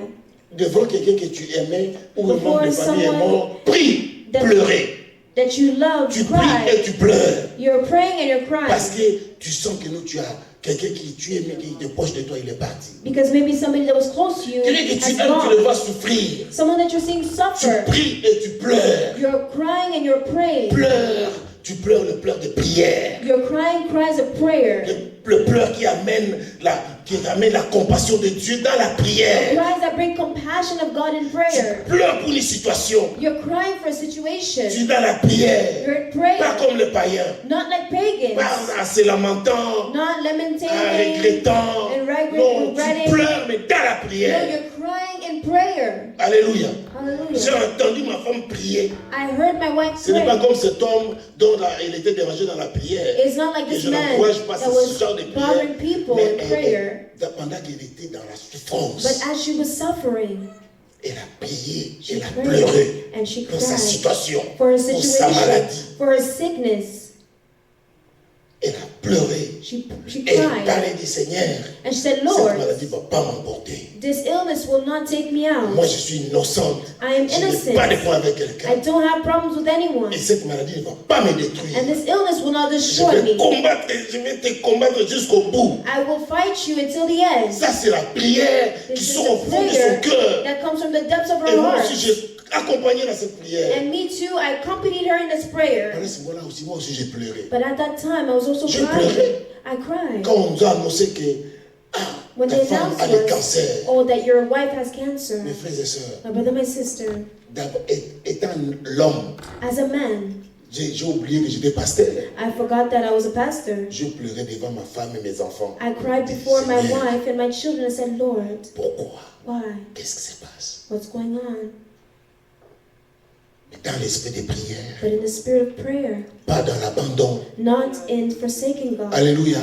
[SPEAKER 1] Devant quelqu'un que tu aimais ou un
[SPEAKER 2] Before
[SPEAKER 1] membre de famille est
[SPEAKER 2] someone
[SPEAKER 1] mort, prie,
[SPEAKER 2] that-
[SPEAKER 1] pleurez.
[SPEAKER 2] That you love,
[SPEAKER 1] Tu pries et
[SPEAKER 2] cry.
[SPEAKER 1] tu pleures.
[SPEAKER 2] You're praying and you're
[SPEAKER 1] Parce
[SPEAKER 2] crying.
[SPEAKER 1] que tu sens que nous, tu as quelqu'un qui tu aimais, qui était proche de toi, il est parti.
[SPEAKER 2] Because maybe somebody that was close to you
[SPEAKER 1] Quelqu'un que tu
[SPEAKER 2] has
[SPEAKER 1] aimes, tu le
[SPEAKER 2] gone.
[SPEAKER 1] vois souffrir.
[SPEAKER 2] Someone that you're seeing
[SPEAKER 1] Tu
[SPEAKER 2] suffer.
[SPEAKER 1] pries et tu pleures.
[SPEAKER 2] You're crying and you're praying.
[SPEAKER 1] Pleure. Tu pleures le pleur de prière.
[SPEAKER 2] You're crying cries of prayer.
[SPEAKER 1] Le pleur qui amène la compassion de Dieu dans la prière.
[SPEAKER 2] Cries that bring compassion of God in prayer.
[SPEAKER 1] Pleure pour une situation.
[SPEAKER 2] You're crying for a situation.
[SPEAKER 1] Tu es dans la prière.
[SPEAKER 2] You're in
[SPEAKER 1] Pas
[SPEAKER 2] prayer.
[SPEAKER 1] comme le païen.
[SPEAKER 2] Not like pagans.
[SPEAKER 1] Pas en se lamentant,
[SPEAKER 2] Not
[SPEAKER 1] en
[SPEAKER 2] lamentating
[SPEAKER 1] regrettant.
[SPEAKER 2] and
[SPEAKER 1] Non, tu
[SPEAKER 2] regretting.
[SPEAKER 1] pleures, mais dans la
[SPEAKER 2] No,
[SPEAKER 1] prière.
[SPEAKER 2] you're crying in prayer.
[SPEAKER 1] Alléluia. J'ai
[SPEAKER 2] Hallelujah.
[SPEAKER 1] entendu ma femme prier.
[SPEAKER 2] I heard my wife
[SPEAKER 1] Ce n'est pas
[SPEAKER 2] pray.
[SPEAKER 1] comme cet homme dont il était dérangé dans la prière.
[SPEAKER 2] It's not like
[SPEAKER 1] Et
[SPEAKER 2] this
[SPEAKER 1] je
[SPEAKER 2] man
[SPEAKER 1] n'encourage pas
[SPEAKER 2] that
[SPEAKER 1] ce genre
[SPEAKER 2] was
[SPEAKER 1] de prière.
[SPEAKER 2] bothering people
[SPEAKER 1] Mais
[SPEAKER 2] in prayer.
[SPEAKER 1] pendant qu'elle était dans la souffrance,
[SPEAKER 2] But as she was suffering,
[SPEAKER 1] elle a prié,
[SPEAKER 2] she
[SPEAKER 1] elle a
[SPEAKER 2] prayed
[SPEAKER 1] pleuré
[SPEAKER 2] and she
[SPEAKER 1] pour sa
[SPEAKER 2] cried
[SPEAKER 1] situation,
[SPEAKER 2] for her
[SPEAKER 1] pour sa
[SPEAKER 2] situation,
[SPEAKER 1] maladie.
[SPEAKER 2] for her sickness.
[SPEAKER 1] Elle a pleuré.
[SPEAKER 2] She
[SPEAKER 1] Elle
[SPEAKER 2] cried
[SPEAKER 1] parlait du Seigneur.
[SPEAKER 2] and she said,
[SPEAKER 1] Cette
[SPEAKER 2] Lord,
[SPEAKER 1] maladie ne va pas m'emporter.
[SPEAKER 2] this illness will not take me out.
[SPEAKER 1] Moi, je suis innocente.
[SPEAKER 2] I am
[SPEAKER 1] Je n'ai
[SPEAKER 2] innocent.
[SPEAKER 1] pas de problème avec
[SPEAKER 2] I
[SPEAKER 1] quelqu'un.
[SPEAKER 2] don't have problems with anyone.
[SPEAKER 1] Et cette maladie ne va pas me détruire.
[SPEAKER 2] And this illness will not
[SPEAKER 1] Je
[SPEAKER 2] destroy
[SPEAKER 1] vais
[SPEAKER 2] me.
[SPEAKER 1] combattre, je vais te combattre jusqu'au bout.
[SPEAKER 2] I will fight you until the end.
[SPEAKER 1] Ça, c'est la prière qui
[SPEAKER 2] This is
[SPEAKER 1] sort au
[SPEAKER 2] a
[SPEAKER 1] fond de son
[SPEAKER 2] prayer
[SPEAKER 1] cœur.
[SPEAKER 2] that comes from the depths of
[SPEAKER 1] Et
[SPEAKER 2] her
[SPEAKER 1] moi
[SPEAKER 2] heart.
[SPEAKER 1] aussi, j'ai accompagné dans cette prière.
[SPEAKER 2] And me too, I accompanied her in this prayer.
[SPEAKER 1] Pendant ce moment-là aussi, moi aussi, j'ai pleuré.
[SPEAKER 2] But at that time, I was also
[SPEAKER 1] Je
[SPEAKER 2] crying.
[SPEAKER 1] pleurais.
[SPEAKER 2] I cried.
[SPEAKER 1] Quand on nous a annoncé que
[SPEAKER 2] When
[SPEAKER 1] ta
[SPEAKER 2] they
[SPEAKER 1] femme
[SPEAKER 2] announced
[SPEAKER 1] a le
[SPEAKER 2] us,
[SPEAKER 1] cancer,
[SPEAKER 2] oh, that your wife has cancer.
[SPEAKER 1] mes frères et sœurs,
[SPEAKER 2] My brother, my sister,
[SPEAKER 1] étant l'homme,
[SPEAKER 2] as a man,
[SPEAKER 1] j'ai oublié que j'étais pasteur.
[SPEAKER 2] I forgot that I was a pastor.
[SPEAKER 1] Je pleurais devant ma femme et mes enfants.
[SPEAKER 2] I cried before my
[SPEAKER 1] Seigneur,
[SPEAKER 2] wife and my children. I said, Lord,
[SPEAKER 1] pourquoi?
[SPEAKER 2] why?
[SPEAKER 1] Qu'est-ce qui se passe?
[SPEAKER 2] What's going on?
[SPEAKER 1] Mais dans l'esprit de prière,
[SPEAKER 2] But in the spirit of prayer,
[SPEAKER 1] pas dans l'abandon.
[SPEAKER 2] not in forsaking God.
[SPEAKER 1] Alléluia.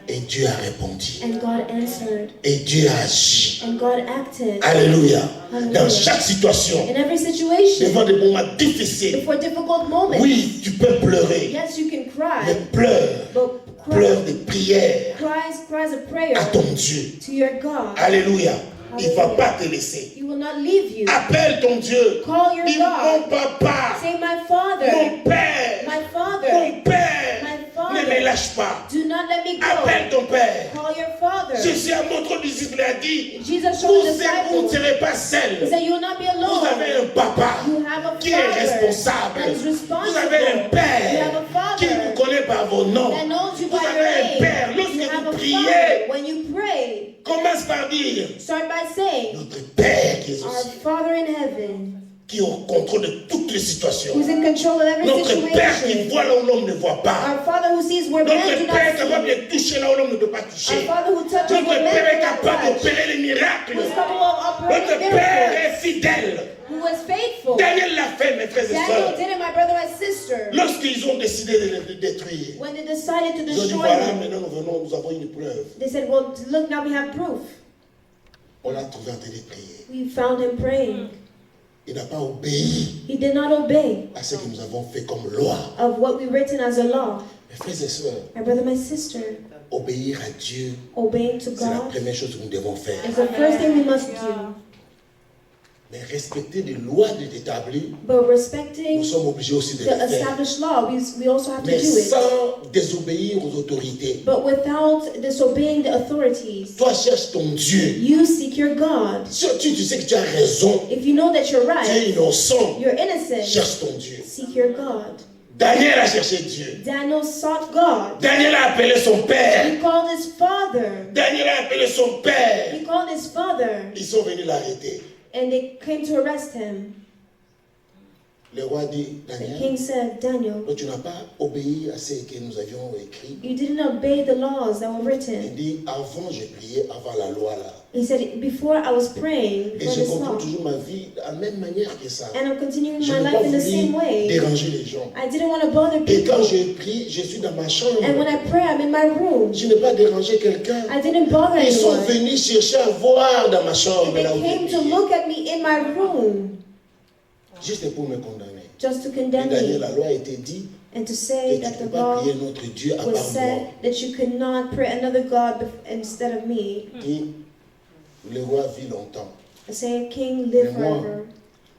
[SPEAKER 1] Et Dieu a répondu.
[SPEAKER 2] And God answered.
[SPEAKER 1] Et Dieu a agi.
[SPEAKER 2] And God acted.
[SPEAKER 1] Alléluia.
[SPEAKER 2] Hallelujah.
[SPEAKER 1] Dans chaque situation,
[SPEAKER 2] In every situation,
[SPEAKER 1] devant des moments difficiles,
[SPEAKER 2] before difficult moments,
[SPEAKER 1] oui, tu peux pleurer.
[SPEAKER 2] yes, you can
[SPEAKER 1] Mais
[SPEAKER 2] cry,
[SPEAKER 1] pleure.
[SPEAKER 2] but
[SPEAKER 1] Pleure de prière
[SPEAKER 2] cries of prayer
[SPEAKER 1] à ton Dieu.
[SPEAKER 2] to your God.
[SPEAKER 1] Alléluia. Il ne va pas te laisser.
[SPEAKER 2] He will not leave you.
[SPEAKER 1] Appelle ton Dieu.
[SPEAKER 2] Call your
[SPEAKER 1] Dis
[SPEAKER 2] God.
[SPEAKER 1] mon papa,
[SPEAKER 2] Say, my Father,
[SPEAKER 1] mon père,
[SPEAKER 2] my Father,
[SPEAKER 1] mon père.
[SPEAKER 2] my
[SPEAKER 1] Ne me
[SPEAKER 2] Father,
[SPEAKER 1] lâche pas.
[SPEAKER 2] do not let me go.
[SPEAKER 1] Appelle ton père.
[SPEAKER 2] Call your Father.
[SPEAKER 1] Jésus a montré aux disciples, il a dit,
[SPEAKER 2] Jesus
[SPEAKER 1] vous
[SPEAKER 2] told the
[SPEAKER 1] ne
[SPEAKER 2] disciples,
[SPEAKER 1] serez pas
[SPEAKER 2] he
[SPEAKER 1] seuls.
[SPEAKER 2] said, you will not be
[SPEAKER 1] Vous
[SPEAKER 2] alone.
[SPEAKER 1] avez un papa
[SPEAKER 2] You have a
[SPEAKER 1] qui est
[SPEAKER 2] Father
[SPEAKER 1] responsable.
[SPEAKER 2] that is
[SPEAKER 1] Vous
[SPEAKER 2] responsible.
[SPEAKER 1] avez un
[SPEAKER 2] You have
[SPEAKER 1] père
[SPEAKER 2] a Father
[SPEAKER 1] qui vous connaît par vos noms.
[SPEAKER 2] that knows you
[SPEAKER 1] Vous
[SPEAKER 2] by your
[SPEAKER 1] avez un
[SPEAKER 2] name.
[SPEAKER 1] père.
[SPEAKER 2] You
[SPEAKER 1] Lorsque
[SPEAKER 2] have
[SPEAKER 1] vous
[SPEAKER 2] a
[SPEAKER 1] priez,
[SPEAKER 2] Father. When you pray,
[SPEAKER 1] commence par dire,
[SPEAKER 2] start by saying,
[SPEAKER 1] notre Père qui est aux
[SPEAKER 2] our
[SPEAKER 1] cieux.
[SPEAKER 2] Father in heaven,
[SPEAKER 1] qui est au contrôle de toutes les situations.
[SPEAKER 2] who's in control of every
[SPEAKER 1] Notre Père qui
[SPEAKER 2] situation.
[SPEAKER 1] voit là où l'homme ne voit pas.
[SPEAKER 2] Our Father who sees where man do
[SPEAKER 1] Notre Père est
[SPEAKER 2] not
[SPEAKER 1] capable
[SPEAKER 2] see.
[SPEAKER 1] de toucher là où l'homme ne peut pas
[SPEAKER 2] Our
[SPEAKER 1] toucher.
[SPEAKER 2] Father who touches
[SPEAKER 1] Notre
[SPEAKER 2] where
[SPEAKER 1] Père est
[SPEAKER 2] man
[SPEAKER 1] capable
[SPEAKER 2] cannot touch.
[SPEAKER 1] d'opérer les miracles.
[SPEAKER 2] Who is capable of operating
[SPEAKER 1] Notre Père
[SPEAKER 2] miracles.
[SPEAKER 1] est fidèle.
[SPEAKER 2] Who was faithful.
[SPEAKER 1] Daniel l'a fait, mes frères et
[SPEAKER 2] Daniel
[SPEAKER 1] sœurs.
[SPEAKER 2] did it, my brother and sister.
[SPEAKER 1] Lorsqu'ils ont décidé de le détruire,
[SPEAKER 2] When they decided to
[SPEAKER 1] ils ont dit
[SPEAKER 2] destroy
[SPEAKER 1] voilà,
[SPEAKER 2] him,
[SPEAKER 1] maintenant nous venons, nous avons une preuve.
[SPEAKER 2] they said, well, look, now we have proof.
[SPEAKER 1] On l'a trouvé en train de prier.
[SPEAKER 2] We found him praying.
[SPEAKER 1] Il n'a pas obéi
[SPEAKER 2] He did not obey
[SPEAKER 1] à ce que nous avons fait comme loi.
[SPEAKER 2] of what we written as a law.
[SPEAKER 1] Mes frères et sœurs,
[SPEAKER 2] My brother, my sister,
[SPEAKER 1] obéir à Dieu,
[SPEAKER 2] obeying to
[SPEAKER 1] c'est la
[SPEAKER 2] God
[SPEAKER 1] première chose que nous devons faire.
[SPEAKER 2] is the first thing we must do.
[SPEAKER 1] Mais respecter les lois établies,
[SPEAKER 2] But
[SPEAKER 1] nous
[SPEAKER 2] respecting
[SPEAKER 1] sommes obligés aussi de
[SPEAKER 2] the
[SPEAKER 1] le faire.
[SPEAKER 2] established law, we also have to
[SPEAKER 1] Mais
[SPEAKER 2] do it.
[SPEAKER 1] sans désobéir aux autorités.
[SPEAKER 2] But without disobeying the authorities,
[SPEAKER 1] Toi, cherche ton Dieu.
[SPEAKER 2] you seek your God.
[SPEAKER 1] Si tu sais que tu as raison,
[SPEAKER 2] If you know that you're
[SPEAKER 1] tu es
[SPEAKER 2] right,
[SPEAKER 1] innocent,
[SPEAKER 2] you're innocent,
[SPEAKER 1] cherche ton Dieu.
[SPEAKER 2] seek your God.
[SPEAKER 1] Daniel a cherché Dieu.
[SPEAKER 2] Daniel sought God.
[SPEAKER 1] Daniel a appelé son père.
[SPEAKER 2] He called his father.
[SPEAKER 1] Daniel a appelé son père.
[SPEAKER 2] He called his father,
[SPEAKER 1] Ils sont venus l'arrêter.
[SPEAKER 2] and they came to arrest him.
[SPEAKER 1] Le roi dit,
[SPEAKER 2] The
[SPEAKER 1] Daniel,
[SPEAKER 2] king said, Daniel,
[SPEAKER 1] toi, tu n'as pas obéi à ce que nous avions écrit.
[SPEAKER 2] you didn't obey the laws that were
[SPEAKER 1] Il
[SPEAKER 2] written.
[SPEAKER 1] dit, avant, j'ai prié avant la loi là.
[SPEAKER 2] He said, before I was praying
[SPEAKER 1] Et
[SPEAKER 2] for
[SPEAKER 1] je
[SPEAKER 2] this
[SPEAKER 1] comprends
[SPEAKER 2] law,
[SPEAKER 1] toujours ma vie de la même manière que ça.
[SPEAKER 2] and I'm continuing
[SPEAKER 1] Je
[SPEAKER 2] my
[SPEAKER 1] n'ai pas
[SPEAKER 2] life in the same
[SPEAKER 1] voulu
[SPEAKER 2] way.
[SPEAKER 1] déranger les gens.
[SPEAKER 2] I didn't want to bother
[SPEAKER 1] Et quand
[SPEAKER 2] people.
[SPEAKER 1] je prie, je suis dans ma chambre.
[SPEAKER 2] And when I pray, I'm in my room.
[SPEAKER 1] Je n'ai pas dérangé quelqu'un.
[SPEAKER 2] I didn't bother
[SPEAKER 1] Ils sont
[SPEAKER 2] anyone.
[SPEAKER 1] venus chercher à voir dans ma
[SPEAKER 2] And
[SPEAKER 1] chambre
[SPEAKER 2] they
[SPEAKER 1] là où
[SPEAKER 2] came
[SPEAKER 1] j'ai
[SPEAKER 2] to
[SPEAKER 1] prié.
[SPEAKER 2] look at me in my room
[SPEAKER 1] Juste pour me condamner.
[SPEAKER 2] just to
[SPEAKER 1] Et
[SPEAKER 2] condemn
[SPEAKER 1] Daniel,
[SPEAKER 2] me
[SPEAKER 1] la loi a été dit
[SPEAKER 2] and to
[SPEAKER 1] que
[SPEAKER 2] say
[SPEAKER 1] tu
[SPEAKER 2] that
[SPEAKER 1] ne
[SPEAKER 2] the
[SPEAKER 1] peux pas
[SPEAKER 2] law
[SPEAKER 1] prier notre Dieu à
[SPEAKER 2] was
[SPEAKER 1] part
[SPEAKER 2] said
[SPEAKER 1] moi.
[SPEAKER 2] that you could not pray another God instead of me.
[SPEAKER 1] Et le roi vit longtemps.
[SPEAKER 2] I say, King, live
[SPEAKER 1] Mais moi,
[SPEAKER 2] forever.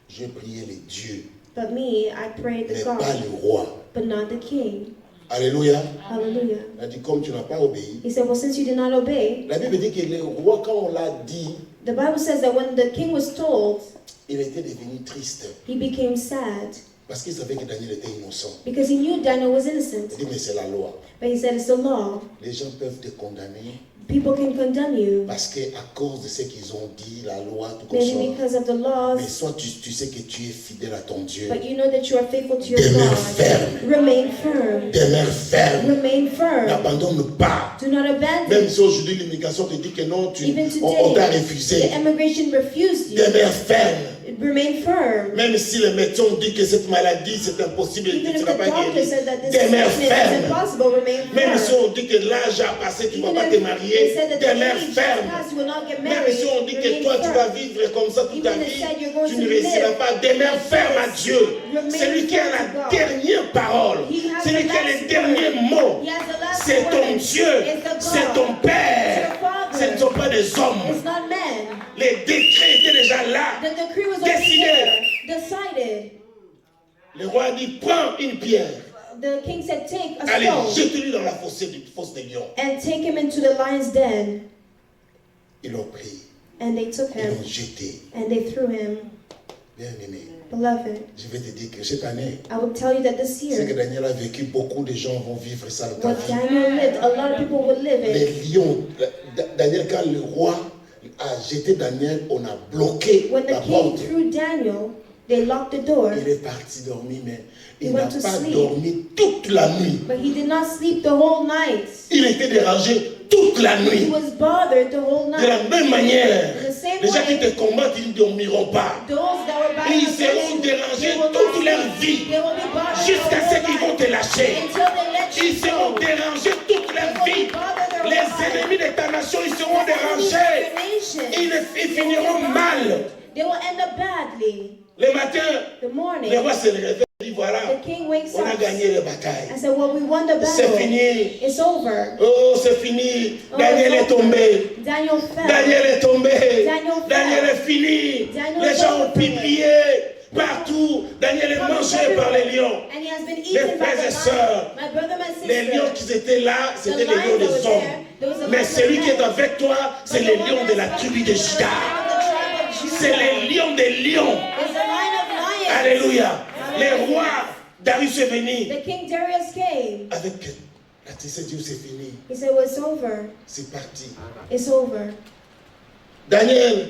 [SPEAKER 1] j'ai prié les dieux,
[SPEAKER 2] But me, I prayed
[SPEAKER 1] mais
[SPEAKER 2] the
[SPEAKER 1] pas
[SPEAKER 2] God,
[SPEAKER 1] le roi.
[SPEAKER 2] but not the king.
[SPEAKER 1] Alléluia.
[SPEAKER 2] Hallelujah.
[SPEAKER 1] Il a dit, comme tu n'as pas obéi.
[SPEAKER 2] He said, well, since you did not obey,
[SPEAKER 1] La Bible dit que le roi, quand on l'a dit,
[SPEAKER 2] the Bible says that when the king was told,
[SPEAKER 1] il était devenu triste.
[SPEAKER 2] he became sad
[SPEAKER 1] Parce qu'il savait que Daniel était innocent.
[SPEAKER 2] because he knew Daniel was
[SPEAKER 1] Il
[SPEAKER 2] innocent.
[SPEAKER 1] dit, mais c'est la loi.
[SPEAKER 2] But he said, it's the law.
[SPEAKER 1] Les gens peuvent te condamner
[SPEAKER 2] People can condemn you,
[SPEAKER 1] parce qu'à cause de ce qu'ils ont dit, la loi, tout
[SPEAKER 2] maybe
[SPEAKER 1] consort.
[SPEAKER 2] because of the
[SPEAKER 1] Mais
[SPEAKER 2] laws,
[SPEAKER 1] soit tu sais que tu es fidèle à ton Dieu.
[SPEAKER 2] but you know that you are faithful to your
[SPEAKER 1] Demeure
[SPEAKER 2] God.
[SPEAKER 1] ferme.
[SPEAKER 2] Remain firm.
[SPEAKER 1] Demeure ferme.
[SPEAKER 2] Remain firm.
[SPEAKER 1] N'abandonne pas.
[SPEAKER 2] Do not abandon.
[SPEAKER 1] Même si aujourd'hui l'immigration te dit que non,
[SPEAKER 2] Even
[SPEAKER 1] on t'a
[SPEAKER 2] today,
[SPEAKER 1] refusé.
[SPEAKER 2] the immigration refused you.
[SPEAKER 1] Demeure ferme.
[SPEAKER 2] Remain firm.
[SPEAKER 1] Même si les médecins dit que cette maladie c'est impossible et
[SPEAKER 2] Even
[SPEAKER 1] que tu
[SPEAKER 2] if
[SPEAKER 1] ne
[SPEAKER 2] the
[SPEAKER 1] vas pas
[SPEAKER 2] doctor
[SPEAKER 1] guérir.
[SPEAKER 2] said that this
[SPEAKER 1] Demeure
[SPEAKER 2] sickness is
[SPEAKER 1] ferme.
[SPEAKER 2] impossible, remain
[SPEAKER 1] Même si
[SPEAKER 2] firm.
[SPEAKER 1] on dit que l'âge a passé, tu ne vas
[SPEAKER 2] Even
[SPEAKER 1] pas
[SPEAKER 2] if
[SPEAKER 1] te
[SPEAKER 2] they
[SPEAKER 1] marier.
[SPEAKER 2] said that the
[SPEAKER 1] Demeure
[SPEAKER 2] age has
[SPEAKER 1] ferme.
[SPEAKER 2] passed, you will not get
[SPEAKER 1] Même
[SPEAKER 2] married,
[SPEAKER 1] si on dit que
[SPEAKER 2] remain
[SPEAKER 1] toi tu vas
[SPEAKER 2] firm.
[SPEAKER 1] vivre comme ça toute ta
[SPEAKER 2] Even if
[SPEAKER 1] vie,
[SPEAKER 2] said you're going
[SPEAKER 1] tu
[SPEAKER 2] to
[SPEAKER 1] ne réussiras
[SPEAKER 2] live
[SPEAKER 1] pas. Demeure
[SPEAKER 2] like
[SPEAKER 1] ferme à
[SPEAKER 2] this.
[SPEAKER 1] Dieu.
[SPEAKER 2] Remain
[SPEAKER 1] C'est lui qui a
[SPEAKER 2] firm to
[SPEAKER 1] la
[SPEAKER 2] God.
[SPEAKER 1] dernière parole.
[SPEAKER 2] He has
[SPEAKER 1] C'est lui
[SPEAKER 2] the
[SPEAKER 1] qui a les
[SPEAKER 2] last
[SPEAKER 1] derniers
[SPEAKER 2] word.
[SPEAKER 1] mots.
[SPEAKER 2] He has the last
[SPEAKER 1] C'est ton
[SPEAKER 2] word.
[SPEAKER 1] Dieu.
[SPEAKER 2] It's the
[SPEAKER 1] C'est
[SPEAKER 2] God.
[SPEAKER 1] ton
[SPEAKER 2] It's
[SPEAKER 1] Père.
[SPEAKER 2] your Father.
[SPEAKER 1] Ce ne sont pas des hommes.
[SPEAKER 2] It's not men.
[SPEAKER 1] Les décrets étaient déjà là.
[SPEAKER 2] The decree was already
[SPEAKER 1] Décidé.
[SPEAKER 2] there, decided.
[SPEAKER 1] Le roi a dit, prends une pierre.
[SPEAKER 2] The king said, take a
[SPEAKER 1] Allez,
[SPEAKER 2] stone
[SPEAKER 1] jette-lui dans la fosse des lions.
[SPEAKER 2] and take him into the lion's den.
[SPEAKER 1] Ils l'ont pris.
[SPEAKER 2] And they took
[SPEAKER 1] Ils
[SPEAKER 2] him
[SPEAKER 1] l'ont jeté.
[SPEAKER 2] and they threw him.
[SPEAKER 1] Bien aimé.
[SPEAKER 2] Beloved,
[SPEAKER 1] Je vais te dire que cette année,
[SPEAKER 2] I will tell you that this
[SPEAKER 1] ce que
[SPEAKER 2] year,
[SPEAKER 1] Daniel a vécu, beaucoup de gens vont vivre ça dans ta
[SPEAKER 2] what
[SPEAKER 1] vie.
[SPEAKER 2] Daniel lived, a lot of people will live
[SPEAKER 1] Les
[SPEAKER 2] it.
[SPEAKER 1] lions, Daniel, quand le roi a jeté Daniel, on a bloqué
[SPEAKER 2] When
[SPEAKER 1] la
[SPEAKER 2] the king
[SPEAKER 1] porte.
[SPEAKER 2] threw Daniel, they locked the door,
[SPEAKER 1] Il est parti dormir, mais
[SPEAKER 2] He
[SPEAKER 1] il n'a
[SPEAKER 2] went to
[SPEAKER 1] pas
[SPEAKER 2] sleep.
[SPEAKER 1] dormi toute la nuit.
[SPEAKER 2] but he did not sleep the whole night.
[SPEAKER 1] Il était dérangé toute la
[SPEAKER 2] He
[SPEAKER 1] nuit.
[SPEAKER 2] was bothered the whole
[SPEAKER 1] De la
[SPEAKER 2] night.
[SPEAKER 1] même manière,
[SPEAKER 2] The same
[SPEAKER 1] les gens qui
[SPEAKER 2] way,
[SPEAKER 1] te combattent, ils ne dormiront pas.
[SPEAKER 2] those that were by
[SPEAKER 1] Ils
[SPEAKER 2] the
[SPEAKER 1] seront dérangés toute leur vie
[SPEAKER 2] they will be bothered
[SPEAKER 1] jusqu'à
[SPEAKER 2] the
[SPEAKER 1] ce
[SPEAKER 2] whole
[SPEAKER 1] qu'ils vont
[SPEAKER 2] night
[SPEAKER 1] te lâcher.
[SPEAKER 2] until they let
[SPEAKER 1] Ils
[SPEAKER 2] you
[SPEAKER 1] seront
[SPEAKER 2] go.
[SPEAKER 1] dérangés toute leur vie. Les ennemis de ta nation, ils seront dérangés. Ils finiront mal.
[SPEAKER 2] They will end up badly.
[SPEAKER 1] Le matin,
[SPEAKER 2] The morning,
[SPEAKER 1] le roi se réveille et dit voilà,
[SPEAKER 2] the king wakes
[SPEAKER 1] on a
[SPEAKER 2] up
[SPEAKER 1] gagné la bataille.
[SPEAKER 2] and said, well, we won the
[SPEAKER 1] C'est
[SPEAKER 2] battle.
[SPEAKER 1] fini.
[SPEAKER 2] It's over.
[SPEAKER 1] Oh, c'est fini.
[SPEAKER 2] Oh,
[SPEAKER 1] Daniel
[SPEAKER 2] it's
[SPEAKER 1] est tombé.
[SPEAKER 2] over. Daniel fell.
[SPEAKER 1] Daniel est tombé.
[SPEAKER 2] Daniel fell.
[SPEAKER 1] Daniel est fini.
[SPEAKER 2] Daniel
[SPEAKER 1] Les
[SPEAKER 2] is
[SPEAKER 1] gens ont
[SPEAKER 2] over.
[SPEAKER 1] publié partout. Daniel est mangé par les lions.
[SPEAKER 2] And he has been
[SPEAKER 1] Mes
[SPEAKER 2] eaten by
[SPEAKER 1] frères
[SPEAKER 2] the
[SPEAKER 1] et sœurs,
[SPEAKER 2] lion. My brother, my
[SPEAKER 1] les lions
[SPEAKER 2] sister.
[SPEAKER 1] qui étaient là, c'était les lions des hommes. Mais celui qui est avec toi, c'est les lions de la tribu de Juda. C'est les lions des lions.
[SPEAKER 2] It's the lion of lions.
[SPEAKER 1] Alléluia. Les rois, Darius est venu
[SPEAKER 2] The king Darius came.
[SPEAKER 1] avec la tissette, Dieu, c'est fini.
[SPEAKER 2] He said, well, it's over.
[SPEAKER 1] C'est parti.
[SPEAKER 2] It's over.
[SPEAKER 1] Daniel,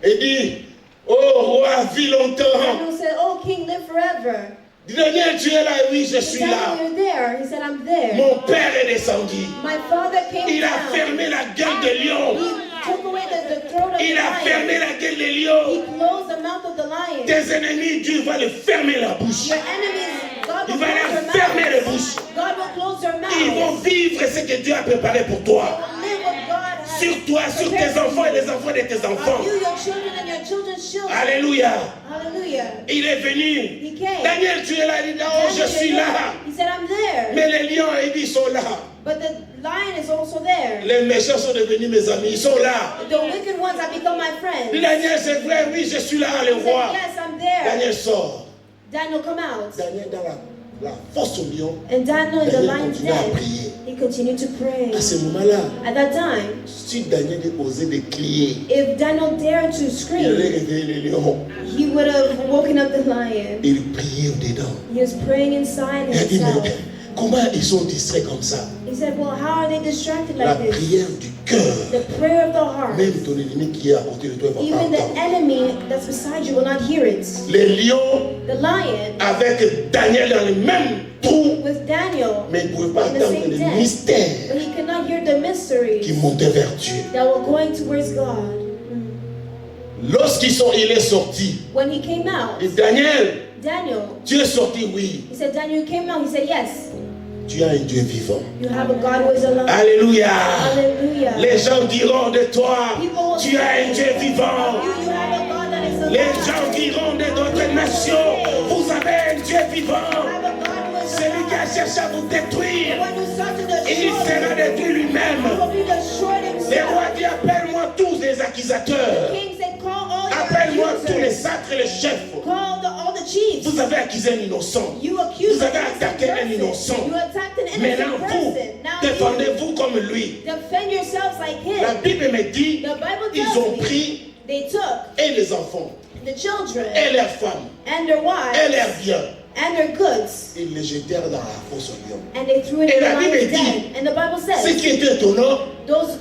[SPEAKER 1] il dit, Oh roi, vis longtemps.
[SPEAKER 2] Daniel said, oh king, live forever.
[SPEAKER 1] Daniel, tu es là? Oui, je suis là.
[SPEAKER 2] Daniel, you're there. He said, I'm there.
[SPEAKER 1] Mon père est descendu.
[SPEAKER 2] My father came
[SPEAKER 1] Il a
[SPEAKER 2] down.
[SPEAKER 1] fermé la gueule des lions.
[SPEAKER 2] He took away the throat of the
[SPEAKER 1] Il a fermé
[SPEAKER 2] lion.
[SPEAKER 1] la gueule des
[SPEAKER 2] He
[SPEAKER 1] lions.
[SPEAKER 2] closed the mouth of the lion.
[SPEAKER 1] Tes ennemis, Dieu va les fermer la bouche.
[SPEAKER 2] Your enemies, God
[SPEAKER 1] Il
[SPEAKER 2] will
[SPEAKER 1] va
[SPEAKER 2] close
[SPEAKER 1] leur
[SPEAKER 2] their
[SPEAKER 1] fermer les
[SPEAKER 2] mouths.
[SPEAKER 1] bouches.
[SPEAKER 2] God will close their
[SPEAKER 1] Ils vont
[SPEAKER 2] mouths.
[SPEAKER 1] vivre ce que Dieu a préparé pour toi.
[SPEAKER 2] Live what God has
[SPEAKER 1] Sur toi, sur tes enfants et les enfants de tes enfants.
[SPEAKER 2] on you, your children, and your children's children.
[SPEAKER 1] Alléluia.
[SPEAKER 2] Hallelujah.
[SPEAKER 1] Il est venu.
[SPEAKER 2] He came.
[SPEAKER 1] Daniel, tu es là. Il dit, oh, je suis là.
[SPEAKER 2] He said, I'm there.
[SPEAKER 1] Mais les lions, ils sont là.
[SPEAKER 2] But the lion is also there.
[SPEAKER 1] Les méchants sont devenus mes amis. Ils sont là.
[SPEAKER 2] The wicked ones have become my friends.
[SPEAKER 1] Daniel, c'est vrai, oui, je suis là, le
[SPEAKER 2] He said,
[SPEAKER 1] roi.
[SPEAKER 2] yes, I'm there.
[SPEAKER 1] Daniel sort.
[SPEAKER 2] Daniel, come out.
[SPEAKER 1] Daniel dans la fosse au lion.
[SPEAKER 2] And Daniel in the
[SPEAKER 1] Daniel
[SPEAKER 2] lion's
[SPEAKER 1] continue à
[SPEAKER 2] den,
[SPEAKER 1] prier.
[SPEAKER 2] he continued to pray.
[SPEAKER 1] À ce moment-là,
[SPEAKER 2] At that time,
[SPEAKER 1] si Daniel osait de crier,
[SPEAKER 2] if Daniel dared to
[SPEAKER 1] il allait
[SPEAKER 2] scream,
[SPEAKER 1] réveiller les lions.
[SPEAKER 2] he would have woken up the lion.
[SPEAKER 1] Il priait au-dedans.
[SPEAKER 2] He was praying inside
[SPEAKER 1] Il a dit,
[SPEAKER 2] himself.
[SPEAKER 1] mais comment ils sont distraits comme ça?
[SPEAKER 2] He said, well, how are they distracted
[SPEAKER 1] La
[SPEAKER 2] like this?
[SPEAKER 1] prière du cœur.
[SPEAKER 2] The prayer of the heart.
[SPEAKER 1] Même ton ennemi qui est à côté de toi, il va pas
[SPEAKER 2] Even the
[SPEAKER 1] entendre.
[SPEAKER 2] enemy that's beside you will not hear it.
[SPEAKER 1] Les lions
[SPEAKER 2] The lion
[SPEAKER 1] avec Daniel dans le même trou,
[SPEAKER 2] with Daniel,
[SPEAKER 1] mais ils ne pouvaient pas
[SPEAKER 2] in the
[SPEAKER 1] entendre
[SPEAKER 2] same
[SPEAKER 1] le
[SPEAKER 2] den,
[SPEAKER 1] mystère
[SPEAKER 2] but he could not hear the mysteries
[SPEAKER 1] qui montait vers Dieu.
[SPEAKER 2] that were going towards God.
[SPEAKER 1] Il est sorti,
[SPEAKER 2] When he came out,
[SPEAKER 1] et Daniel,
[SPEAKER 2] Daniel,
[SPEAKER 1] tu es sorti, oui.
[SPEAKER 2] he said, Daniel, you came out. He said, yes,
[SPEAKER 1] Tu as un Dieu vivant.
[SPEAKER 2] you have a God who is alive.
[SPEAKER 1] Alléluia.
[SPEAKER 2] Hallelujah.
[SPEAKER 1] Les gens diront de toi, tu as un Dieu vivant.
[SPEAKER 2] You have a God that is
[SPEAKER 1] Les
[SPEAKER 2] alive.
[SPEAKER 1] gens diront de d'autres nations, vous avez un Dieu vivant.
[SPEAKER 2] You have a God who is
[SPEAKER 1] Celui qui a
[SPEAKER 2] alive.
[SPEAKER 1] cherché à vous détruire,
[SPEAKER 2] When you start to
[SPEAKER 1] il
[SPEAKER 2] destroy,
[SPEAKER 1] sera détruit lui-même.
[SPEAKER 2] he will be destroyed
[SPEAKER 1] Les
[SPEAKER 2] himself.
[SPEAKER 1] rois disent, appelle-moi tous les accusateurs.
[SPEAKER 2] King said, call all your
[SPEAKER 1] Appelle-moi tous les
[SPEAKER 2] accusers.
[SPEAKER 1] sacres et les chefs.
[SPEAKER 2] Call all the chiefs.
[SPEAKER 1] Vous avez accusé un innocent.
[SPEAKER 2] You accuse
[SPEAKER 1] Vous avez
[SPEAKER 2] an innocent
[SPEAKER 1] attaqué un
[SPEAKER 2] person.
[SPEAKER 1] innocent.
[SPEAKER 2] You attacked an
[SPEAKER 1] Maintenant,
[SPEAKER 2] innocent
[SPEAKER 1] vous,
[SPEAKER 2] person. Now
[SPEAKER 1] défendez-vous comme lui.
[SPEAKER 2] you defend yourselves like
[SPEAKER 1] La
[SPEAKER 2] him.
[SPEAKER 1] Bible me dit,
[SPEAKER 2] The Bible
[SPEAKER 1] ils
[SPEAKER 2] tells
[SPEAKER 1] ont
[SPEAKER 2] me
[SPEAKER 1] pris
[SPEAKER 2] they took
[SPEAKER 1] et les enfants,
[SPEAKER 2] the children
[SPEAKER 1] et leurs femmes,
[SPEAKER 2] and their
[SPEAKER 1] et
[SPEAKER 2] wives
[SPEAKER 1] leurs biens.
[SPEAKER 2] and their goods,
[SPEAKER 1] Ils les jetèrent dans la fosse au lion.
[SPEAKER 2] and they threw it
[SPEAKER 1] Et
[SPEAKER 2] in
[SPEAKER 1] la
[SPEAKER 2] the
[SPEAKER 1] Bible
[SPEAKER 2] lion's
[SPEAKER 1] dit,
[SPEAKER 2] den. And the Bible
[SPEAKER 1] Ce
[SPEAKER 2] says,
[SPEAKER 1] qui était étonnant,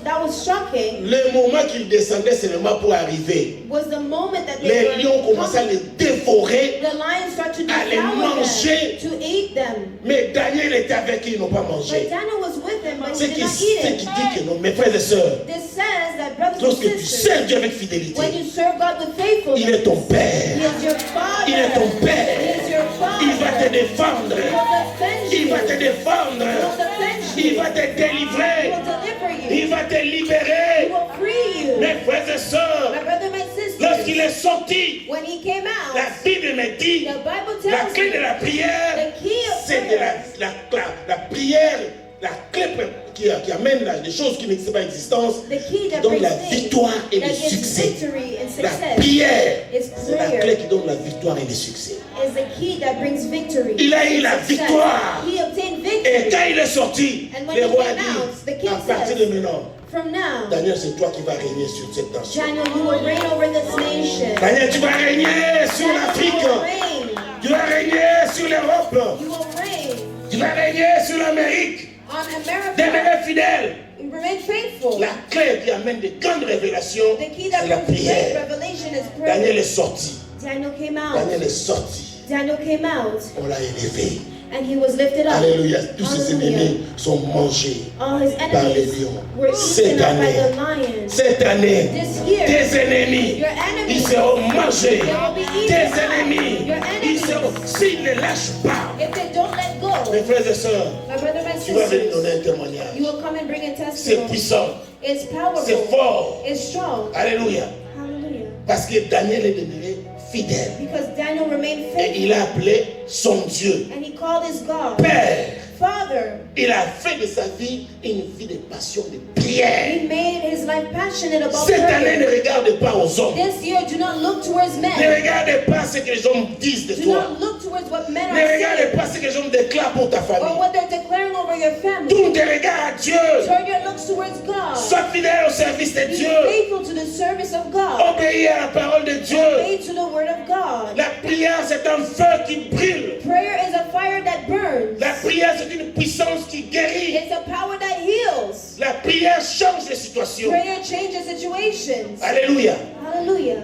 [SPEAKER 2] that was shocking
[SPEAKER 1] le moment qu'ils descendaient seulement pour arriver,
[SPEAKER 2] was the moment that
[SPEAKER 1] les
[SPEAKER 2] they
[SPEAKER 1] lions
[SPEAKER 2] were
[SPEAKER 1] commençaient à
[SPEAKER 2] coming.
[SPEAKER 1] les dévorer.
[SPEAKER 2] The lions start to
[SPEAKER 1] à les
[SPEAKER 2] devour
[SPEAKER 1] manger.
[SPEAKER 2] them, to eat them.
[SPEAKER 1] Mais Daniel était avec eux, ils n'ont pas
[SPEAKER 2] But
[SPEAKER 1] mangé.
[SPEAKER 2] Daniel was with them, but
[SPEAKER 1] Ce
[SPEAKER 2] he did
[SPEAKER 1] qui,
[SPEAKER 2] not
[SPEAKER 1] ce
[SPEAKER 2] eat
[SPEAKER 1] qui
[SPEAKER 2] it.
[SPEAKER 1] dit que non, mes frères et sœurs,
[SPEAKER 2] This says that brothers
[SPEAKER 1] lorsque
[SPEAKER 2] and
[SPEAKER 1] tu
[SPEAKER 2] sisters,
[SPEAKER 1] sers Dieu avec fidélité,
[SPEAKER 2] when you serve God with faithfulness,
[SPEAKER 1] il est ton
[SPEAKER 2] He
[SPEAKER 1] Père.
[SPEAKER 2] is your Father.
[SPEAKER 1] Il est ton
[SPEAKER 2] He
[SPEAKER 1] Père.
[SPEAKER 2] is your Father.
[SPEAKER 1] Il va te défendre.
[SPEAKER 2] He will defend
[SPEAKER 1] Il
[SPEAKER 2] you.
[SPEAKER 1] va te défendre.
[SPEAKER 2] He will defend you.
[SPEAKER 1] Il va te
[SPEAKER 2] He
[SPEAKER 1] délivrer.
[SPEAKER 2] will deliver you.
[SPEAKER 1] Il va te
[SPEAKER 2] He
[SPEAKER 1] libérer.
[SPEAKER 2] will free you.
[SPEAKER 1] Mes frères et sœurs,
[SPEAKER 2] My brother, my sister,
[SPEAKER 1] lorsqu'il est sorti,
[SPEAKER 2] when he came out,
[SPEAKER 1] la Bible me dit,
[SPEAKER 2] the Bible
[SPEAKER 1] la
[SPEAKER 2] tells
[SPEAKER 1] clé de
[SPEAKER 2] me
[SPEAKER 1] la prière,
[SPEAKER 2] the key of
[SPEAKER 1] c'est de
[SPEAKER 2] prayer
[SPEAKER 1] la prière, la clé qui amène des choses qui n'existent pas existence,
[SPEAKER 2] the key
[SPEAKER 1] qui
[SPEAKER 2] that
[SPEAKER 1] donne
[SPEAKER 2] brings
[SPEAKER 1] la
[SPEAKER 2] things,
[SPEAKER 1] victoire et
[SPEAKER 2] that
[SPEAKER 1] le
[SPEAKER 2] gives
[SPEAKER 1] succès.
[SPEAKER 2] victory and
[SPEAKER 1] La
[SPEAKER 2] success,
[SPEAKER 1] prière,
[SPEAKER 2] is
[SPEAKER 1] c'est la
[SPEAKER 2] prayer.
[SPEAKER 1] clé qui donne la victoire et le succès.
[SPEAKER 2] is the key that brings victory.
[SPEAKER 1] Il a eu la
[SPEAKER 2] and success.
[SPEAKER 1] victoire.
[SPEAKER 2] He obtained
[SPEAKER 1] Et
[SPEAKER 2] victory.
[SPEAKER 1] quand il est sorti,
[SPEAKER 2] And when
[SPEAKER 1] le
[SPEAKER 2] he
[SPEAKER 1] roi
[SPEAKER 2] came
[SPEAKER 1] dit,
[SPEAKER 2] out, the king
[SPEAKER 1] à partir
[SPEAKER 2] says,
[SPEAKER 1] de maintenant,
[SPEAKER 2] From now,
[SPEAKER 1] Daniel, c'est toi qui vas régner sur cette nation.
[SPEAKER 2] Daniel, you will reign over this nation.
[SPEAKER 1] Daniel, tu vas régner sur
[SPEAKER 2] Daniel,
[SPEAKER 1] l'Afrique.
[SPEAKER 2] you will reign.
[SPEAKER 1] Tu vas régner sur l'Europe.
[SPEAKER 2] You will reign
[SPEAKER 1] Tu vas régner sur l'Amérique.
[SPEAKER 2] on America.
[SPEAKER 1] Demeurez fidèle.
[SPEAKER 2] You remain faithful.
[SPEAKER 1] La clé qui amène de grandes révélations,
[SPEAKER 2] The key
[SPEAKER 1] c'est
[SPEAKER 2] that
[SPEAKER 1] la
[SPEAKER 2] brings great
[SPEAKER 1] prière.
[SPEAKER 2] revelation is
[SPEAKER 1] Daniel
[SPEAKER 2] prayer.
[SPEAKER 1] est sorti.
[SPEAKER 2] Daniel came out.
[SPEAKER 1] Daniel est sorti.
[SPEAKER 2] Daniel came out,
[SPEAKER 1] On l'a élevé.
[SPEAKER 2] and he was lifted up.
[SPEAKER 1] Alléluia. Tous ses
[SPEAKER 2] Hallelujah.
[SPEAKER 1] ennemis sont mangés
[SPEAKER 2] All his
[SPEAKER 1] par les
[SPEAKER 2] enemies
[SPEAKER 1] lions.
[SPEAKER 2] were
[SPEAKER 1] Cette
[SPEAKER 2] eaten up by
[SPEAKER 1] année,
[SPEAKER 2] the lions.
[SPEAKER 1] cette année,
[SPEAKER 2] This year,
[SPEAKER 1] tes ennemis,
[SPEAKER 2] your
[SPEAKER 1] ils
[SPEAKER 2] enemies,
[SPEAKER 1] seront mangés.
[SPEAKER 2] they will be
[SPEAKER 1] Tes
[SPEAKER 2] eaten up.
[SPEAKER 1] ennemis,
[SPEAKER 2] Your
[SPEAKER 1] ils
[SPEAKER 2] enemies,
[SPEAKER 1] seront, s'ils ne lâchent pas.
[SPEAKER 2] if they don't let go,
[SPEAKER 1] Mes frères et sœurs,
[SPEAKER 2] my brother, my
[SPEAKER 1] tu vas venir
[SPEAKER 2] sisters,
[SPEAKER 1] donner un témoignage.
[SPEAKER 2] you will come and bring a
[SPEAKER 1] C'est
[SPEAKER 2] testimony.
[SPEAKER 1] puissant,
[SPEAKER 2] It's
[SPEAKER 1] c'est
[SPEAKER 2] powerful.
[SPEAKER 1] fort.
[SPEAKER 2] It's strong.
[SPEAKER 1] Alléluia.
[SPEAKER 2] Hallelujah.
[SPEAKER 1] Parce que Daniel est demeuré fidèle.
[SPEAKER 2] Because Daniel remained
[SPEAKER 1] Et
[SPEAKER 2] faithful,
[SPEAKER 1] il a appelé son Dieu
[SPEAKER 2] and he called his God
[SPEAKER 1] Père.
[SPEAKER 2] Father.
[SPEAKER 1] Il a fait de sa vie une vie de passion, de prière.
[SPEAKER 2] He made his life passionate about
[SPEAKER 1] Cette année, ne
[SPEAKER 2] prayer.
[SPEAKER 1] regarde pas aux hommes.
[SPEAKER 2] This year, do not look towards
[SPEAKER 1] Ne
[SPEAKER 2] men.
[SPEAKER 1] regarde pas ce que les hommes disent de
[SPEAKER 2] Do
[SPEAKER 1] toi.
[SPEAKER 2] not look towards what men
[SPEAKER 1] Ne
[SPEAKER 2] are
[SPEAKER 1] regarde
[SPEAKER 2] saying
[SPEAKER 1] pas ce que les hommes déclarent pour ta
[SPEAKER 2] or
[SPEAKER 1] famille.
[SPEAKER 2] what they're declaring over your family.
[SPEAKER 1] Tout te regarde à Dieu.
[SPEAKER 2] Turn your looks towards God.
[SPEAKER 1] Sois fidèle au service de
[SPEAKER 2] Be
[SPEAKER 1] Dieu.
[SPEAKER 2] faithful to the service of God.
[SPEAKER 1] Obéis à la parole de Dieu.
[SPEAKER 2] Obey to the word of God.
[SPEAKER 1] La prière, c'est un feu qui brûle.
[SPEAKER 2] Prayer is a fire that burns.
[SPEAKER 1] La prière, c'est une puissance qui guérit.
[SPEAKER 2] It's a power that heals.
[SPEAKER 1] La prière change les situations.
[SPEAKER 2] Prayer changes situations.
[SPEAKER 1] Alléluia.
[SPEAKER 2] Hallelujah.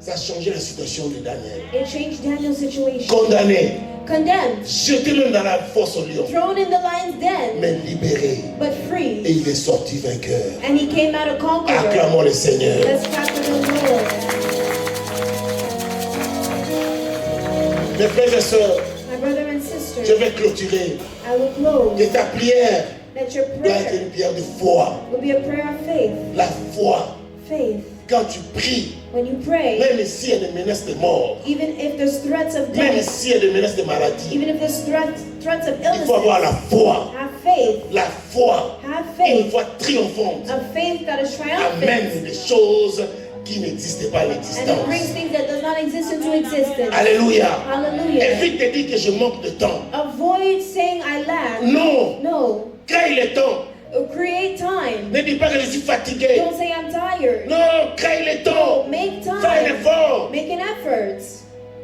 [SPEAKER 1] Ça a changé la situation de Daniel.
[SPEAKER 2] It changed Daniel's situation.
[SPEAKER 1] Condamné,
[SPEAKER 2] Condemned,
[SPEAKER 1] jeté même dans la fosse au lion,
[SPEAKER 2] thrown in the lion's den,
[SPEAKER 1] mais libéré.
[SPEAKER 2] but
[SPEAKER 1] Et
[SPEAKER 2] free.
[SPEAKER 1] il est sorti vainqueur.
[SPEAKER 2] And he came out a conqueror.
[SPEAKER 1] Acclamons le Seigneur.
[SPEAKER 2] Let's clap for the Lord.
[SPEAKER 1] Mes frères et sœurs,
[SPEAKER 2] My brother and
[SPEAKER 1] je
[SPEAKER 2] sister,
[SPEAKER 1] vais clôturer.
[SPEAKER 2] I will close
[SPEAKER 1] Que ta prière
[SPEAKER 2] that your
[SPEAKER 1] doit être
[SPEAKER 2] prayer
[SPEAKER 1] une prière de foi.
[SPEAKER 2] will be a prayer of faith.
[SPEAKER 1] La foi,
[SPEAKER 2] Faith.
[SPEAKER 1] quand tu pries,
[SPEAKER 2] When you pray,
[SPEAKER 1] même s'il y a des menaces de mort,
[SPEAKER 2] even if there's threats of
[SPEAKER 1] même
[SPEAKER 2] death,
[SPEAKER 1] s'il y a des menaces de maladie,
[SPEAKER 2] even if there's threats of
[SPEAKER 1] il faut avoir la
[SPEAKER 2] illnesses,
[SPEAKER 1] foi.
[SPEAKER 2] have faith.
[SPEAKER 1] La foi,
[SPEAKER 2] Have
[SPEAKER 1] une
[SPEAKER 2] faith.
[SPEAKER 1] foi triomphante,
[SPEAKER 2] A faith that is
[SPEAKER 1] amène
[SPEAKER 2] triumphant.
[SPEAKER 1] des choses qui n'existaient pas à
[SPEAKER 2] And it brings
[SPEAKER 1] l'existence.
[SPEAKER 2] things that does not exist into existence.
[SPEAKER 1] Alléluia.
[SPEAKER 2] Hallelujah.
[SPEAKER 1] Évite de dire que je manque de temps.
[SPEAKER 2] Avoid saying I lack.
[SPEAKER 1] Non.
[SPEAKER 2] No.
[SPEAKER 1] Crée le temps.
[SPEAKER 2] Create time.
[SPEAKER 1] Ne dis pas que je suis fatigué.
[SPEAKER 2] Don't say I'm tired.
[SPEAKER 1] Non, crée le temps.
[SPEAKER 2] No, make
[SPEAKER 1] Fais un
[SPEAKER 2] time.
[SPEAKER 1] effort.
[SPEAKER 2] Make an effort.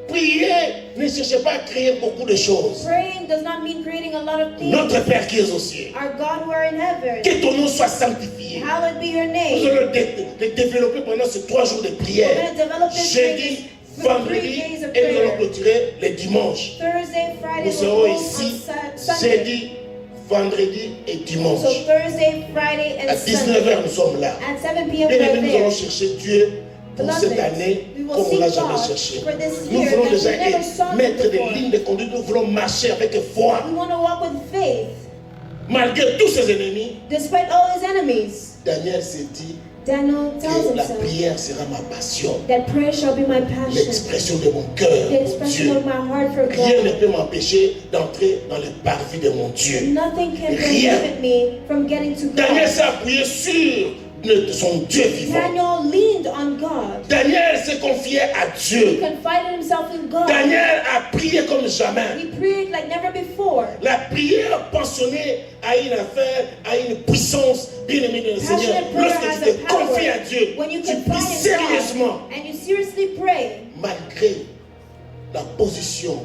[SPEAKER 1] Priez. Ne cherchez pas à créer beaucoup de choses.
[SPEAKER 2] Praying does not mean creating a lot of things.
[SPEAKER 1] Notre Père qui est aux cieux,
[SPEAKER 2] Our God who are in heaven,
[SPEAKER 1] que ton nom soit sanctifié.
[SPEAKER 2] hallowed be your
[SPEAKER 1] Nous
[SPEAKER 2] name.
[SPEAKER 1] allons le développer pendant ces 3 jours de
[SPEAKER 2] We're
[SPEAKER 1] prière.
[SPEAKER 2] going to develop this
[SPEAKER 1] Jeudi,
[SPEAKER 2] for 3
[SPEAKER 1] vendredi,
[SPEAKER 2] days of
[SPEAKER 1] et nous allons
[SPEAKER 2] prayer.
[SPEAKER 1] clôturer les dimanches.
[SPEAKER 2] Thursday, Friday,
[SPEAKER 1] Nous
[SPEAKER 2] we'll
[SPEAKER 1] serons
[SPEAKER 2] close
[SPEAKER 1] ici
[SPEAKER 2] on Sunday.
[SPEAKER 1] jeudi, vendredi et
[SPEAKER 2] So
[SPEAKER 1] dimanche.
[SPEAKER 2] Thursday, Friday,
[SPEAKER 1] À
[SPEAKER 2] and
[SPEAKER 1] 19h,
[SPEAKER 2] Sunday.
[SPEAKER 1] nous sommes là.
[SPEAKER 2] At 7 p.m.
[SPEAKER 1] Bien
[SPEAKER 2] we're
[SPEAKER 1] aimés, nous allons
[SPEAKER 2] there.
[SPEAKER 1] chercher Dieu pour
[SPEAKER 2] Beloved,
[SPEAKER 1] cette année
[SPEAKER 2] we will
[SPEAKER 1] comme on l'a
[SPEAKER 2] seek
[SPEAKER 1] jamais
[SPEAKER 2] God
[SPEAKER 1] cherché.
[SPEAKER 2] for this
[SPEAKER 1] Nous
[SPEAKER 2] year
[SPEAKER 1] voulons
[SPEAKER 2] that
[SPEAKER 1] déjà
[SPEAKER 2] we never sought
[SPEAKER 1] mettre des
[SPEAKER 2] before.
[SPEAKER 1] lignes de conduite. Nous voulons marcher avec foi.
[SPEAKER 2] We want to walk with faith
[SPEAKER 1] Malgré tous ses ennemis,
[SPEAKER 2] despite all his enemies.
[SPEAKER 1] Daniel s'est dit
[SPEAKER 2] Daniel tells
[SPEAKER 1] que la
[SPEAKER 2] himself
[SPEAKER 1] prière sera ma passion.
[SPEAKER 2] that prayer shall be my passion,
[SPEAKER 1] L'expression de mon cœur
[SPEAKER 2] the
[SPEAKER 1] pour
[SPEAKER 2] expression
[SPEAKER 1] Dieu.
[SPEAKER 2] of my heart for
[SPEAKER 1] Rien ne
[SPEAKER 2] God.
[SPEAKER 1] peut m'empêcher d'entrer dans les parvis de mon Dieu.
[SPEAKER 2] Nothing can
[SPEAKER 1] Rien.
[SPEAKER 2] prohibit me from getting to
[SPEAKER 1] Daniel
[SPEAKER 2] God.
[SPEAKER 1] s'est appuyé sur son Dieu vivant.
[SPEAKER 2] Daniel leaned on God.
[SPEAKER 1] Daniel s'est confié à
[SPEAKER 2] He
[SPEAKER 1] Dieu.
[SPEAKER 2] confided himself in God.
[SPEAKER 1] Daniel a prié comme jamais.
[SPEAKER 2] He prayed like never before.
[SPEAKER 1] La prière pensionnée à une affaire, à une puissance bien aimée dans le Seigneur.
[SPEAKER 2] Passionate prayer
[SPEAKER 1] Lorsque
[SPEAKER 2] has
[SPEAKER 1] tu te
[SPEAKER 2] a power.
[SPEAKER 1] confies à Dieu,
[SPEAKER 2] When you
[SPEAKER 1] tu
[SPEAKER 2] confide
[SPEAKER 1] pries
[SPEAKER 2] in
[SPEAKER 1] sérieusement,
[SPEAKER 2] God and you seriously pray,
[SPEAKER 1] malgré la position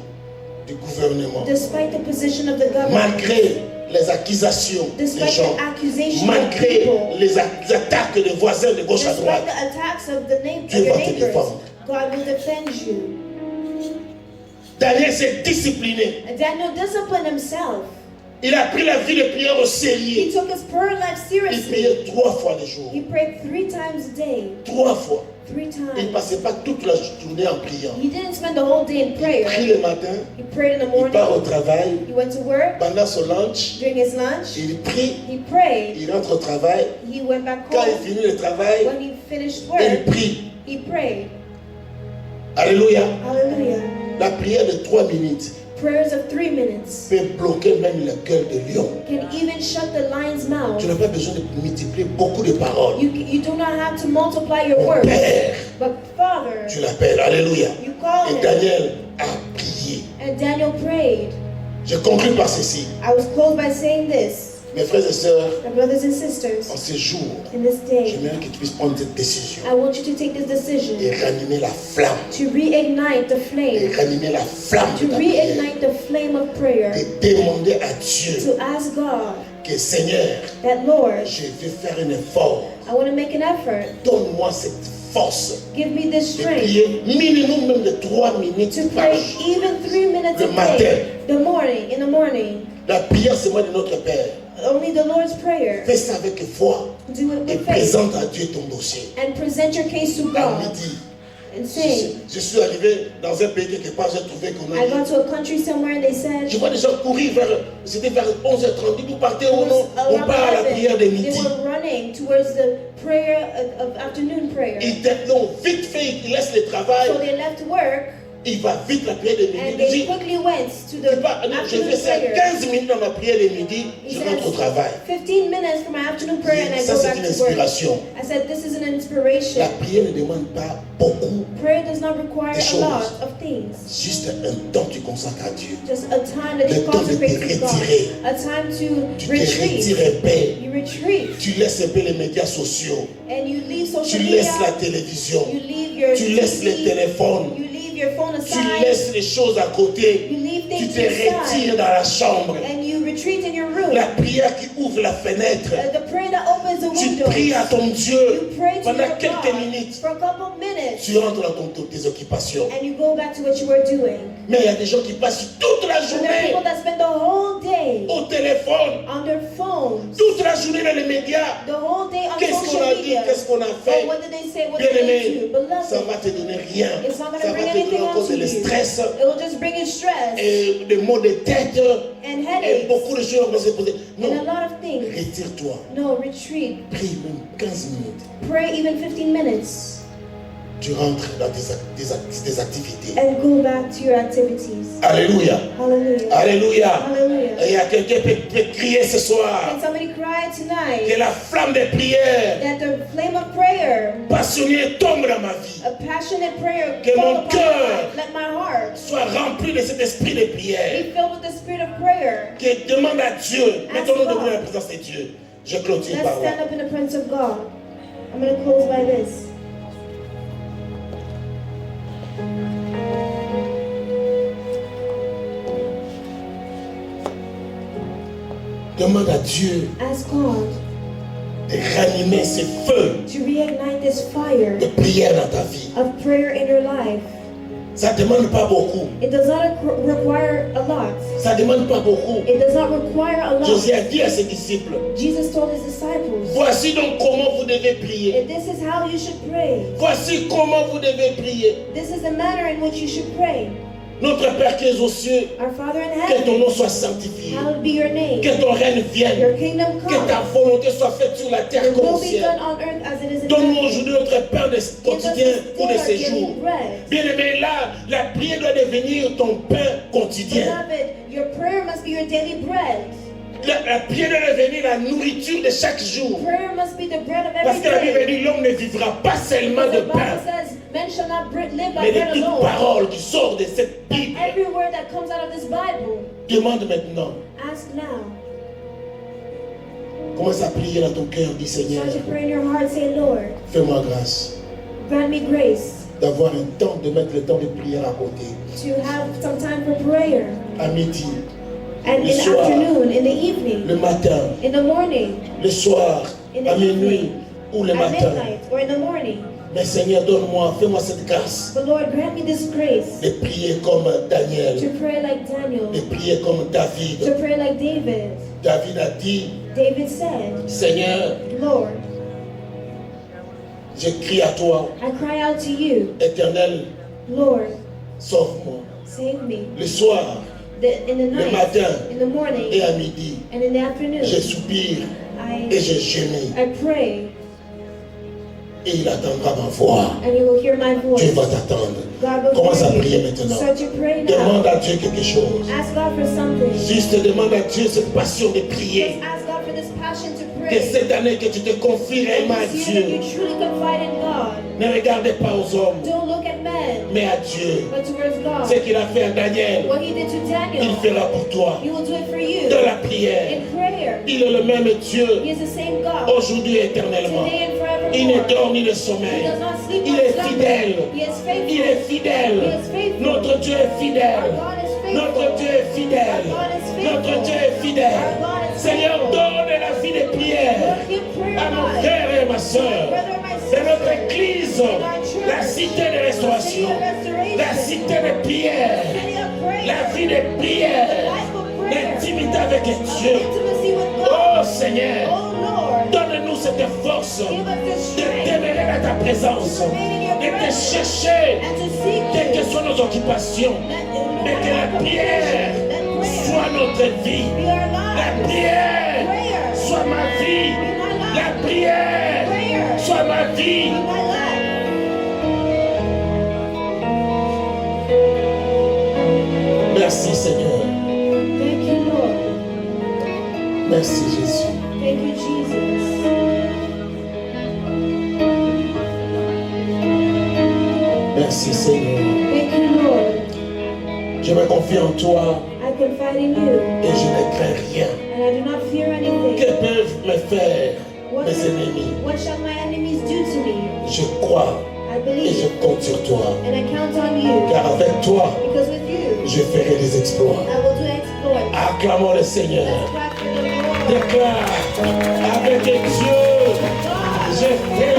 [SPEAKER 1] du gouvernement,
[SPEAKER 2] despite the position of the government,
[SPEAKER 1] malgré les accusations des
[SPEAKER 2] despite
[SPEAKER 1] gens,
[SPEAKER 2] the accusation of
[SPEAKER 1] malgré
[SPEAKER 2] people,
[SPEAKER 1] les attaques des voisins de gauche à
[SPEAKER 2] despite
[SPEAKER 1] droite,
[SPEAKER 2] the attacks of the
[SPEAKER 1] Dieu
[SPEAKER 2] your
[SPEAKER 1] va te
[SPEAKER 2] neighbors,
[SPEAKER 1] défendre.
[SPEAKER 2] God will defend you.
[SPEAKER 1] Daniel s'est discipliné.
[SPEAKER 2] And Daniel disciplined himself.
[SPEAKER 1] Il a pris la vie de prière au
[SPEAKER 2] He
[SPEAKER 1] sérieux.
[SPEAKER 2] took his prayer life
[SPEAKER 1] Il
[SPEAKER 2] seriously.
[SPEAKER 1] priait 3 fois le jour.
[SPEAKER 2] He prayed 3 times a day.
[SPEAKER 1] 3 fois.
[SPEAKER 2] 3
[SPEAKER 1] Il ne
[SPEAKER 2] times.
[SPEAKER 1] passait pas toute la journée en priant.
[SPEAKER 2] He didn't spend the whole day in
[SPEAKER 1] Il
[SPEAKER 2] prayer.
[SPEAKER 1] prie le matin,
[SPEAKER 2] He prayed in the
[SPEAKER 1] il part au
[SPEAKER 2] morning.
[SPEAKER 1] travail.
[SPEAKER 2] He went to work.
[SPEAKER 1] Pendant son lunch,
[SPEAKER 2] During his lunch,
[SPEAKER 1] il prie,
[SPEAKER 2] he prayed.
[SPEAKER 1] il rentre au travail.
[SPEAKER 2] He went back
[SPEAKER 1] Quand il
[SPEAKER 2] home.
[SPEAKER 1] finit le travail,
[SPEAKER 2] When he finished
[SPEAKER 1] il
[SPEAKER 2] work,
[SPEAKER 1] prie.
[SPEAKER 2] he prayed.
[SPEAKER 1] Alléluia.
[SPEAKER 2] Hallelujah.
[SPEAKER 1] La prière de 3 minutes
[SPEAKER 2] Prayers of 3 minutes
[SPEAKER 1] peut bloquer même le cœur de lion.
[SPEAKER 2] can even shut the lion's mouth.
[SPEAKER 1] Tu n'as pas besoin de multiplier beaucoup de paroles.
[SPEAKER 2] You do not have to multiply your
[SPEAKER 1] Mon
[SPEAKER 2] words.
[SPEAKER 1] Père,
[SPEAKER 2] But Father,
[SPEAKER 1] tu l'appelles. Alléluia.
[SPEAKER 2] you call
[SPEAKER 1] Et
[SPEAKER 2] him.
[SPEAKER 1] Daniel a prié.
[SPEAKER 2] And Daniel prayed.
[SPEAKER 1] Je conclue par ceci.
[SPEAKER 2] I was closed by saying this.
[SPEAKER 1] Mes frères et sœurs,
[SPEAKER 2] My brothers and sisters,
[SPEAKER 1] en ces jours,
[SPEAKER 2] in this day,
[SPEAKER 1] j'aimerais que tu puisses prendre cette décision
[SPEAKER 2] I want you to take this
[SPEAKER 1] et
[SPEAKER 2] decision
[SPEAKER 1] ranimer la flamme.
[SPEAKER 2] to reignite the
[SPEAKER 1] Et
[SPEAKER 2] flame,
[SPEAKER 1] ranimer la flamme
[SPEAKER 2] to
[SPEAKER 1] de ta prière.
[SPEAKER 2] reignite the flame of prayer,
[SPEAKER 1] Et demander à Dieu
[SPEAKER 2] to ask God
[SPEAKER 1] que Seigneur,
[SPEAKER 2] that, Lord,
[SPEAKER 1] je vais faire un effort.
[SPEAKER 2] I want to make an effort.
[SPEAKER 1] Donne-moi cette force
[SPEAKER 2] Give me this
[SPEAKER 1] de
[SPEAKER 2] strength
[SPEAKER 1] prier minimum même de 3 minutes
[SPEAKER 2] to
[SPEAKER 1] par
[SPEAKER 2] pray
[SPEAKER 1] jour.
[SPEAKER 2] even 3 minutes
[SPEAKER 1] Le
[SPEAKER 2] a
[SPEAKER 1] matin.
[SPEAKER 2] day, in the morning.
[SPEAKER 1] La prière, c'est moi de notre Père.
[SPEAKER 2] Only the Lord's Prayer.
[SPEAKER 1] Fais ça avec foi
[SPEAKER 2] Do it
[SPEAKER 1] et
[SPEAKER 2] with faith
[SPEAKER 1] présente à Dieu ton dossier.
[SPEAKER 2] and present your case to
[SPEAKER 1] À
[SPEAKER 2] God
[SPEAKER 1] midi,
[SPEAKER 2] and say,
[SPEAKER 1] je suis arrivé dans un pays quelque part, j'ai trouvé qu'on a
[SPEAKER 2] I
[SPEAKER 1] dit,
[SPEAKER 2] got to a country somewhere and they said,
[SPEAKER 1] je vois des gens courir c'était vers 11h30, vous partez
[SPEAKER 2] it
[SPEAKER 1] ou non,
[SPEAKER 2] was
[SPEAKER 1] on
[SPEAKER 2] around
[SPEAKER 1] part à la
[SPEAKER 2] 11.
[SPEAKER 1] prière de
[SPEAKER 2] They
[SPEAKER 1] midi.
[SPEAKER 2] were running towards the prayer of afternoon prayer.
[SPEAKER 1] Non, vite fait, il laisse le travail,
[SPEAKER 2] So they left work
[SPEAKER 1] il va vite la prière de midi.
[SPEAKER 2] and
[SPEAKER 1] Il
[SPEAKER 2] they
[SPEAKER 1] dit,
[SPEAKER 2] quickly went to
[SPEAKER 1] je
[SPEAKER 2] the
[SPEAKER 1] fais
[SPEAKER 2] afternoon
[SPEAKER 1] ça
[SPEAKER 2] prayer.
[SPEAKER 1] 15 minutes dans ma prière de midi,
[SPEAKER 2] He
[SPEAKER 1] je
[SPEAKER 2] said,
[SPEAKER 1] rentre au travail.
[SPEAKER 2] 15 minutes for my afternoon prayer and I
[SPEAKER 1] Ça,
[SPEAKER 2] go
[SPEAKER 1] c'est
[SPEAKER 2] back
[SPEAKER 1] une
[SPEAKER 2] to work.
[SPEAKER 1] inspiration.
[SPEAKER 2] I said, this is an
[SPEAKER 1] La
[SPEAKER 2] inspiration.
[SPEAKER 1] prière ne demande pas beaucoup,
[SPEAKER 2] Prayer does not require
[SPEAKER 1] Des
[SPEAKER 2] a
[SPEAKER 1] choses.
[SPEAKER 2] lot of things.
[SPEAKER 1] juste un temps que tu consacres à Dieu.
[SPEAKER 2] Just a time that
[SPEAKER 1] Le
[SPEAKER 2] you
[SPEAKER 1] temps de te
[SPEAKER 2] consecrate to God.
[SPEAKER 1] retirer.
[SPEAKER 2] A time to
[SPEAKER 1] Tu te retires
[SPEAKER 2] retreat.
[SPEAKER 1] un peu.
[SPEAKER 2] You retreat
[SPEAKER 1] Tu laisses un peu les médias sociaux.
[SPEAKER 2] and you leave
[SPEAKER 1] Tu
[SPEAKER 2] social
[SPEAKER 1] laisses la
[SPEAKER 2] media.
[SPEAKER 1] télévision.
[SPEAKER 2] You leave your
[SPEAKER 1] Tu laisses les
[SPEAKER 2] TV.
[SPEAKER 1] téléphones.
[SPEAKER 2] You leave your phone
[SPEAKER 1] Tu
[SPEAKER 2] aside.
[SPEAKER 1] laisses les choses à côté.
[SPEAKER 2] You leave
[SPEAKER 1] Tu
[SPEAKER 2] things
[SPEAKER 1] te retires
[SPEAKER 2] aside.
[SPEAKER 1] dans la chambre.
[SPEAKER 2] And you
[SPEAKER 1] Tu
[SPEAKER 2] retreat in your room.
[SPEAKER 1] La prière qui ouvre la fenêtre.
[SPEAKER 2] The prayer that opens the
[SPEAKER 1] Tu
[SPEAKER 2] windows.
[SPEAKER 1] pries à ton Dieu
[SPEAKER 2] You pray to
[SPEAKER 1] pendant
[SPEAKER 2] your
[SPEAKER 1] quelques
[SPEAKER 2] God
[SPEAKER 1] minutes.
[SPEAKER 2] for a couple minutes.
[SPEAKER 1] Tu rentres dans tes occupations.
[SPEAKER 2] And you go back to what you were doing.
[SPEAKER 1] Mais il y a des gens qui passent toute la
[SPEAKER 2] And there are
[SPEAKER 1] journée
[SPEAKER 2] people that spend the whole day
[SPEAKER 1] au téléphone,
[SPEAKER 2] on their phones.
[SPEAKER 1] toute la journée dans les médias.
[SPEAKER 2] The whole day on
[SPEAKER 1] Qu'est-ce qu'on
[SPEAKER 2] social
[SPEAKER 1] a dit?
[SPEAKER 2] media.
[SPEAKER 1] Qu'est-ce qu'on a fait?
[SPEAKER 2] Oh, what did they say? What
[SPEAKER 1] Bien
[SPEAKER 2] did they
[SPEAKER 1] aimé,
[SPEAKER 2] do?
[SPEAKER 1] ça
[SPEAKER 2] Beloved,
[SPEAKER 1] va te donner rien.
[SPEAKER 2] it's not going
[SPEAKER 1] Ça
[SPEAKER 2] to
[SPEAKER 1] va
[SPEAKER 2] bring
[SPEAKER 1] te donner
[SPEAKER 2] anything
[SPEAKER 1] encore
[SPEAKER 2] onto
[SPEAKER 1] de
[SPEAKER 2] you.
[SPEAKER 1] stress
[SPEAKER 2] It will just bring you stress
[SPEAKER 1] et des maux de tête
[SPEAKER 2] and
[SPEAKER 1] et
[SPEAKER 2] headaches
[SPEAKER 1] beaucoup de choses vont se poser.
[SPEAKER 2] and a
[SPEAKER 1] Non,
[SPEAKER 2] lot of things.
[SPEAKER 1] retire-toi.
[SPEAKER 2] No, retreat.
[SPEAKER 1] Prie même 15 minutes.
[SPEAKER 2] Pray even 15 minutes
[SPEAKER 1] Tu rentres dans tes activités.
[SPEAKER 2] and go back to your activities.
[SPEAKER 1] Alléluia.
[SPEAKER 2] Hallelujah.
[SPEAKER 1] Alléluia.
[SPEAKER 2] Hallelujah.
[SPEAKER 1] Et il y a quelqu'un qui peut crier ce soir
[SPEAKER 2] Can somebody cry
[SPEAKER 1] que
[SPEAKER 2] tonight
[SPEAKER 1] la flamme des prières
[SPEAKER 2] that the flame of prayer,
[SPEAKER 1] passionnée tombe dans ma vie.
[SPEAKER 2] a passionate prayer,
[SPEAKER 1] Que
[SPEAKER 2] fall
[SPEAKER 1] mon
[SPEAKER 2] upon my
[SPEAKER 1] cœur
[SPEAKER 2] life? Let my heart
[SPEAKER 1] Sois rempli de cet esprit de prière.
[SPEAKER 2] be filled with the spirit of prayer.
[SPEAKER 1] Qui demande à Dieu. Mettons-nous
[SPEAKER 2] God.
[SPEAKER 1] devant la présence de Dieu. Je clôture
[SPEAKER 2] Let's
[SPEAKER 1] par
[SPEAKER 2] stand
[SPEAKER 1] là.
[SPEAKER 2] up in the presence of God. I'm going to close by this.
[SPEAKER 1] Demande à Dieu
[SPEAKER 2] Ask God
[SPEAKER 1] de ranimer ce feu
[SPEAKER 2] to reignite this fire
[SPEAKER 1] de prière dans ta vie.
[SPEAKER 2] of prayer in your life.
[SPEAKER 1] Ça ne demande pas beaucoup.
[SPEAKER 2] It does not require a lot.
[SPEAKER 1] Ça ne demande pas beaucoup.
[SPEAKER 2] It does not require a lot.
[SPEAKER 1] Jésus a dit à ses disciples,
[SPEAKER 2] Jesus told his disciples,
[SPEAKER 1] voici donc comment vous devez prier.
[SPEAKER 2] and this is how you should pray.
[SPEAKER 1] Voici comment vous devez prier.
[SPEAKER 2] This is the manner in which you should pray.
[SPEAKER 1] Notre Père qui es aux cieux,
[SPEAKER 2] Our Father in
[SPEAKER 1] que ton
[SPEAKER 2] heaven,
[SPEAKER 1] nom soit sanctifié.
[SPEAKER 2] hallowed be your name.
[SPEAKER 1] Que ton règne vienne.
[SPEAKER 2] Your kingdom
[SPEAKER 1] Que ta
[SPEAKER 2] come.
[SPEAKER 1] volonté soit faite sur la terre
[SPEAKER 2] Your
[SPEAKER 1] comme au
[SPEAKER 2] will be
[SPEAKER 1] ciel.
[SPEAKER 2] done on earth as it is in
[SPEAKER 1] Donne-nous
[SPEAKER 2] heaven.
[SPEAKER 1] aujourd'hui notre pain de
[SPEAKER 2] Give us
[SPEAKER 1] quotidien
[SPEAKER 2] this
[SPEAKER 1] ou de
[SPEAKER 2] day our
[SPEAKER 1] ces
[SPEAKER 2] daily
[SPEAKER 1] jours.
[SPEAKER 2] bread.
[SPEAKER 1] Bien-aimé, là, la prière doit devenir ton pain quotidien.
[SPEAKER 2] Beloved, your prayer must be your daily bread.
[SPEAKER 1] La prière doit devenir la nourriture de chaque jour.
[SPEAKER 2] Prayer must be the bread of
[SPEAKER 1] Parce
[SPEAKER 2] every
[SPEAKER 1] que la Bible
[SPEAKER 2] day.
[SPEAKER 1] dit l'homme ne vivra pas seulement de
[SPEAKER 2] The Bible
[SPEAKER 1] pain,
[SPEAKER 2] says, men shall not live by
[SPEAKER 1] mais de
[SPEAKER 2] bread
[SPEAKER 1] toute
[SPEAKER 2] alone.
[SPEAKER 1] parole qui sort de cette Bible.
[SPEAKER 2] Every word that comes out of this Bible,
[SPEAKER 1] Demande maintenant.
[SPEAKER 2] ask now.
[SPEAKER 1] Commence à prier dans ton cœur. Dis Seigneur,
[SPEAKER 2] Start to pray in your heart, say, Lord,
[SPEAKER 1] fais-moi grâce
[SPEAKER 2] grant me grace
[SPEAKER 1] d'avoir un temps, de mettre le temps de prière à côté.
[SPEAKER 2] to have some time for prayer.
[SPEAKER 1] À midi,
[SPEAKER 2] And
[SPEAKER 1] Le
[SPEAKER 2] in the
[SPEAKER 1] soir.
[SPEAKER 2] afternoon, in the evening,
[SPEAKER 1] le matin,
[SPEAKER 2] in the morning,
[SPEAKER 1] le soir,
[SPEAKER 2] in the
[SPEAKER 1] à minuit
[SPEAKER 2] evening,
[SPEAKER 1] ou le
[SPEAKER 2] at
[SPEAKER 1] matin.
[SPEAKER 2] midnight, or in the morning.
[SPEAKER 1] Mais Seigneur, donne-moi, fais-moi cette grâce
[SPEAKER 2] But Lord, grant me this grace
[SPEAKER 1] de prier comme Daniel,
[SPEAKER 2] to pray like Daniel,
[SPEAKER 1] de prier comme
[SPEAKER 2] to
[SPEAKER 1] David.
[SPEAKER 2] pray like David.
[SPEAKER 1] David a dit,
[SPEAKER 2] David said,
[SPEAKER 1] Seigneur,
[SPEAKER 2] Lord,
[SPEAKER 1] je crie à toi,
[SPEAKER 2] I cry out to you,
[SPEAKER 1] Éternel,
[SPEAKER 2] Lord,
[SPEAKER 1] sauve-moi.
[SPEAKER 2] save me.
[SPEAKER 1] Le soir
[SPEAKER 2] In the
[SPEAKER 1] Le
[SPEAKER 2] night,
[SPEAKER 1] matin
[SPEAKER 2] in the morning,
[SPEAKER 1] et à midi,
[SPEAKER 2] and in the afternoon,
[SPEAKER 1] je soupire et
[SPEAKER 2] I
[SPEAKER 1] je gémis.
[SPEAKER 2] pray,
[SPEAKER 1] Et il attendra ma voix.
[SPEAKER 2] and you will hear my
[SPEAKER 1] Dieu
[SPEAKER 2] voice.
[SPEAKER 1] va t'attendre.
[SPEAKER 2] God will
[SPEAKER 1] Commence à
[SPEAKER 2] hear
[SPEAKER 1] prier
[SPEAKER 2] you.
[SPEAKER 1] maintenant.
[SPEAKER 2] Start to pray
[SPEAKER 1] Demande
[SPEAKER 2] now.
[SPEAKER 1] à Dieu quelque chose.
[SPEAKER 2] Ask God for something.
[SPEAKER 1] Juste demande à Dieu cette passion de
[SPEAKER 2] Just
[SPEAKER 1] prier.
[SPEAKER 2] ask God for this passion to
[SPEAKER 1] Que
[SPEAKER 2] pray.
[SPEAKER 1] cette année que tu te confies réellement à
[SPEAKER 2] And this year that you
[SPEAKER 1] Dieu.
[SPEAKER 2] truly confide in God.
[SPEAKER 1] Ne regardez pas aux hommes,
[SPEAKER 2] Don't look at men,
[SPEAKER 1] mais à Dieu.
[SPEAKER 2] but towards
[SPEAKER 1] Ce
[SPEAKER 2] God.
[SPEAKER 1] qu'il a fait à Daniel,
[SPEAKER 2] What he did to
[SPEAKER 1] il
[SPEAKER 2] Daniel,
[SPEAKER 1] fera pour toi.
[SPEAKER 2] he will do it for you.
[SPEAKER 1] Dans la prière,
[SPEAKER 2] In prayer,
[SPEAKER 1] il est le même Dieu
[SPEAKER 2] he is the same God.
[SPEAKER 1] aujourd'hui et éternellement.
[SPEAKER 2] Today and
[SPEAKER 1] Il ne
[SPEAKER 2] forevermore.
[SPEAKER 1] dort ni ne
[SPEAKER 2] He
[SPEAKER 1] sommeil.
[SPEAKER 2] does not sleep
[SPEAKER 1] Il
[SPEAKER 2] nor
[SPEAKER 1] est
[SPEAKER 2] slumber.
[SPEAKER 1] fidèle.
[SPEAKER 2] He is faithful.
[SPEAKER 1] Il est fidèle.
[SPEAKER 2] He is faithful.
[SPEAKER 1] Notre Dieu est fidèle.
[SPEAKER 2] Our God is faithful.
[SPEAKER 1] Notre Dieu est fidèle.
[SPEAKER 2] Our God is faithful.
[SPEAKER 1] Notre Dieu est fidèle.
[SPEAKER 2] Our God is
[SPEAKER 1] Seigneur,
[SPEAKER 2] faithful.
[SPEAKER 1] donne la vie de prière
[SPEAKER 2] Lord, give prayer
[SPEAKER 1] à mon
[SPEAKER 2] life.
[SPEAKER 1] frère et à ma soeur.
[SPEAKER 2] Brother and my
[SPEAKER 1] De
[SPEAKER 2] sister.
[SPEAKER 1] notre église, la cité de restauration, la cité de prière,
[SPEAKER 2] City of prayer.
[SPEAKER 1] la vie de prière,
[SPEAKER 2] Life of prayer.
[SPEAKER 1] l'intimité avec Dieu.
[SPEAKER 2] Intimacy with God.
[SPEAKER 1] Oh Seigneur,
[SPEAKER 2] Oh Lord,
[SPEAKER 1] donne-nous cette force
[SPEAKER 2] give us this
[SPEAKER 1] de
[SPEAKER 2] strength
[SPEAKER 1] demeurer dans ta présence, de te chercher,
[SPEAKER 2] and to seek
[SPEAKER 1] quelles que
[SPEAKER 2] you.
[SPEAKER 1] soient nos occupations, mais que la prière soit notre vie.
[SPEAKER 2] Be our
[SPEAKER 1] La
[SPEAKER 2] lives.
[SPEAKER 1] prière
[SPEAKER 2] Prayer.
[SPEAKER 1] soit ma vie. La prière soit ma vie.
[SPEAKER 2] Be my life.
[SPEAKER 1] Merci Seigneur.
[SPEAKER 2] Thank you, Lord.
[SPEAKER 1] Merci Jésus.
[SPEAKER 2] Thank you, Jesus.
[SPEAKER 1] Merci Seigneur.
[SPEAKER 2] Thank you, Lord.
[SPEAKER 1] Je me confie en toi
[SPEAKER 2] I confide in you,
[SPEAKER 1] et je ne crains rien.
[SPEAKER 2] and I do not fear anything.
[SPEAKER 1] Que peuvent me faire
[SPEAKER 2] What,
[SPEAKER 1] mes ennemis?
[SPEAKER 2] what shall my enemies do to me?
[SPEAKER 1] Je crois
[SPEAKER 2] I
[SPEAKER 1] et
[SPEAKER 2] believe,
[SPEAKER 1] je compte sur toi.
[SPEAKER 2] and I count on you.
[SPEAKER 1] Car avec toi,
[SPEAKER 2] Because with you,
[SPEAKER 1] je je ferai des exploits.
[SPEAKER 2] I will do exploits.
[SPEAKER 1] Acclamons le Seigneur.
[SPEAKER 2] Let's clap for the Lord.
[SPEAKER 1] Déclare avec Dieu, je ferai